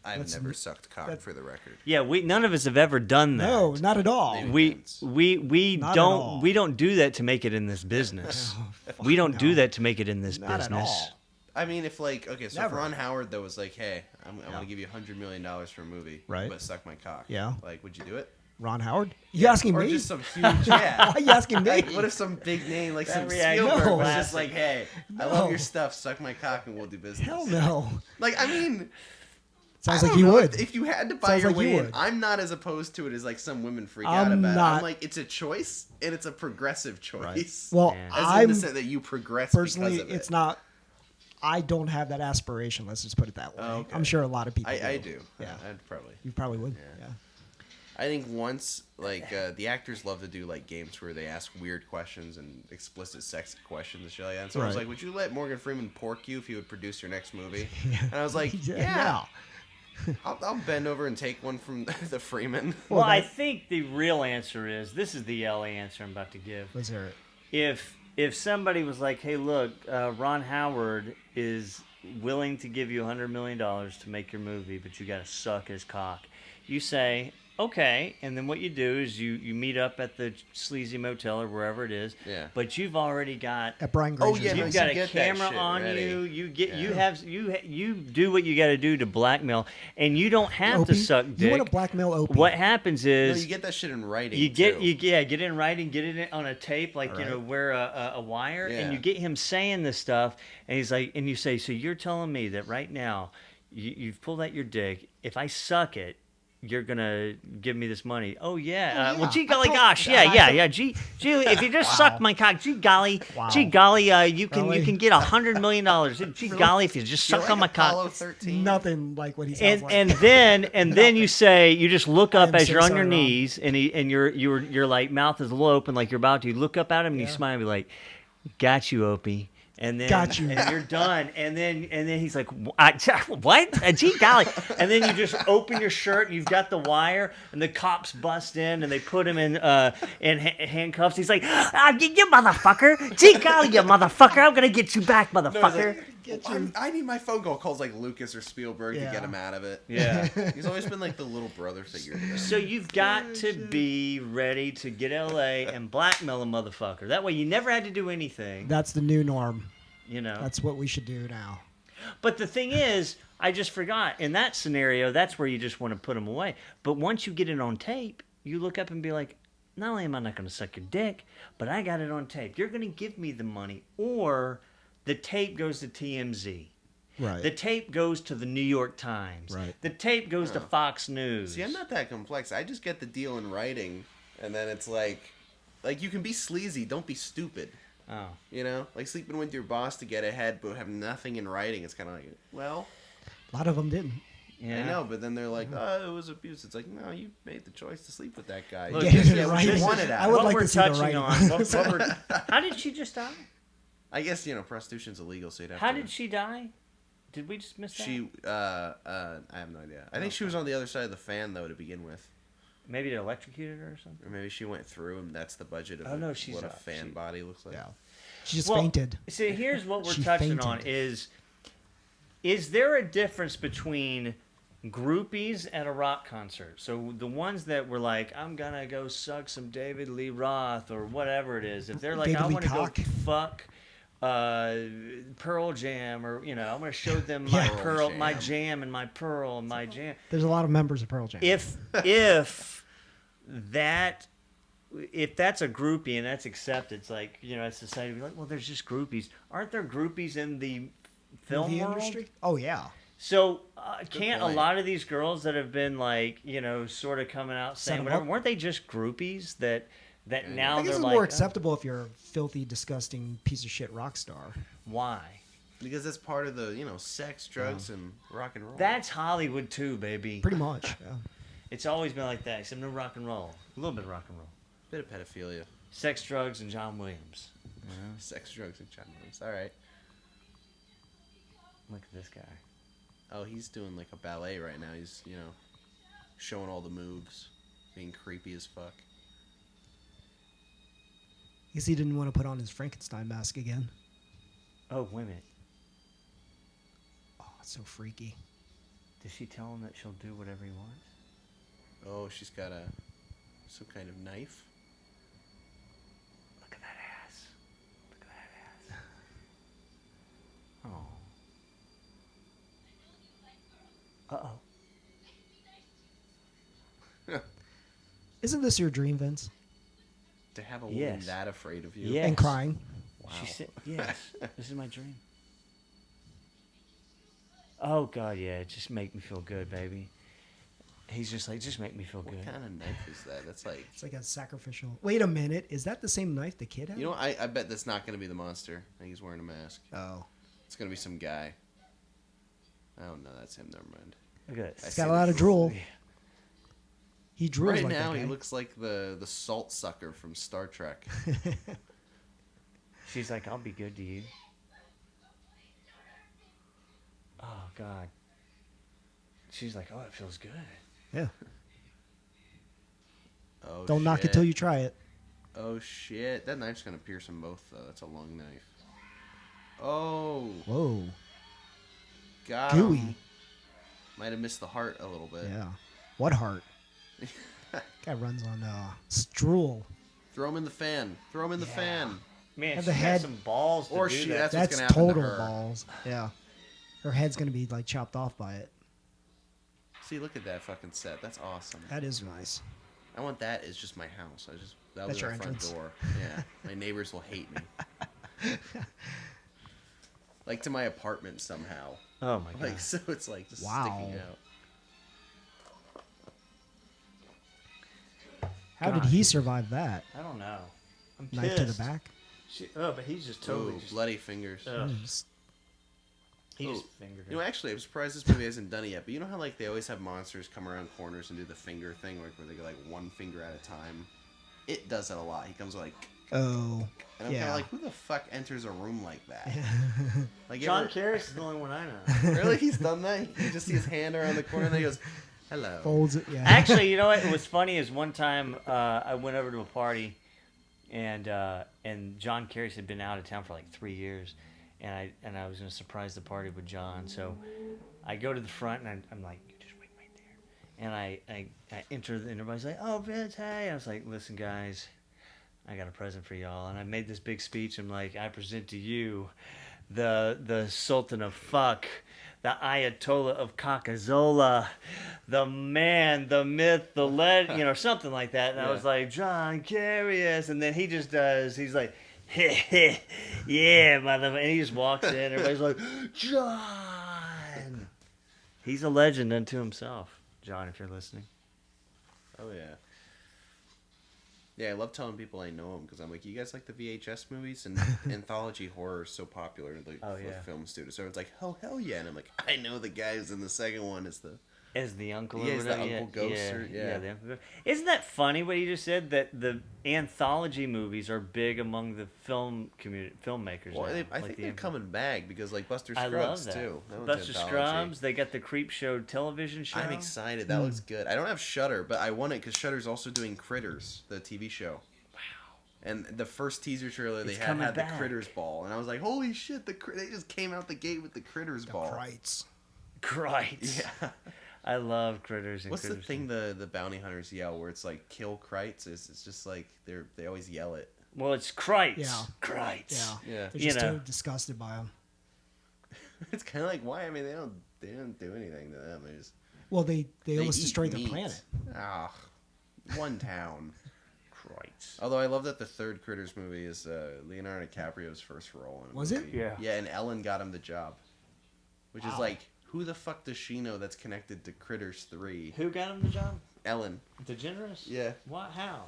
Speaker 4: I've
Speaker 1: That's-
Speaker 4: never sucked cock
Speaker 1: that-
Speaker 4: for the record.
Speaker 2: Yeah, none of us have ever done that.
Speaker 1: No, not at all.
Speaker 4: Maybe.
Speaker 2: We
Speaker 1: Not at all.
Speaker 2: don't do that to make it in this business. We don't do
Speaker 1: no.
Speaker 2: that to make it in this
Speaker 1: Not at
Speaker 2: business.
Speaker 1: all.
Speaker 4: I mean, if like, okay, so
Speaker 1: Never.
Speaker 4: if Ron Howard though was like, "Hey, I want to give you $100 million for a movie,
Speaker 1: Right.
Speaker 4: but suck my cock,"
Speaker 1: Yeah.
Speaker 4: like, would you do it?
Speaker 1: Ron Howard? You asking
Speaker 4: Or
Speaker 1: me?
Speaker 4: just some huge, yeah.
Speaker 1: Why are you asking me?
Speaker 4: Like, what if some big name like some
Speaker 2: reaction
Speaker 4: Spielberg
Speaker 1: was
Speaker 4: was
Speaker 2: classic.
Speaker 4: just like, "Hey, I love your stuff. Suck my cock, and we'll do business."
Speaker 1: Hell no.
Speaker 4: Like, I mean,
Speaker 1: Sounds
Speaker 4: I
Speaker 1: like
Speaker 4: don't
Speaker 1: you
Speaker 4: know
Speaker 1: would.
Speaker 4: If you had to buy
Speaker 1: Sounds
Speaker 4: your
Speaker 1: like you
Speaker 4: way in,
Speaker 1: would.
Speaker 4: I'm not as opposed to it as like some women freak
Speaker 1: I'm
Speaker 4: out about it.
Speaker 1: not.
Speaker 4: I'm like, it's a choice, and it's a progressive choice.
Speaker 1: Well,
Speaker 2: Yeah.
Speaker 4: As in
Speaker 1: I'm
Speaker 4: the sense that you progress
Speaker 1: personally,
Speaker 4: because of it.
Speaker 1: it's not. I don't have that aspiration. Let's just put it that way.
Speaker 4: Oh, okay.
Speaker 1: I'm sure a lot of people.
Speaker 4: I do.
Speaker 1: Yeah.
Speaker 4: I'd probably.
Speaker 1: You probably would.
Speaker 4: Yeah.
Speaker 1: Yeah.
Speaker 4: I think once, like, the actors love to do, like, games where they ask weird questions and explicit sex questions and shit like that. And so I was
Speaker 1: Right.
Speaker 4: like, would you let Morgan Freeman pork you if he would produce your next movie? And I was like,
Speaker 1: Yeah.
Speaker 4: I'll bend over and take one from the Freeman.
Speaker 2: Well, I think the real answer is this is the LA answer I'm about to give.
Speaker 1: Let's hear it.
Speaker 2: If somebody was like, hey, look, Ron Howard is willing to give you $100 million to make your movie, but you got to suck his cock. You say, okay, and then what you do is you meet up at the sleazy motel or wherever it is.
Speaker 4: Yeah.
Speaker 2: But you've already got
Speaker 1: At Brian
Speaker 4: Oh,
Speaker 1: Granger's
Speaker 4: yeah,
Speaker 1: house.
Speaker 2: you've
Speaker 4: nice.
Speaker 2: got
Speaker 4: You
Speaker 2: a
Speaker 4: get that
Speaker 2: camera
Speaker 4: shit
Speaker 2: on
Speaker 4: ready.
Speaker 2: you do what you got to do to blackmail, and you don't have to
Speaker 1: Opie,
Speaker 2: suck dick.
Speaker 1: You want to blackmail Opie?
Speaker 2: What happens
Speaker 4: No,
Speaker 2: is
Speaker 4: you get that shit in writing.
Speaker 2: you get
Speaker 4: too.
Speaker 2: get it in writing, get it on a tape, like
Speaker 1: All right.
Speaker 2: wear a wire,
Speaker 4: Yeah.
Speaker 2: and you get him saying this stuff, and he's like, and you say, so you're telling me that right now you've pulled out your dick. If I suck it, you're gonna give me this money. Oh yeah. Well, gee golly gosh, yeah. Gee, if you just suck my cock, gee golly, you can
Speaker 1: Really?
Speaker 2: get $100 million. Gee golly, if you just
Speaker 4: You're
Speaker 2: suck
Speaker 4: like
Speaker 2: on my
Speaker 4: Apollo
Speaker 2: cock.
Speaker 4: 13.
Speaker 1: Nothing like what he sounds like.
Speaker 2: And then you say, you just look up
Speaker 1: I'm
Speaker 2: as
Speaker 1: so
Speaker 2: you're on
Speaker 1: sorry,
Speaker 2: your
Speaker 1: Ron.
Speaker 2: knees, and your like mouth is a little open, like you're about to. You look up at him and you
Speaker 1: Yeah.
Speaker 2: smile and be like, "Got you, Opie." And then
Speaker 1: Got you.
Speaker 2: and you're done. And then he's like, "What? Gee golly!" And then you just open your shirt and you've got the wire, and the cops bust in and they put him in handcuffs. He's like, "You motherfucker! Gee golly, you motherfucker! I'm gonna get you back,
Speaker 4: No, it's
Speaker 2: motherfucker!"
Speaker 4: like, I need my phone call. Calls like Lucas or Spielberg to
Speaker 1: Yeah.
Speaker 4: get him out of it.
Speaker 2: Yeah.
Speaker 4: He's always been like the little brother figure. to them.
Speaker 2: So you've got to be ready to get LA and blackmail a motherfucker. That way you never had to do anything,
Speaker 1: That's the new norm.
Speaker 2: you know.
Speaker 1: That's what we should do now.
Speaker 2: But the thing is, I just forgot, in that scenario, that's where you just want to put them away. But once you get it on tape, you look up and be like, not only am I not going to suck your dick, but I got it on tape. You're going to give me the money, or the tape goes to TMZ.
Speaker 1: Right.
Speaker 2: The tape goes to the New York Times.
Speaker 1: Right.
Speaker 2: The tape goes to Fox News.
Speaker 4: See, I'm not that complex. I just get the deal in writing, and then it's like you can be sleazy, don't be stupid.
Speaker 2: Oh.
Speaker 4: You know, like sleeping with your boss to get ahead, but have nothing in writing. It's kind of like, well,
Speaker 1: A lot of them didn't.
Speaker 2: Yeah.
Speaker 4: I know, but then they're like, oh, it was abuse. It's like, no, you made the choice to sleep with that guy.
Speaker 2: Look,
Speaker 4: You
Speaker 2: this
Speaker 4: didn't
Speaker 2: is
Speaker 4: get what
Speaker 1: writing.
Speaker 4: you wanted
Speaker 1: I
Speaker 4: out
Speaker 1: would
Speaker 4: of it.
Speaker 2: What
Speaker 1: like
Speaker 2: we're
Speaker 1: to see the
Speaker 2: touching
Speaker 1: writing.
Speaker 2: on. How did she just die?
Speaker 4: I guess, prostitution's illegal, so you'd have
Speaker 2: How
Speaker 4: to...
Speaker 2: did she die? Did we just miss that?
Speaker 4: She, I have no idea. I think she was on the other side of the fan, though, to begin with.
Speaker 2: Maybe they electrocuted her or something?
Speaker 4: Or maybe she went through, and that's the budget of
Speaker 2: Oh, no, she's
Speaker 4: what a
Speaker 2: up.
Speaker 4: fan
Speaker 2: She-
Speaker 4: body looks like.
Speaker 1: Yeah. She just
Speaker 2: Well,
Speaker 1: fainted.
Speaker 2: See, here's what we're
Speaker 1: She
Speaker 2: touching on
Speaker 1: fainted.
Speaker 2: is there a difference between groupies at a rock concert? So the ones that were like, I'm going to go suck some David Lee Roth or whatever it is. If they're like,
Speaker 1: David
Speaker 2: I
Speaker 1: Lee
Speaker 2: want to go
Speaker 1: Cock.
Speaker 2: fuck Pearl Jam, or, I'm going to show them my
Speaker 1: Yeah.
Speaker 2: pearl,
Speaker 4: Jam.
Speaker 2: my jam and my pearl and my jam.
Speaker 1: There's a lot of members of Pearl Jam.
Speaker 2: If that's a groupie and that's accepted, it's like, as society be like, well, there's just groupies. Aren't there groupies in the film
Speaker 1: movie
Speaker 2: world?
Speaker 1: industry? Oh yeah.
Speaker 2: So can't a
Speaker 4: point.
Speaker 2: lot of these girls that have been like, sort of coming out
Speaker 1: Set
Speaker 2: saying
Speaker 1: 'em
Speaker 2: whatever,
Speaker 1: up.
Speaker 2: weren't they just groupies that now
Speaker 1: I guess
Speaker 2: they're
Speaker 1: it's
Speaker 2: like,
Speaker 1: more
Speaker 2: oh,
Speaker 1: acceptable if you're a filthy, disgusting piece of shit rock star.
Speaker 2: why?
Speaker 4: Because that's part of the, sex, drugs, and rock and roll.
Speaker 2: That's Hollywood too, baby.
Speaker 1: Pretty much. Yeah.
Speaker 2: It's always been like that, except no rock and roll. A little bit of rock and roll.
Speaker 4: Bit of pedophilia.
Speaker 2: Sex, drugs, and John Williams.
Speaker 4: Sex, drugs, and John Williams. All right.
Speaker 2: Look at this guy.
Speaker 4: Oh, he's doing like a ballet right now. He's, showing all the moves. Being creepy as fuck.
Speaker 1: Guess he didn't want to put on his Frankenstein mask again.
Speaker 2: Oh, wait a minute.
Speaker 1: Oh, it's so freaky.
Speaker 2: Does she tell him that she'll do whatever he wants?
Speaker 4: Oh, she's got some kind of knife.
Speaker 2: Look at that ass. Look at that ass. Oh. Uh-oh.
Speaker 1: Isn't this your dream, Vince?
Speaker 4: To have a woman
Speaker 2: Yes.
Speaker 4: that afraid of you.
Speaker 2: Yes.
Speaker 1: And crying.
Speaker 4: Wow.
Speaker 2: She said, yes, this is my dream. Oh God, yeah, just make me feel good, baby. He's just like, just make me feel
Speaker 4: What
Speaker 2: good.
Speaker 4: kind of knife is that? That's like...
Speaker 1: It's like a sacrificial. Wait a minute. Is that the same knife the kid had?
Speaker 4: You know, I bet that's not going to be the monster. I think he's wearing a mask.
Speaker 1: Oh.
Speaker 4: It's going to be some guy. Oh, no, that's him. Never mind.
Speaker 2: Look at
Speaker 1: He's
Speaker 2: that.
Speaker 1: got a lot of drool. He drools
Speaker 4: Right
Speaker 1: like
Speaker 4: now,
Speaker 1: that
Speaker 4: he
Speaker 1: guy.
Speaker 4: looks like the salt sucker from Star Trek.
Speaker 2: She's like, I'll be good to you. Oh God. She's like, oh, it feels good.
Speaker 1: Yeah.
Speaker 4: Oh,
Speaker 1: Don't knock it
Speaker 4: shit.
Speaker 1: till you try it.
Speaker 4: Oh, shit. That knife's going to pierce them both, though. That's a long knife. Oh.
Speaker 1: Whoa.
Speaker 4: Got
Speaker 1: Gooey.
Speaker 4: him. Might have missed the heart a little bit.
Speaker 1: Yeah. What heart? Guy runs on drool.
Speaker 4: Throw him in the fan. Throw him in the fan.
Speaker 2: Man,
Speaker 1: Have
Speaker 2: she
Speaker 1: the
Speaker 2: has
Speaker 1: head-
Speaker 2: some balls to
Speaker 4: Or
Speaker 2: do
Speaker 4: she-
Speaker 2: that.
Speaker 4: That's what's
Speaker 1: That's
Speaker 4: gonna happen to
Speaker 1: total
Speaker 4: her.
Speaker 1: balls. Yeah. Her head's gonna be like chopped off by it.
Speaker 4: See, look at that fucking set. That's awesome.
Speaker 1: That is nice.
Speaker 4: I want that as just my house. That
Speaker 1: That's
Speaker 4: was
Speaker 1: your
Speaker 4: our front
Speaker 1: entrance.
Speaker 4: door. Yeah. My neighbors will hate me. Like to my apartment somehow.
Speaker 2: Oh my God.
Speaker 4: Like, so it's like just
Speaker 1: Wow.
Speaker 4: sticking out.
Speaker 1: How did
Speaker 2: God.
Speaker 1: he survive that?
Speaker 2: I don't know. I'm
Speaker 1: Knife to the
Speaker 2: pissed.
Speaker 1: back?
Speaker 2: But he's just totally
Speaker 4: Ooh,
Speaker 2: just,
Speaker 4: bloody fingers.
Speaker 2: Ugh.
Speaker 1: Just-
Speaker 2: He just
Speaker 4: Oh,
Speaker 2: fingered
Speaker 4: You know,
Speaker 2: her.
Speaker 4: actually, I'm surprised this movie hasn't done it yet. But you know how like they always have monsters come around corners and do the finger thing, like where they go like one finger at a time. It does that a lot. He comes like,
Speaker 1: Oh.
Speaker 4: and I'm kind
Speaker 1: Yeah.
Speaker 4: of like, who the fuck enters a room like that? Like, you
Speaker 2: John
Speaker 4: ever-
Speaker 2: Carris is the only one I know.
Speaker 4: really, he's done that. You just see his hand around the corner, and then he goes, "Hello."
Speaker 1: Folds it. Yeah.
Speaker 2: Actually, you know what? It was funny is one time I went over to a party, and John Carris had been out of town for like 3 years, and I was gonna surprise the party with John. So I go to the front, and I'm like, "You just wait right there." And I enter, and everybody's like, "Oh, Vince, hey!" I was like, "Listen, guys, I got a present for y'all." And I made this big speech. I'm like, "I present to you the Sultan of Fuck, the Ayatollah of Coca-Cola, the man, the myth, the legend," something like that. And I
Speaker 4: Yeah.
Speaker 2: was like, "John Carrius," and then he just does. He's like, "Yeah, mother," and he just walks in. Everybody's like, "John." He's a legend unto himself. John, if you're listening.
Speaker 4: Oh yeah. Yeah, I love telling people I know him because I'm like, you guys like the VHS movies and anthology horror is so popular in the
Speaker 2: Oh, yeah.
Speaker 4: film studio. So it's like, oh hell yeah, and I'm like, I know the guys in the second one is the
Speaker 2: As the uncle,
Speaker 4: Yeah,
Speaker 2: or
Speaker 4: as the
Speaker 2: whatever.
Speaker 4: Uncle Ghost or- yeah.
Speaker 2: the Uncle Ghost. Isn't that funny what you just said? That the anthology movies are big among the film community, filmmakers.
Speaker 4: Well,
Speaker 2: now,
Speaker 4: I
Speaker 2: like
Speaker 4: think
Speaker 2: the
Speaker 4: they're
Speaker 2: anth-
Speaker 4: coming back because like Buster
Speaker 2: I
Speaker 4: Scruggs
Speaker 2: love that.
Speaker 4: too. That one's
Speaker 2: Buster
Speaker 4: anthology.
Speaker 2: Scruggs. They got the Creep Show television show.
Speaker 4: I'm excited. That looks good. I don't have Shudder, but I want it because Shudder's also doing Critters, the TV show. Wow. And the first teaser trailer they
Speaker 2: It's
Speaker 4: had
Speaker 2: coming
Speaker 4: the
Speaker 2: back.
Speaker 4: Critters ball, and I was like, holy shit! They just came out the gate with the Critters
Speaker 1: The
Speaker 4: ball.
Speaker 1: Krites.
Speaker 2: Crites.
Speaker 4: Yeah.
Speaker 2: I love Critters. And
Speaker 4: What's the
Speaker 2: Critters.
Speaker 4: thing the bounty hunters yell where it's like kill Krites? It's just like they always yell it.
Speaker 2: Well, it's Crites.
Speaker 1: Yeah.
Speaker 2: Crites.
Speaker 1: Yeah.
Speaker 4: Yeah.
Speaker 1: They're
Speaker 2: You
Speaker 1: just
Speaker 2: know.
Speaker 1: too disgusted by them.
Speaker 4: It's kind of like why? I mean, they don't do anything to them. They just
Speaker 1: Well, they almost
Speaker 4: eat
Speaker 1: destroyed their
Speaker 4: meat.
Speaker 1: planet.
Speaker 4: Ah, one town.
Speaker 2: Crites.
Speaker 4: Although I love that the third Critters movie is Leonardo DiCaprio's first role in a
Speaker 1: Was it?
Speaker 4: movie.
Speaker 2: Yeah.
Speaker 4: Yeah, and Ellen got him the job. Which is
Speaker 1: Wow.
Speaker 4: like, who the fuck does she know that's connected to Critters 3?
Speaker 2: Who got him the job?
Speaker 4: Ellen.
Speaker 2: DeGeneres?
Speaker 4: Yeah.
Speaker 2: What? How?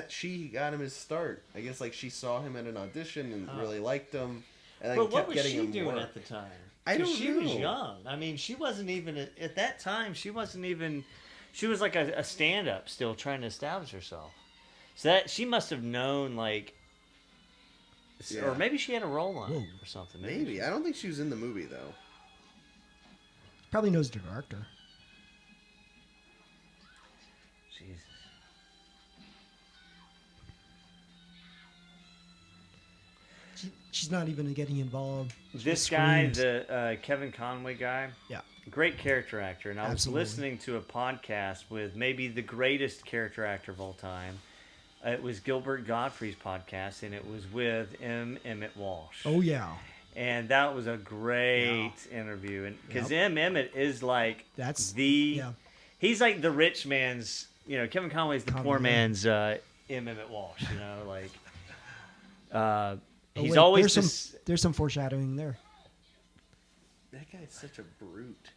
Speaker 4: She got him his start. I guess like she saw him at an audition and
Speaker 2: Oh.
Speaker 4: really liked him. And then
Speaker 2: But what
Speaker 4: kept
Speaker 2: was
Speaker 4: getting
Speaker 2: she
Speaker 4: him
Speaker 2: doing
Speaker 4: work.
Speaker 2: at the time?
Speaker 4: I
Speaker 2: 'Cause
Speaker 4: don't
Speaker 2: she was
Speaker 4: know.
Speaker 2: young. I mean, she wasn't even at that time. She wasn't even. She was like a stand-up, still trying to establish herself. So that she must have known, like,
Speaker 4: Yeah.
Speaker 2: or maybe she had a role on it
Speaker 1: Whoa.
Speaker 2: or something.
Speaker 4: Maybe. I don't think she was in the movie though.
Speaker 1: Probably knows the director.
Speaker 2: Jesus.
Speaker 1: She's not even getting involved. She
Speaker 2: This
Speaker 1: just
Speaker 2: guy,
Speaker 1: screams.
Speaker 2: the Kevin Conway guy,
Speaker 1: Yeah.
Speaker 2: great character actor, and I
Speaker 1: Absolutely.
Speaker 2: was listening to a podcast with maybe the greatest character actor of all time. It was Gilbert Gottfried's podcast, and it was with M. Emmett Walsh.
Speaker 1: Oh yeah.
Speaker 2: And that was a great interview, and because
Speaker 1: Yep.
Speaker 2: M. Emmett is like
Speaker 1: That's
Speaker 2: the,
Speaker 1: yeah.
Speaker 2: he's like the rich man's, Kevin Conway's the poor
Speaker 1: Conway.
Speaker 2: man's M. Emmett Walsh, like.
Speaker 1: Oh,
Speaker 2: He's
Speaker 1: wait,
Speaker 2: always
Speaker 1: there's
Speaker 2: this,
Speaker 1: some foreshadowing there.
Speaker 4: That guy's such a brute.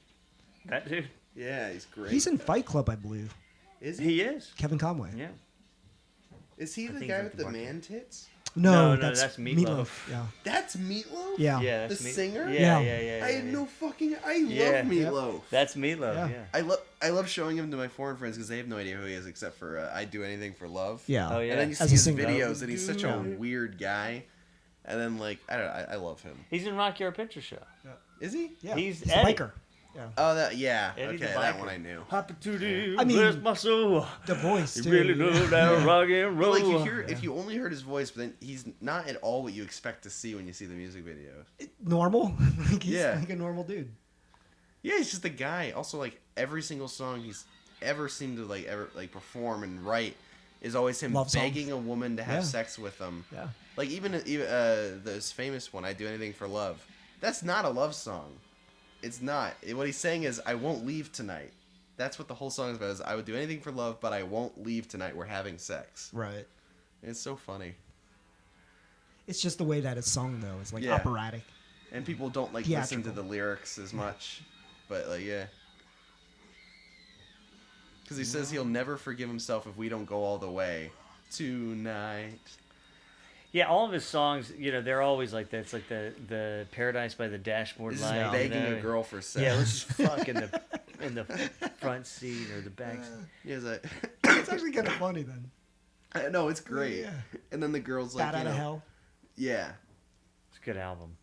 Speaker 2: That dude.
Speaker 4: Yeah, he's great.
Speaker 1: He's in Fight Club, I believe.
Speaker 4: Is he?
Speaker 2: He is.
Speaker 1: Kevin Conway.
Speaker 2: Yeah.
Speaker 4: Is he the
Speaker 2: think
Speaker 4: guy
Speaker 2: he's
Speaker 4: with
Speaker 2: like
Speaker 4: the
Speaker 2: the
Speaker 4: man tits?
Speaker 1: No,
Speaker 2: No, that's Meatloaf.
Speaker 1: Yeah.
Speaker 4: That's Meatloaf?
Speaker 1: Yeah.
Speaker 2: Yeah,
Speaker 4: The
Speaker 2: that's
Speaker 4: singer?
Speaker 2: Yeah,
Speaker 1: Yeah.
Speaker 2: yeah.
Speaker 4: I had no fucking... I
Speaker 2: Yeah.
Speaker 4: love Meatloaf.
Speaker 2: That's Meatloaf.
Speaker 1: Yeah.
Speaker 2: Yeah.
Speaker 4: I love showing him to my foreign friends because they have no idea who he is except for I'd Do Anything for Love.
Speaker 1: Yeah.
Speaker 2: Oh, yeah.
Speaker 4: And then you
Speaker 1: As
Speaker 4: see
Speaker 1: a
Speaker 4: his
Speaker 1: singer.
Speaker 4: videos and he's such a
Speaker 1: Yeah.
Speaker 4: weird guy. And then like I love him.
Speaker 2: He's in Rocky Horror Picture Show.
Speaker 4: Is he?
Speaker 1: Yeah.
Speaker 2: He's
Speaker 1: a
Speaker 2: Eddie.
Speaker 1: biker. Yeah.
Speaker 4: Oh, that yeah.
Speaker 2: Eddie's
Speaker 4: Okay,
Speaker 2: a
Speaker 4: that
Speaker 2: biker.
Speaker 4: one I knew.
Speaker 2: Happy to the
Speaker 1: I mean,
Speaker 2: bless my soul.
Speaker 1: The voice,
Speaker 2: You
Speaker 1: too.
Speaker 2: really love that rock and
Speaker 4: But
Speaker 2: roll.
Speaker 4: like you hear, if you only heard his voice, but then he's not at all what you expect to see when you see the music video.
Speaker 1: Normal. Like, he's
Speaker 4: Yeah.
Speaker 1: like a normal dude.
Speaker 4: Yeah, he's just a guy. Also, like every single song he's ever seemed to ever perform and write is always him
Speaker 1: Love songs.
Speaker 4: begging a woman to have
Speaker 1: Yeah.
Speaker 4: sex with him.
Speaker 1: Yeah.
Speaker 4: Like even this famous one, "I Do Anything for Love." That's not a love song. It's not. What he's saying is, "I won't leave tonight." That's what the whole song is about. Is I would do anything for love, but I won't leave tonight. We're having sex.
Speaker 1: Right.
Speaker 4: It's so funny.
Speaker 1: It's just the way that it's sung, though. It's like
Speaker 4: Yeah.
Speaker 1: operatic.
Speaker 4: And people don't listen to
Speaker 1: Theatrical.
Speaker 4: the lyrics as much, but yeah. Because he says he'll never forgive himself if we don't go all the way tonight.
Speaker 2: Yeah, all of his songs, they're always like that. It's like the Paradise by the Dashboard
Speaker 4: He's
Speaker 2: Light.
Speaker 4: just begging a girl for sex.
Speaker 2: Yeah, let's just fuck in the front seat or the back seat.
Speaker 4: He's like,
Speaker 1: It's actually kind of funny, then.
Speaker 4: I know, it's great.
Speaker 1: Yeah.
Speaker 4: And then the girl's like,
Speaker 1: Bat out of hell.
Speaker 4: Yeah.
Speaker 2: It's a good album.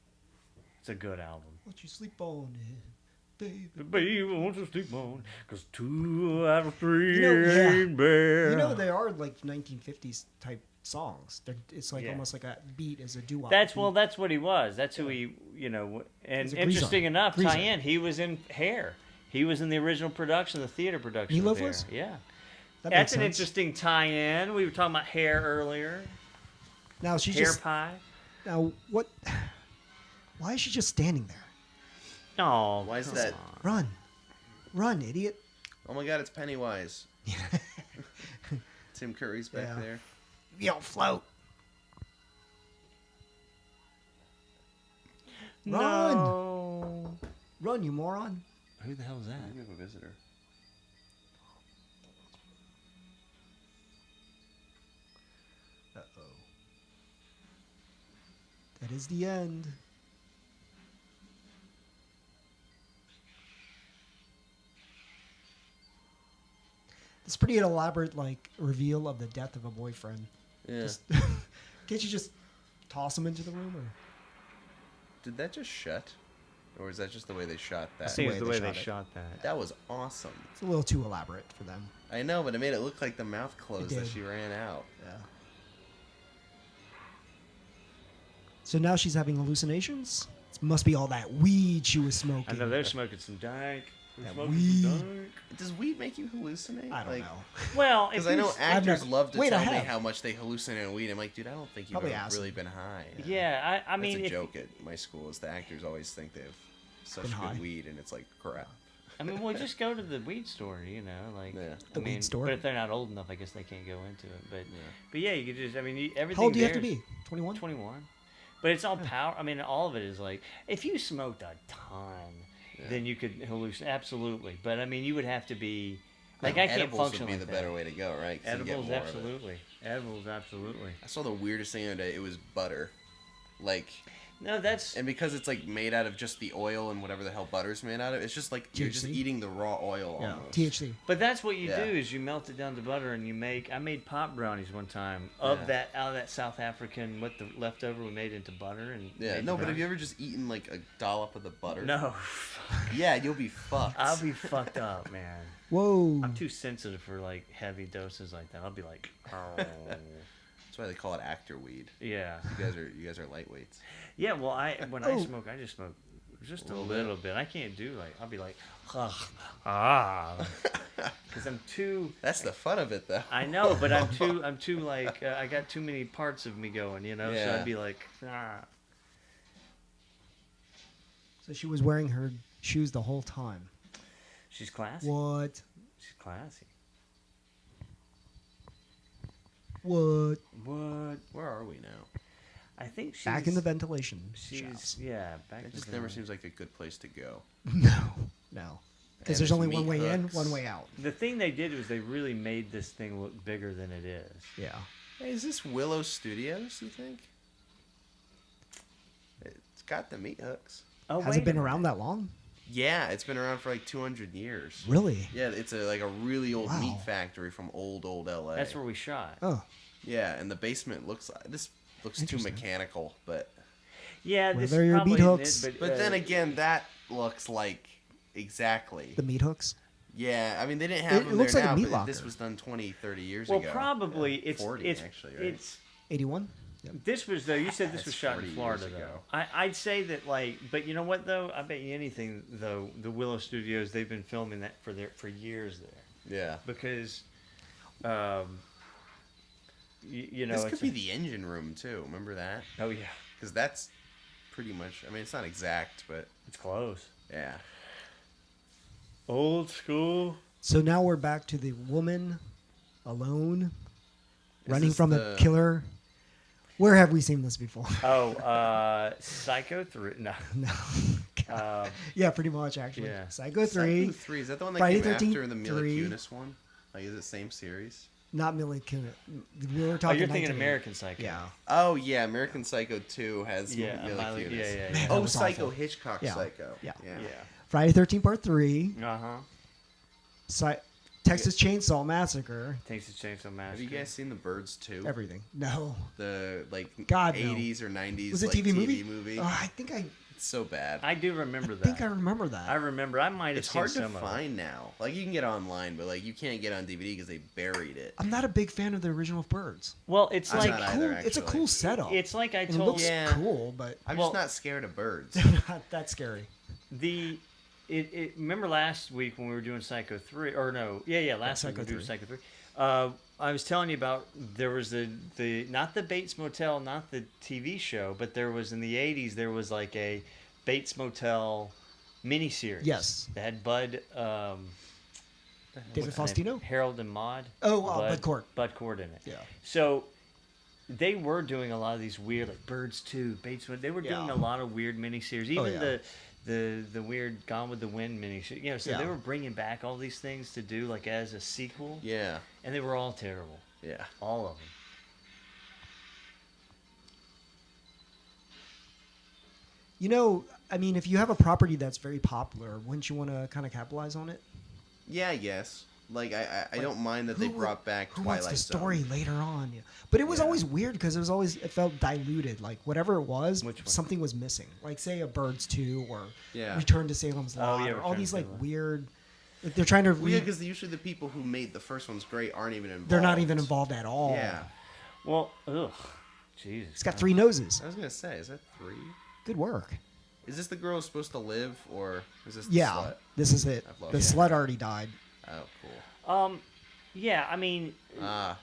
Speaker 2: It's a good album.
Speaker 1: Won't you sleep on it, baby?
Speaker 2: Baby, won't you sleep on? 'Cause 2 out of 3
Speaker 1: yeah.
Speaker 2: ain't bad.
Speaker 1: You know, they are like 1950s type songs. It's like
Speaker 2: Yeah.
Speaker 1: almost like a beat as a doo-wop.
Speaker 2: That's
Speaker 1: beat.
Speaker 2: that's what he was. That's who he, and
Speaker 1: He's a
Speaker 2: interesting
Speaker 1: greaser.
Speaker 2: enough,
Speaker 1: Greaser.
Speaker 2: Tyann, he was in Hair. He was in the original production, the theater production.
Speaker 1: Meatloaf
Speaker 2: of Hair.
Speaker 1: was?
Speaker 2: Yeah.
Speaker 1: That
Speaker 2: That's
Speaker 1: makes
Speaker 2: an
Speaker 1: sense.
Speaker 2: interesting tie-in. We were talking about Hair earlier.
Speaker 1: Now she
Speaker 2: Hair
Speaker 1: just.
Speaker 2: pie.
Speaker 1: Now what? Why is she just standing there?
Speaker 2: No.
Speaker 4: Why is
Speaker 2: come
Speaker 4: that?
Speaker 2: on.
Speaker 1: Run, idiot!
Speaker 4: Oh my god, it's Pennywise. Tim Curry's back
Speaker 1: Yeah.
Speaker 4: there.
Speaker 1: You don't float. Run!
Speaker 2: No.
Speaker 1: Run, you moron!
Speaker 2: Who the hell is that?
Speaker 4: We have a visitor.
Speaker 1: Uh-oh. That is the end. It's pretty elaborate, like, reveal of the death of a boyfriend.
Speaker 4: Yeah.
Speaker 1: Just, can't you just toss him into the room? Or?
Speaker 4: Did that just shut? Or is that just the way they shot
Speaker 2: I
Speaker 4: that?
Speaker 2: think it's
Speaker 1: way
Speaker 2: the
Speaker 1: they
Speaker 2: way they
Speaker 1: shot it.
Speaker 2: shot that.
Speaker 4: That was awesome.
Speaker 1: It's a little too elaborate for them.
Speaker 4: I know, but it made it look like the mouth closed
Speaker 1: did.
Speaker 4: as she ran out.
Speaker 1: Yeah. So now she's having hallucinations? It must be all that weed she was smoking.
Speaker 2: I know they're smoking some dank. They're
Speaker 1: That
Speaker 2: smoking
Speaker 1: weed.
Speaker 2: some dank.
Speaker 4: Does weed make you hallucinate?
Speaker 1: I don't know.
Speaker 2: Well, if
Speaker 4: Because I know
Speaker 2: you-
Speaker 4: actors
Speaker 1: never-
Speaker 4: love to
Speaker 1: Wait, I
Speaker 4: tell me
Speaker 1: have.
Speaker 4: how much they hallucinate on weed. I'm like, dude, I don't think you've
Speaker 1: Probably
Speaker 4: ever
Speaker 1: acid.
Speaker 4: really been high.
Speaker 2: Yeah, I mean,
Speaker 4: That's a
Speaker 2: if,
Speaker 4: joke at my school. Is the actors always think they have such
Speaker 1: Been
Speaker 4: good
Speaker 1: high.
Speaker 4: weed, and it's like crap.
Speaker 2: well, just go to the weed store, like.
Speaker 4: Yeah.
Speaker 1: The weed store.
Speaker 2: But if they're not old enough, I guess they can't go into it. But yeah, you could just. I mean, everything.
Speaker 1: How old do you have
Speaker 2: there
Speaker 1: to
Speaker 2: is
Speaker 1: be? 21?
Speaker 2: 21. But it's all power. I mean, all of it is like if you smoked a ton, then you could hallucinate. Absolutely. But I mean, you would have to be. Like I can't
Speaker 4: edibles
Speaker 2: function
Speaker 4: would be
Speaker 2: like
Speaker 4: the
Speaker 2: that.
Speaker 4: better way to go, right? 'Cause you get
Speaker 2: Edibles,
Speaker 4: more of it.
Speaker 2: absolutely. Edibles, absolutely.
Speaker 4: I saw the weirdest thing the other day. It was butter, like,
Speaker 2: No, that's.
Speaker 4: and because it's like made out of just the oil and whatever the hell butter's made out of, it's just like you're just
Speaker 1: THC?
Speaker 4: eating the raw oil
Speaker 1: Yeah.
Speaker 4: almost.
Speaker 1: THC.
Speaker 2: But that's what you
Speaker 4: Yeah.
Speaker 2: do is you melt it down to butter and you make. I made pop brownies one time of
Speaker 4: Yeah.
Speaker 2: that out of that South African what the leftover we made into butter and.
Speaker 4: Yeah,
Speaker 2: made
Speaker 4: no,
Speaker 2: the
Speaker 4: but have you
Speaker 2: brownies.
Speaker 4: ever just eaten like a dollop of the butter?
Speaker 2: No,
Speaker 4: Yeah, you'll be fucked.
Speaker 2: I'll be fucked up, man.
Speaker 1: Whoa.
Speaker 2: I'm too sensitive for like heavy doses like that. I'll be like, oh.
Speaker 4: That's why they call it actor weed.
Speaker 2: Yeah,
Speaker 4: You guys are lightweights.
Speaker 2: yeah. Well, when I
Speaker 1: Oh.
Speaker 2: smoke, I just smoke just a little bit. I can't do like I'll be like, because I'm too.
Speaker 4: That's the fun of it, though.
Speaker 2: I know, but I'm too like I got too many parts of me going, So
Speaker 4: Yeah.
Speaker 2: I'd be like, ah.
Speaker 1: So she was wearing her shoes the whole time.
Speaker 2: She's classy.
Speaker 1: What?
Speaker 2: She's classy.
Speaker 1: What?
Speaker 2: What?
Speaker 4: Where are we now?
Speaker 2: I think she's
Speaker 1: Back in the ventilation
Speaker 2: She's
Speaker 1: shafts.
Speaker 2: back.
Speaker 4: It just never seems like a good place to go.
Speaker 1: No. Because
Speaker 4: And
Speaker 1: there's
Speaker 4: there's
Speaker 1: only
Speaker 4: meat
Speaker 1: one way in,
Speaker 4: hooks.
Speaker 1: one way out.
Speaker 2: The thing they did was they really made this thing look bigger than it is.
Speaker 1: Yeah.
Speaker 4: Hey, is this Willow Studios, you think? It's got the meat hooks.
Speaker 2: Oh,
Speaker 1: Has it been around that long?
Speaker 4: Yeah, it's been around for like 200 years.
Speaker 1: Really?
Speaker 4: Yeah, it's like a really old
Speaker 1: Wow.
Speaker 4: meat factory from old LA.
Speaker 2: That's where we shot.
Speaker 1: Oh.
Speaker 4: Yeah, and the basement looks too
Speaker 1: Interesting.
Speaker 4: mechanical, but
Speaker 2: Yeah,
Speaker 1: Were
Speaker 2: this
Speaker 1: there your
Speaker 2: probably
Speaker 1: meat hooks?
Speaker 2: Did,
Speaker 4: but then again, that looks like exactly.
Speaker 1: The meat hooks?
Speaker 4: Yeah, I mean they didn't have
Speaker 1: It
Speaker 4: them
Speaker 1: looks
Speaker 4: there
Speaker 1: like a
Speaker 4: now,
Speaker 1: meat
Speaker 4: but this
Speaker 1: locker.
Speaker 4: was done 20, 30 years
Speaker 2: well,
Speaker 4: ago.
Speaker 2: probably
Speaker 4: Yeah,
Speaker 2: it's
Speaker 4: 40
Speaker 2: it's
Speaker 4: actually, right?
Speaker 2: it's
Speaker 1: 81?
Speaker 2: this was though. You said this
Speaker 4: That's
Speaker 2: was shot
Speaker 4: 40
Speaker 2: in
Speaker 4: years
Speaker 2: Florida
Speaker 4: ago.
Speaker 2: though. I'd say that like, but you know what though? I bet you anything though. The Willow Studios, they've been filming that for years there
Speaker 4: Yeah.
Speaker 2: because, you know,
Speaker 4: This
Speaker 2: it's
Speaker 4: could be the engine room too. Remember that?
Speaker 2: oh yeah,
Speaker 4: Because that's pretty much. I mean, it's not exact, but
Speaker 2: it's close.
Speaker 4: yeah.
Speaker 2: Old school.
Speaker 1: So now we're back to the woman alone,
Speaker 4: Is
Speaker 1: running
Speaker 4: this
Speaker 1: from the killer. Where have we seen this before?
Speaker 2: Oh, Psycho 3. No.
Speaker 1: No. Yeah, pretty much actually.
Speaker 2: Yeah.
Speaker 1: Psycho 3.
Speaker 4: Psycho 3, is that the one that
Speaker 1: Friday
Speaker 4: came
Speaker 1: 13th
Speaker 4: after the Mila
Speaker 1: 3.
Speaker 4: Kunis one? Like, is it same series?
Speaker 1: Not Mila Kunis. We were
Speaker 2: Oh,
Speaker 1: talking.
Speaker 2: you're thinking
Speaker 1: 1980.
Speaker 2: American Psycho.
Speaker 1: Yeah.
Speaker 4: Oh yeah, American Psycho 2 has
Speaker 2: Yeah,
Speaker 4: Mila
Speaker 2: Miley-
Speaker 4: Kunis.
Speaker 2: yeah, yeah,
Speaker 1: Man,
Speaker 2: yeah.
Speaker 1: that
Speaker 4: Oh,
Speaker 1: was
Speaker 4: Psycho
Speaker 1: awful.
Speaker 4: Hitchcock
Speaker 1: Yeah.
Speaker 4: Psycho.
Speaker 1: Yeah.
Speaker 4: Yeah.
Speaker 2: Yeah.
Speaker 1: Friday 13th Part 3.
Speaker 2: Uh huh.
Speaker 1: Texas Chainsaw Massacre.
Speaker 2: Texas Chainsaw Massacre.
Speaker 4: Have you guys seen The Birds 2?
Speaker 1: Everything. No.
Speaker 4: The like
Speaker 1: God, no.
Speaker 4: 80s or 90s
Speaker 1: Was it
Speaker 4: like,
Speaker 1: TV movie? I think
Speaker 4: It's so bad.
Speaker 2: I do remember
Speaker 1: I
Speaker 2: that.
Speaker 1: think I remember that.
Speaker 2: I remember. I might have
Speaker 4: It's
Speaker 2: seen
Speaker 4: hard to
Speaker 2: some of it.
Speaker 4: find now. Like you can get online, but like you can't get on DVD because they buried it.
Speaker 1: I'm not a big fan of the original Birds.
Speaker 2: Well, it's
Speaker 4: I'm
Speaker 2: like
Speaker 4: not
Speaker 1: Cool.
Speaker 4: either,
Speaker 1: It's a
Speaker 4: actually.
Speaker 1: cool setup.
Speaker 2: it's like I
Speaker 1: And it
Speaker 2: told
Speaker 1: looks
Speaker 4: Yeah.
Speaker 1: cool, but
Speaker 4: I'm
Speaker 2: Well-
Speaker 4: just not scared of birds.
Speaker 1: not that scary.
Speaker 2: the. Remember last week when we were doing Psycho 3 or no? Yeah, last week we were doing Psycho 3. I was telling you about there was the not the Bates Motel, not the TV show, but there was in the 80s there was like a Bates Motel miniseries.
Speaker 1: Yes.
Speaker 2: That had Bud.
Speaker 1: David
Speaker 2: what's his name?
Speaker 1: Faustino?
Speaker 2: Harold and Maude.
Speaker 1: Bud Cort.
Speaker 2: Bud Cort in it.
Speaker 1: Yeah.
Speaker 2: So they were doing a lot of these weird, like Birds 2, Bates Motel. They were doing
Speaker 1: Yeah.
Speaker 2: a lot of weird miniseries. Even
Speaker 1: yeah.
Speaker 2: the weird Gone with the Wind miniseries. You know, so
Speaker 1: Yeah.
Speaker 2: they were bringing back all these things to do like as a sequel.
Speaker 4: Yeah.
Speaker 2: And they were all terrible.
Speaker 4: Yeah.
Speaker 2: All of them.
Speaker 1: You know, I mean, if you have a property that's very popular, wouldn't you want to kind of capitalize on it?
Speaker 4: Yeah, I guess. Like I don't mind that they
Speaker 1: Who
Speaker 4: brought back
Speaker 1: who
Speaker 4: Twilight
Speaker 1: wants the
Speaker 4: Zone.
Speaker 1: story later on? Yeah. But it was
Speaker 4: Yeah.
Speaker 1: always weird because it felt diluted. Like whatever it was,
Speaker 2: Which one?
Speaker 1: something was missing. Like say a Birds 2 or
Speaker 4: Yeah.
Speaker 1: Return to Salem's
Speaker 2: Oh,
Speaker 1: Lot
Speaker 2: yeah,
Speaker 1: or all
Speaker 2: Return
Speaker 1: these
Speaker 2: to
Speaker 1: like
Speaker 2: Salem.
Speaker 1: weird. Like they're trying to
Speaker 4: Well, yeah, because usually the people who made the first ones great aren't even involved.
Speaker 1: they're not even involved at all.
Speaker 4: Yeah.
Speaker 2: Well, ugh. Jesus.
Speaker 1: It's got 3 noses.
Speaker 4: I was gonna say, is that 3?
Speaker 1: Good work.
Speaker 4: Is this the girl who's supposed to live, or is this the
Speaker 1: Yeah,
Speaker 4: slut?
Speaker 1: this is it.
Speaker 4: I've lost
Speaker 1: The
Speaker 4: it.
Speaker 1: slut already died.
Speaker 4: Oh, cool.
Speaker 2: Yeah, I mean,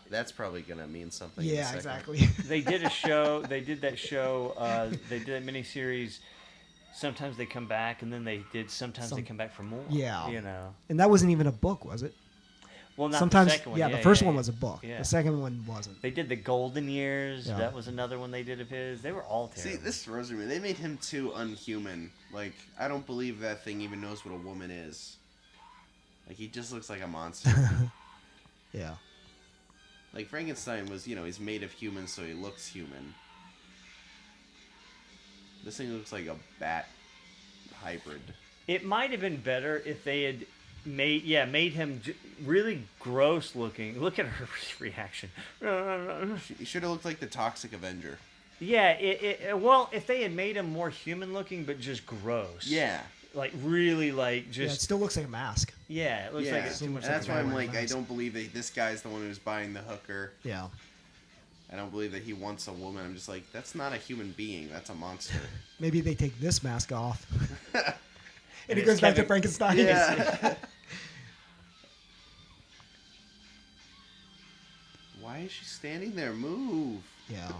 Speaker 4: That's probably gonna mean something. in a
Speaker 1: Yeah,
Speaker 4: second.
Speaker 1: exactly.
Speaker 2: they did a show. They did that show. They did that miniseries. Sometimes they come back, and then they did. Sometimes they come back for more.
Speaker 1: Yeah.
Speaker 2: You know.
Speaker 1: And that wasn't even a book, was it?
Speaker 2: Well, not
Speaker 1: Sometimes,
Speaker 2: the second one.
Speaker 1: yeah, the first one was a book.
Speaker 2: Yeah.
Speaker 1: The second one wasn't.
Speaker 2: They did the Golden Years.
Speaker 1: Yeah.
Speaker 2: That was another one they did of his. They were all terrible.
Speaker 4: See, this throws me. They made him too unhuman. Like, I don't believe that thing even knows what a woman is. Like, he just looks like a monster.
Speaker 1: Yeah.
Speaker 4: Like, Frankenstein was, he's made of humans, so he looks human. This thing looks like a bat hybrid.
Speaker 2: It might have been better if they had made him really gross looking. Look at her reaction.
Speaker 4: He should have looked like the Toxic Avenger.
Speaker 2: Yeah, well, if they had made him more human looking, but just gross.
Speaker 4: Yeah.
Speaker 2: Like really, like
Speaker 1: Yeah, it
Speaker 2: just
Speaker 1: still looks like a mask.
Speaker 2: it looks like it's too much.
Speaker 4: And that's
Speaker 2: like
Speaker 4: why
Speaker 2: a
Speaker 4: I'm
Speaker 1: wearing
Speaker 4: like,
Speaker 1: a
Speaker 4: I
Speaker 1: mask.
Speaker 4: don't believe that this guy's the one who's buying the hooker.
Speaker 1: Yeah.
Speaker 4: I don't believe that he wants a woman. I'm just like, that's not a human being. That's a monster.
Speaker 1: Maybe they take this mask off. and it
Speaker 2: it's
Speaker 1: goes back to
Speaker 2: Kevin-
Speaker 1: Frankenstein.
Speaker 4: Yeah. Why is she standing there? Move.
Speaker 1: Yeah.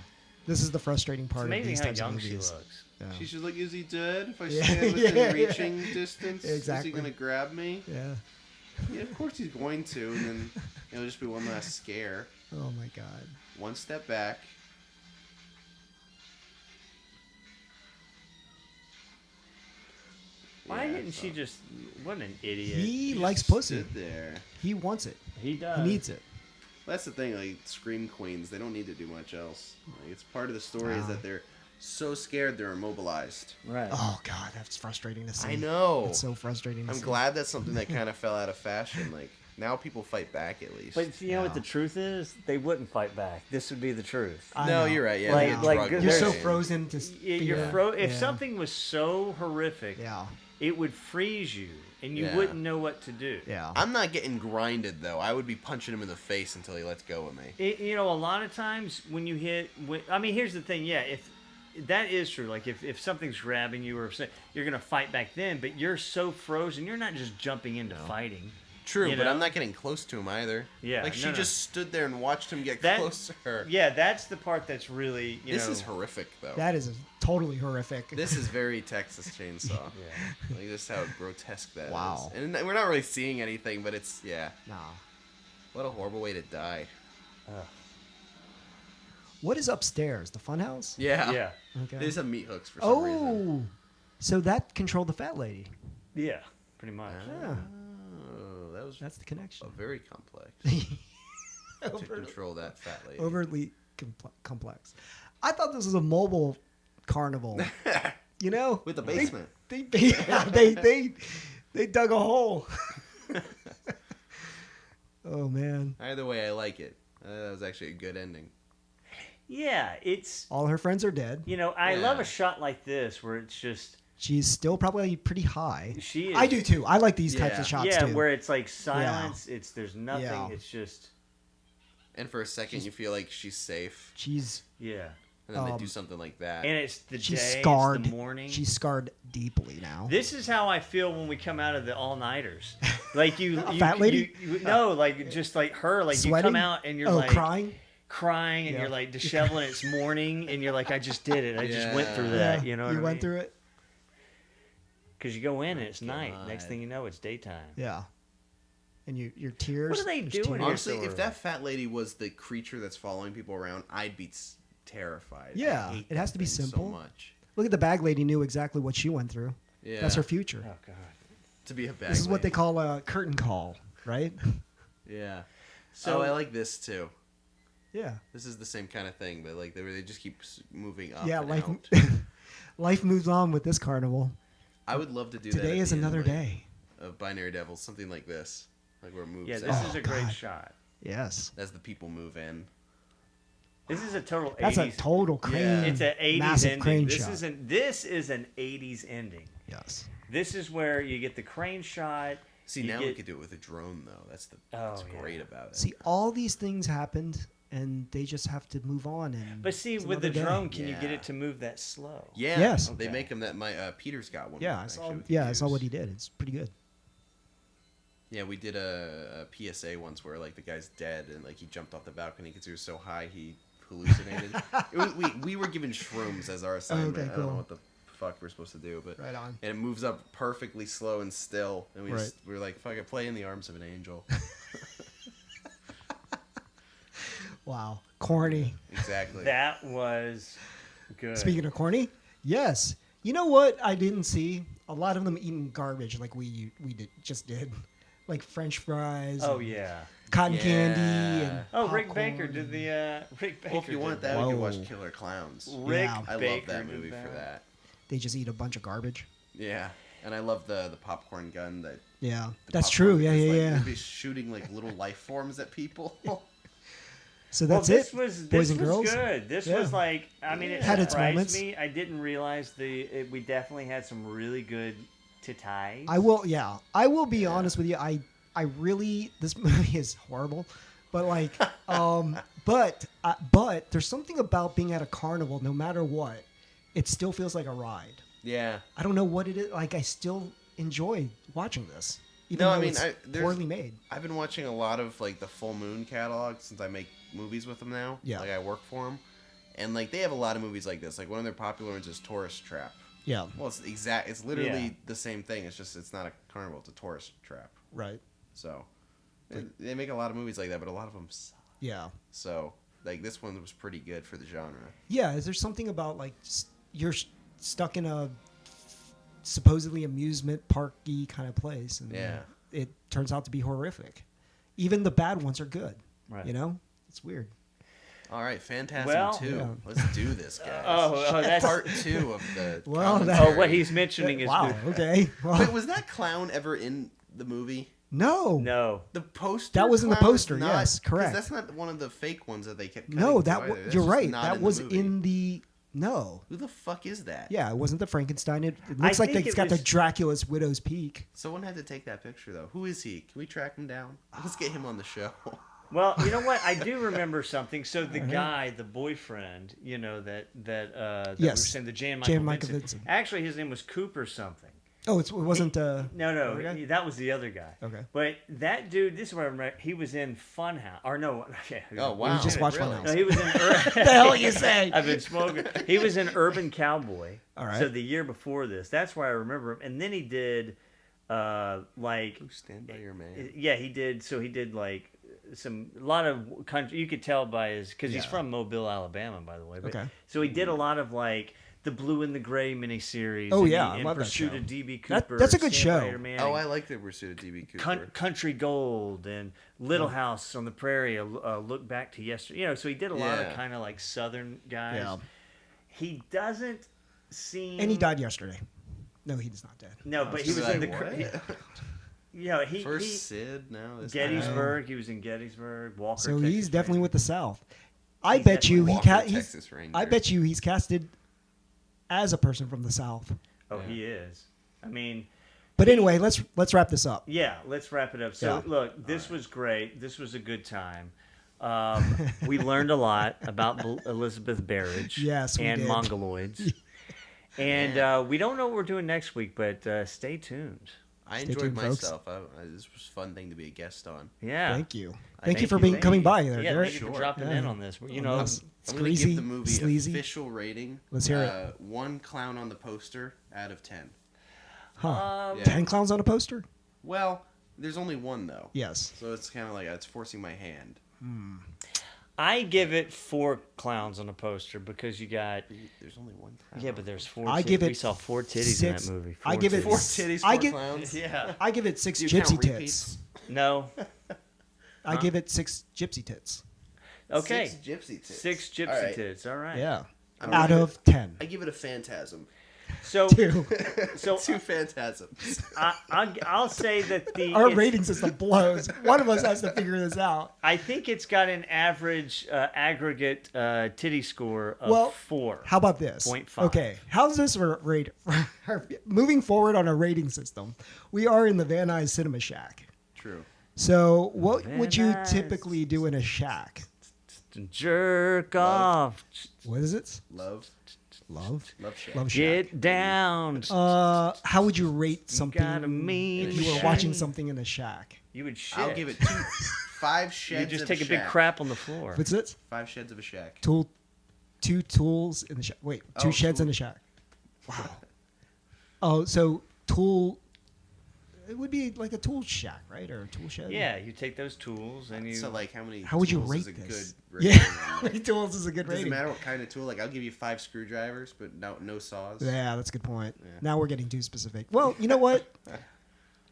Speaker 1: This is the frustrating
Speaker 2: It's
Speaker 1: part of
Speaker 2: amazing
Speaker 1: these
Speaker 2: how
Speaker 1: types of
Speaker 2: young she
Speaker 1: movies.
Speaker 2: looks.
Speaker 1: Yeah.
Speaker 4: She's just like, is he deid? If I
Speaker 1: Yeah.
Speaker 4: stand within
Speaker 1: Yeah.
Speaker 4: reaching distance,
Speaker 1: Exactly.
Speaker 4: is he going to grab me?
Speaker 1: Yeah.
Speaker 4: Yeah, of course he's going to. And then it'll just be one last scare.
Speaker 1: Oh my God.
Speaker 4: One step back.
Speaker 2: Why
Speaker 4: Yeah,
Speaker 2: didn't she
Speaker 4: so-
Speaker 2: just? What an idiot!
Speaker 1: He
Speaker 4: She
Speaker 1: likes
Speaker 4: just
Speaker 1: pussy.
Speaker 4: stood there.
Speaker 1: He wants it.
Speaker 2: He does.
Speaker 1: He needs it.
Speaker 4: That's the thing, like scream queens, they don't need to do much else. Like, it's part of the story is
Speaker 1: Wow.
Speaker 4: that they're so scared they're immobilized.
Speaker 2: Right.
Speaker 1: Oh God, that's frustrating to see.
Speaker 4: I know.
Speaker 1: It's so frustrating. To
Speaker 4: I'm
Speaker 1: see.
Speaker 4: glad that's something that kind of fell out of fashion. Like now people fight back at least.
Speaker 2: But you know what
Speaker 1: Yeah.
Speaker 2: the truth is? They wouldn't fight back. This would be the truth.
Speaker 1: I
Speaker 4: no,
Speaker 1: know.
Speaker 4: you're right. Yeah,
Speaker 2: Like-
Speaker 4: they get
Speaker 2: like,
Speaker 4: drugged
Speaker 2: you're
Speaker 1: You're so
Speaker 4: away.
Speaker 1: frozen to.
Speaker 2: You're
Speaker 1: fear.
Speaker 2: If
Speaker 1: Yeah.
Speaker 2: something was so horrific,
Speaker 1: Yeah.
Speaker 2: it would freeze you, and you
Speaker 4: Yeah.
Speaker 2: wouldn't know what to do.
Speaker 1: Yeah.
Speaker 4: I'm not getting grinded though. I would be punching him in the face until he lets go of me.
Speaker 2: You know, a lot of times when you hit, I mean, here's the thing. Yeah, if that is true, like if something's grabbing you or you're gonna fight back then, but you're so frozen, you're not just jumping into fighting.
Speaker 4: True,
Speaker 2: You
Speaker 4: but
Speaker 2: know?
Speaker 4: I'm not getting close to him either.
Speaker 2: Yeah,
Speaker 4: like she
Speaker 2: no, no.
Speaker 4: just stood there and watched him get
Speaker 2: That-
Speaker 4: closer.
Speaker 2: Yeah, that's the part that's really
Speaker 4: This
Speaker 2: know.
Speaker 4: is horrific though.
Speaker 1: That is totally horrific.
Speaker 4: This is very Texas Chainsaw.
Speaker 2: Yeah.
Speaker 4: Like this is how grotesque that is.
Speaker 1: Wow.
Speaker 4: And we're not really seeing anything, but it's
Speaker 1: Nah.
Speaker 4: What a horrible way to die.
Speaker 1: What is upstairs? The funhouse?
Speaker 4: Yeah.
Speaker 2: Yeah,
Speaker 1: Okay.
Speaker 4: They just have meat hooks for some reason.
Speaker 1: Oh, so that controlled the fat lady.
Speaker 2: yeah, pretty much.
Speaker 1: Yeah,
Speaker 4: Oh, that was
Speaker 1: that's the connection.
Speaker 4: very complex to control that fat lady.
Speaker 1: Overly complex. I thought this was a mobile carnival. You know,
Speaker 4: With the basement.
Speaker 1: They dug a hole. Oh man!
Speaker 4: Either way, I like it. That was actually a good ending.
Speaker 2: Yeah, it's
Speaker 1: All her friends are dead.
Speaker 2: you know I love
Speaker 4: Yeah.
Speaker 2: a shot like this where it's just
Speaker 1: She's still probably pretty high.
Speaker 2: she is.
Speaker 1: I do too. I like these types
Speaker 4: Yeah.
Speaker 1: of shots
Speaker 2: Yeah,
Speaker 1: too.
Speaker 2: where it's like silence. It's there's nothing.
Speaker 1: Yeah.
Speaker 2: It's just
Speaker 4: And for a second, you feel like she's safe,
Speaker 1: she's
Speaker 2: yeah.
Speaker 4: and then they do something like that.
Speaker 2: And it's the
Speaker 1: she's
Speaker 2: day,
Speaker 1: scarred.
Speaker 2: it's the morning.
Speaker 1: She's scarred deeply now.
Speaker 2: This is how I feel when we come out of the all-nighters. Like you,
Speaker 1: Fat lady?
Speaker 2: no, like just like her. Like you
Speaker 1: Sweating?
Speaker 2: come out and you're
Speaker 1: Oh,
Speaker 2: like
Speaker 1: crying.
Speaker 2: and
Speaker 1: Yeah.
Speaker 2: you're like disheveled. And it's morning, and you're like, I just did it. I just went through
Speaker 4: Yeah.
Speaker 2: that. You know, what
Speaker 1: you
Speaker 2: I
Speaker 1: went
Speaker 2: mean?
Speaker 1: through it.
Speaker 2: Because you go in and it's night.
Speaker 4: God.
Speaker 2: Next thing you know, it's daytime.
Speaker 1: Yeah. And your tears.
Speaker 2: What are they
Speaker 1: there's
Speaker 2: doing
Speaker 1: tears.
Speaker 2: here?
Speaker 4: Honestly,
Speaker 2: so
Speaker 4: if
Speaker 2: early.
Speaker 4: that fat lady was the creature that's following people around, I'd be terrified.
Speaker 1: Yeah,
Speaker 4: I hate
Speaker 1: it has
Speaker 4: that
Speaker 1: to be
Speaker 4: thing
Speaker 1: simple.
Speaker 4: So much.
Speaker 1: Look at the bag lady knew exactly what she went through.
Speaker 4: Yeah.
Speaker 1: That's her future.
Speaker 2: Oh god.
Speaker 4: To be a bag
Speaker 1: This is what they
Speaker 4: lady.
Speaker 1: call a curtain call, right?
Speaker 4: Yeah.
Speaker 2: So-
Speaker 4: So I like this too.
Speaker 1: Yeah.
Speaker 4: This is the same kind of thing, but like they just keep moving up.
Speaker 1: Yeah,
Speaker 4: and
Speaker 1: life
Speaker 4: out.
Speaker 1: life moves on with this carnival.
Speaker 4: I would love to do that.
Speaker 1: Today
Speaker 4: at
Speaker 1: is
Speaker 4: the end,
Speaker 1: another
Speaker 4: like,
Speaker 1: day.
Speaker 4: Of Binary Devils, something like this, like where it moves.
Speaker 2: Yeah,
Speaker 4: out
Speaker 2: this is a great
Speaker 1: God.
Speaker 2: shot.
Speaker 1: Yes.
Speaker 4: as the people move in.
Speaker 2: This is a total.
Speaker 1: That's
Speaker 2: 80s,
Speaker 1: a total crane.
Speaker 4: Yeah.
Speaker 2: It's an 80s
Speaker 1: massive
Speaker 2: ending.
Speaker 1: crane
Speaker 2: This
Speaker 1: shot.
Speaker 2: isn't. This is an 80s ending.
Speaker 1: Yes.
Speaker 2: This is where you get the crane shot.
Speaker 4: See,
Speaker 2: you
Speaker 4: now we
Speaker 2: get-
Speaker 4: could do it with a drone, though. That's
Speaker 2: Oh,
Speaker 4: that's
Speaker 2: yeah.
Speaker 4: great about it.
Speaker 1: See, all these things happened, and they just have to move on. And
Speaker 2: But see,
Speaker 1: it's
Speaker 2: with the
Speaker 1: another day.
Speaker 2: drone, can you get
Speaker 4: Yeah.
Speaker 2: it to move that slow?
Speaker 4: Yeah.
Speaker 1: Yes.
Speaker 4: They
Speaker 2: Okay.
Speaker 4: make them that. My Peter's got one.
Speaker 1: Yeah, I saw. Yeah, I saw what he did. It's pretty good.
Speaker 4: Yeah, we did a PSA once where like the guy's dead and like he jumped off the balcony because he was so high he hallucinated. we were given shrooms as our assignment.
Speaker 1: Okay,
Speaker 4: I don't know
Speaker 1: cool.
Speaker 4: what the fuck we're supposed to do, but
Speaker 1: Right on.
Speaker 4: and it moves up perfectly slow and still, and we
Speaker 1: Right.
Speaker 4: we were like, fuck it, play in the arms of an angel.
Speaker 1: Wow. Corny.
Speaker 4: Exactly.
Speaker 2: That was good.
Speaker 1: Speaking of corny, yes. You know what I didn't see? A lot of them eating garbage like we just did. Like French fries.
Speaker 2: Oh
Speaker 1: and
Speaker 2: yeah.
Speaker 1: Cotton
Speaker 4: Yeah.
Speaker 1: candy. And
Speaker 2: Oh, Rick
Speaker 1: popcorn.
Speaker 2: Baker did the. Rick Baker.
Speaker 4: Well, if you want
Speaker 2: did
Speaker 4: that, we could watch
Speaker 1: Whoa.
Speaker 4: Killer Clowns.
Speaker 2: Rick
Speaker 1: Yeah.
Speaker 4: I
Speaker 2: Baker
Speaker 4: love that
Speaker 2: did
Speaker 4: movie for that.
Speaker 1: They just eat a bunch of garbage.
Speaker 4: Yeah, and I love the popcorn gun that.
Speaker 1: Yeah.
Speaker 4: the
Speaker 1: That's
Speaker 4: popcorn
Speaker 1: true. Yeah,
Speaker 4: is,
Speaker 1: yeah,
Speaker 4: like,
Speaker 1: yeah.
Speaker 4: It'd be shooting like little life forms at people.
Speaker 1: So
Speaker 2: Well,
Speaker 1: that's
Speaker 2: this
Speaker 1: it.
Speaker 2: was
Speaker 1: boys
Speaker 2: this
Speaker 1: and
Speaker 2: was
Speaker 1: girls.
Speaker 2: good. This
Speaker 1: Yeah.
Speaker 2: was like, I mean, it
Speaker 1: Had its
Speaker 2: surprised
Speaker 1: moments.
Speaker 2: me. I didn't realize we definitely had some really good titais.
Speaker 1: I will be honest with you. I really, this movie is horrible, but like, but there's something about being at a carnival, no matter what, it still feels like a ride.
Speaker 4: Yeah.
Speaker 1: I don't know what it is. Like, I still enjoy watching this, even
Speaker 4: No,
Speaker 1: though
Speaker 4: I mean,
Speaker 1: it's
Speaker 4: there's-
Speaker 1: poorly made.
Speaker 4: I've been watching a lot of like the Full Moon catalog since I make movies with them now.
Speaker 1: Yeah.
Speaker 4: Like I work for them, and like they have a lot of movies like this. Like one of their popular ones is Tourist Trap.
Speaker 1: Yeah,
Speaker 4: Well, it's literally
Speaker 2: Yeah.
Speaker 4: the same thing. It's just it's not a carnival. It's a tourist trap.
Speaker 1: right.
Speaker 4: So they make a lot of movies like that, but a lot of them suck.
Speaker 1: Yeah,
Speaker 4: So like this one was pretty good for the genre.
Speaker 1: yeah. Is there something about like you're stuck in a supposedly amusement parky kind of place, and it turns out to be horrific. Even the bad ones are good.
Speaker 2: Right.
Speaker 1: You know, it's weird.
Speaker 4: All right, Phantasm
Speaker 2: Well-
Speaker 4: 2.
Speaker 1: Yeah.
Speaker 4: Let's do this, guys.
Speaker 2: Oh, that's
Speaker 4: part 2 of the
Speaker 1: Well,
Speaker 4: commentary.
Speaker 2: Oh, what he's mentioning is
Speaker 1: Wow. Okay. Well,
Speaker 4: Wait, was that clown ever in the movie?
Speaker 1: no.
Speaker 2: no.
Speaker 4: The poster.
Speaker 1: That was in the
Speaker 4: clown is
Speaker 1: poster,
Speaker 4: not-
Speaker 1: yes,
Speaker 4: 'cause
Speaker 1: correct.
Speaker 4: That's not one of the fake ones that they kept.
Speaker 1: No,
Speaker 4: cutting to either. That's
Speaker 1: you're
Speaker 4: just
Speaker 1: right.
Speaker 4: not
Speaker 1: That
Speaker 4: in the
Speaker 1: was
Speaker 4: movie.
Speaker 1: in the no.
Speaker 4: Who the fuck is that?
Speaker 1: Yeah, it wasn't the Frankenstein. It looks like
Speaker 2: think
Speaker 1: it's
Speaker 2: it
Speaker 1: got the
Speaker 2: was-
Speaker 1: Dracula's widow's peak.
Speaker 4: Someone had to take that picture though. Who is he? Can we track him down? Let's get him on the show.
Speaker 2: Well, you know what? I do remember something. So the guy, the boyfriend, you know that we were
Speaker 1: Yes.
Speaker 2: saying, the Jan
Speaker 1: Jan
Speaker 2: Michael
Speaker 1: Michael
Speaker 2: Vincent.
Speaker 1: Vincent.
Speaker 2: Actually, his name was Cooper something.
Speaker 1: Oh, it wasn't.
Speaker 2: No,
Speaker 1: other guy?
Speaker 2: that was the other guy.
Speaker 1: Okay.
Speaker 2: But that dude, this is what I remember. He was in Funhouse, or no? Yeah,
Speaker 4: Oh wow!
Speaker 1: just watched
Speaker 4: really?
Speaker 1: Funhouse.
Speaker 2: No, he was in.
Speaker 1: What the hell are you saying?
Speaker 2: I've been smoking. He was in Urban Cowboy.
Speaker 1: All right.
Speaker 2: So the year before this, that's where I remember him. And then he did, like,
Speaker 4: Stand by your man.
Speaker 2: yeah, he did. So he did like a lot of country. You could tell by his because he's
Speaker 1: Yeah.
Speaker 2: from Mobile, Alabama, by the way. But,
Speaker 1: Okay.
Speaker 2: So he did a lot of like the Blue and the Gray miniseries.
Speaker 1: Oh,
Speaker 2: and
Speaker 1: yeah,
Speaker 2: he-
Speaker 1: I
Speaker 2: in
Speaker 1: love that
Speaker 2: Pursuit
Speaker 1: show.
Speaker 2: of DB
Speaker 1: That-
Speaker 2: Cooper.
Speaker 1: that's a good
Speaker 2: Stand by
Speaker 1: show.
Speaker 2: Your Man,
Speaker 4: Oh, I like the Pursuit of DB Cooper.
Speaker 2: Country Gold and Little House on the Prairie, Look Back to Yesterday. You know, so he did a lot of
Speaker 4: Yeah.
Speaker 2: kind of like Southern guys.
Speaker 1: Yeah.
Speaker 2: He doesn't seem.
Speaker 1: And he died yesterday. No, he's not dead.
Speaker 2: No, but he
Speaker 4: She's
Speaker 2: was
Speaker 4: like,
Speaker 2: in the.
Speaker 4: what?
Speaker 2: He
Speaker 4: First Sid now. This
Speaker 2: Gettysburg. He was in Gettysburg. Walker.
Speaker 1: So
Speaker 2: Texas
Speaker 1: he's definitely
Speaker 2: Ranger.
Speaker 1: with the South. I
Speaker 2: He's
Speaker 1: bet you
Speaker 2: definitely
Speaker 4: Texas Ranger.
Speaker 1: I bet you he's casted as a person from the South.
Speaker 2: Oh,
Speaker 4: Yeah.
Speaker 2: he is. I mean,
Speaker 1: But anyway, let's wrap this up.
Speaker 2: yeah. Let's wrap it up. So
Speaker 1: Yeah.
Speaker 2: look, this was great. This was a good time. We learned a lot about Elizabeth Barrage
Speaker 1: Yes, we
Speaker 2: and
Speaker 1: did.
Speaker 2: Mongoloids. And we don't know what we're doing next week, but stay tuned.
Speaker 4: I
Speaker 1: Stay
Speaker 4: enjoyed
Speaker 1: tuned, folks.
Speaker 4: myself. This was a fun thing to be a guest on.
Speaker 2: Yeah.
Speaker 1: Thank you.
Speaker 4: I
Speaker 1: Thank you
Speaker 4: thank
Speaker 1: for
Speaker 4: you.
Speaker 1: being
Speaker 4: Thank
Speaker 1: coming
Speaker 4: you.
Speaker 1: by there,
Speaker 2: Yeah,
Speaker 1: Garrett.
Speaker 2: thank you for
Speaker 4: Sure.
Speaker 2: dropping
Speaker 1: Yeah.
Speaker 2: in on this. You
Speaker 1: Oh,
Speaker 2: know,
Speaker 1: yes. It's
Speaker 4: I'm going to
Speaker 1: greasy,
Speaker 4: give the movie
Speaker 1: sleazy.
Speaker 4: official rating.
Speaker 1: Let's hear it.
Speaker 4: 1 clown on the poster out of 10.
Speaker 1: Huh.
Speaker 4: Yeah.
Speaker 1: 10 clowns on a poster?
Speaker 4: Well, there's only one though.
Speaker 1: Yes.
Speaker 4: So it's kind of like it's forcing my hand.
Speaker 2: I give it 4 clowns on a poster because you got.
Speaker 4: There's only one clown.
Speaker 2: Yeah, but there's 4.
Speaker 1: I give
Speaker 2: We
Speaker 1: it
Speaker 2: saw 4 titties
Speaker 1: 6.
Speaker 2: in that movie.
Speaker 1: I give it
Speaker 4: 4 titties, 4
Speaker 1: I give-
Speaker 4: clowns.
Speaker 2: Yeah.
Speaker 1: I give it 6
Speaker 4: Do you
Speaker 1: gypsy
Speaker 4: count
Speaker 1: tits.
Speaker 4: repeats?
Speaker 2: No.
Speaker 1: I give it 6 gypsy tits.
Speaker 2: Okay.
Speaker 4: 6 gypsy tits.
Speaker 2: 6 gypsy
Speaker 4: All right.
Speaker 2: tits. All right.
Speaker 1: Yeah.
Speaker 4: I'm
Speaker 1: Out
Speaker 4: gonna-
Speaker 1: of 10.
Speaker 4: I give it a phantasm.
Speaker 2: So,
Speaker 1: 2.
Speaker 2: so
Speaker 4: 2 phantasms.
Speaker 2: I'll say that
Speaker 1: Our
Speaker 2: it's-
Speaker 1: rating system blows. One of us has to figure this out.
Speaker 2: I think it's got an average aggregate titty score of 4.
Speaker 1: How about this?
Speaker 2: 0.5.
Speaker 1: Okay, how's this rate? Moving forward on a rating system, we are in the Van Nuys Cinema Shack.
Speaker 4: True.
Speaker 1: So, what would you
Speaker 2: Van Nuys.
Speaker 1: typically do in a shack?
Speaker 2: Jerk
Speaker 4: Love.
Speaker 2: off.
Speaker 1: What is it?
Speaker 4: Love.
Speaker 1: Love.
Speaker 4: Love shack.
Speaker 1: Love shack.
Speaker 2: Get down.
Speaker 1: How would you rate something
Speaker 2: got a mean
Speaker 1: if you were
Speaker 2: shack.
Speaker 1: watching something in a shack?
Speaker 2: You would shit.
Speaker 4: I'll give it 5 sheds.
Speaker 2: You just
Speaker 4: of
Speaker 2: take a big
Speaker 4: shack.
Speaker 2: crap on the floor.
Speaker 1: What's it?
Speaker 4: 5 sheds of a shack.
Speaker 1: 2 tools in the shack. Wait, 2
Speaker 4: Oh,
Speaker 1: sheds in
Speaker 4: tool.
Speaker 1: a shack. Wow. Oh, so tool. It would be like a tool shack, right? Or a tool shed?
Speaker 2: Yeah, you take those tools and you.
Speaker 4: So like how many?
Speaker 1: How would you
Speaker 4: tools is
Speaker 1: rate
Speaker 4: a
Speaker 1: this?
Speaker 4: Good
Speaker 1: Yeah,
Speaker 4: rating
Speaker 1: how
Speaker 4: on
Speaker 1: many
Speaker 4: that?
Speaker 1: tools is a good
Speaker 4: Doesn't
Speaker 1: rating?
Speaker 4: matter what kind of tool. Like I'll give you 5 screwdrivers, but no saws.
Speaker 1: Yeah, that's a good point.
Speaker 4: Yeah.
Speaker 1: Now we're getting too specific. Well, you know what?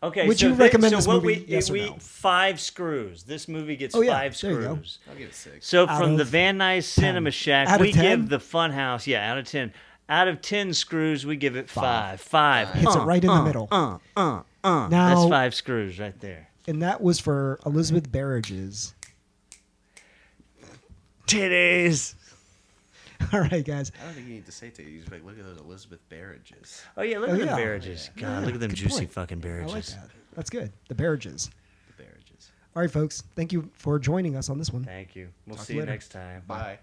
Speaker 2: Okay.
Speaker 1: Would
Speaker 2: so
Speaker 1: you
Speaker 2: then-
Speaker 1: recommend
Speaker 2: so
Speaker 1: this
Speaker 2: what
Speaker 1: movie,
Speaker 2: We,
Speaker 1: yes or
Speaker 2: we
Speaker 1: no?
Speaker 2: 5 screws. This movie gets
Speaker 1: Oh, yeah,
Speaker 2: 5
Speaker 1: there you go.
Speaker 2: screws.
Speaker 4: I'll give it 6.
Speaker 2: So
Speaker 1: Out
Speaker 2: from the
Speaker 1: of
Speaker 2: Van Nuys Cinema
Speaker 1: 10.
Speaker 2: Shack,
Speaker 1: Out of
Speaker 2: we
Speaker 1: 10?
Speaker 2: give the Funhouse, out of 10. Out of 10 screws, we give it 5. 5.
Speaker 1: Hits it right in the middle.
Speaker 2: Now,
Speaker 1: Now-
Speaker 2: that's 5 screws right there.
Speaker 1: And that was for Elizabeth Barrage's.
Speaker 2: Titties.
Speaker 1: All right, guys.
Speaker 4: I don't think you need to say to you. Just like look at those Elizabeth Barrages.
Speaker 2: Oh, yeah, look
Speaker 1: Oh,
Speaker 2: at them
Speaker 1: yeah.
Speaker 2: Barrages. God, look at them
Speaker 1: Good
Speaker 2: juicy
Speaker 1: point.
Speaker 2: fucking
Speaker 1: I like
Speaker 2: Barrages.
Speaker 1: that. That's good. The Barrages.
Speaker 4: The Barrages.
Speaker 1: All right, folks. Thank you for joining us on this one.
Speaker 2: Thank you. We'll
Speaker 1: Talk
Speaker 2: see you
Speaker 1: later.
Speaker 2: next time.
Speaker 4: Bye.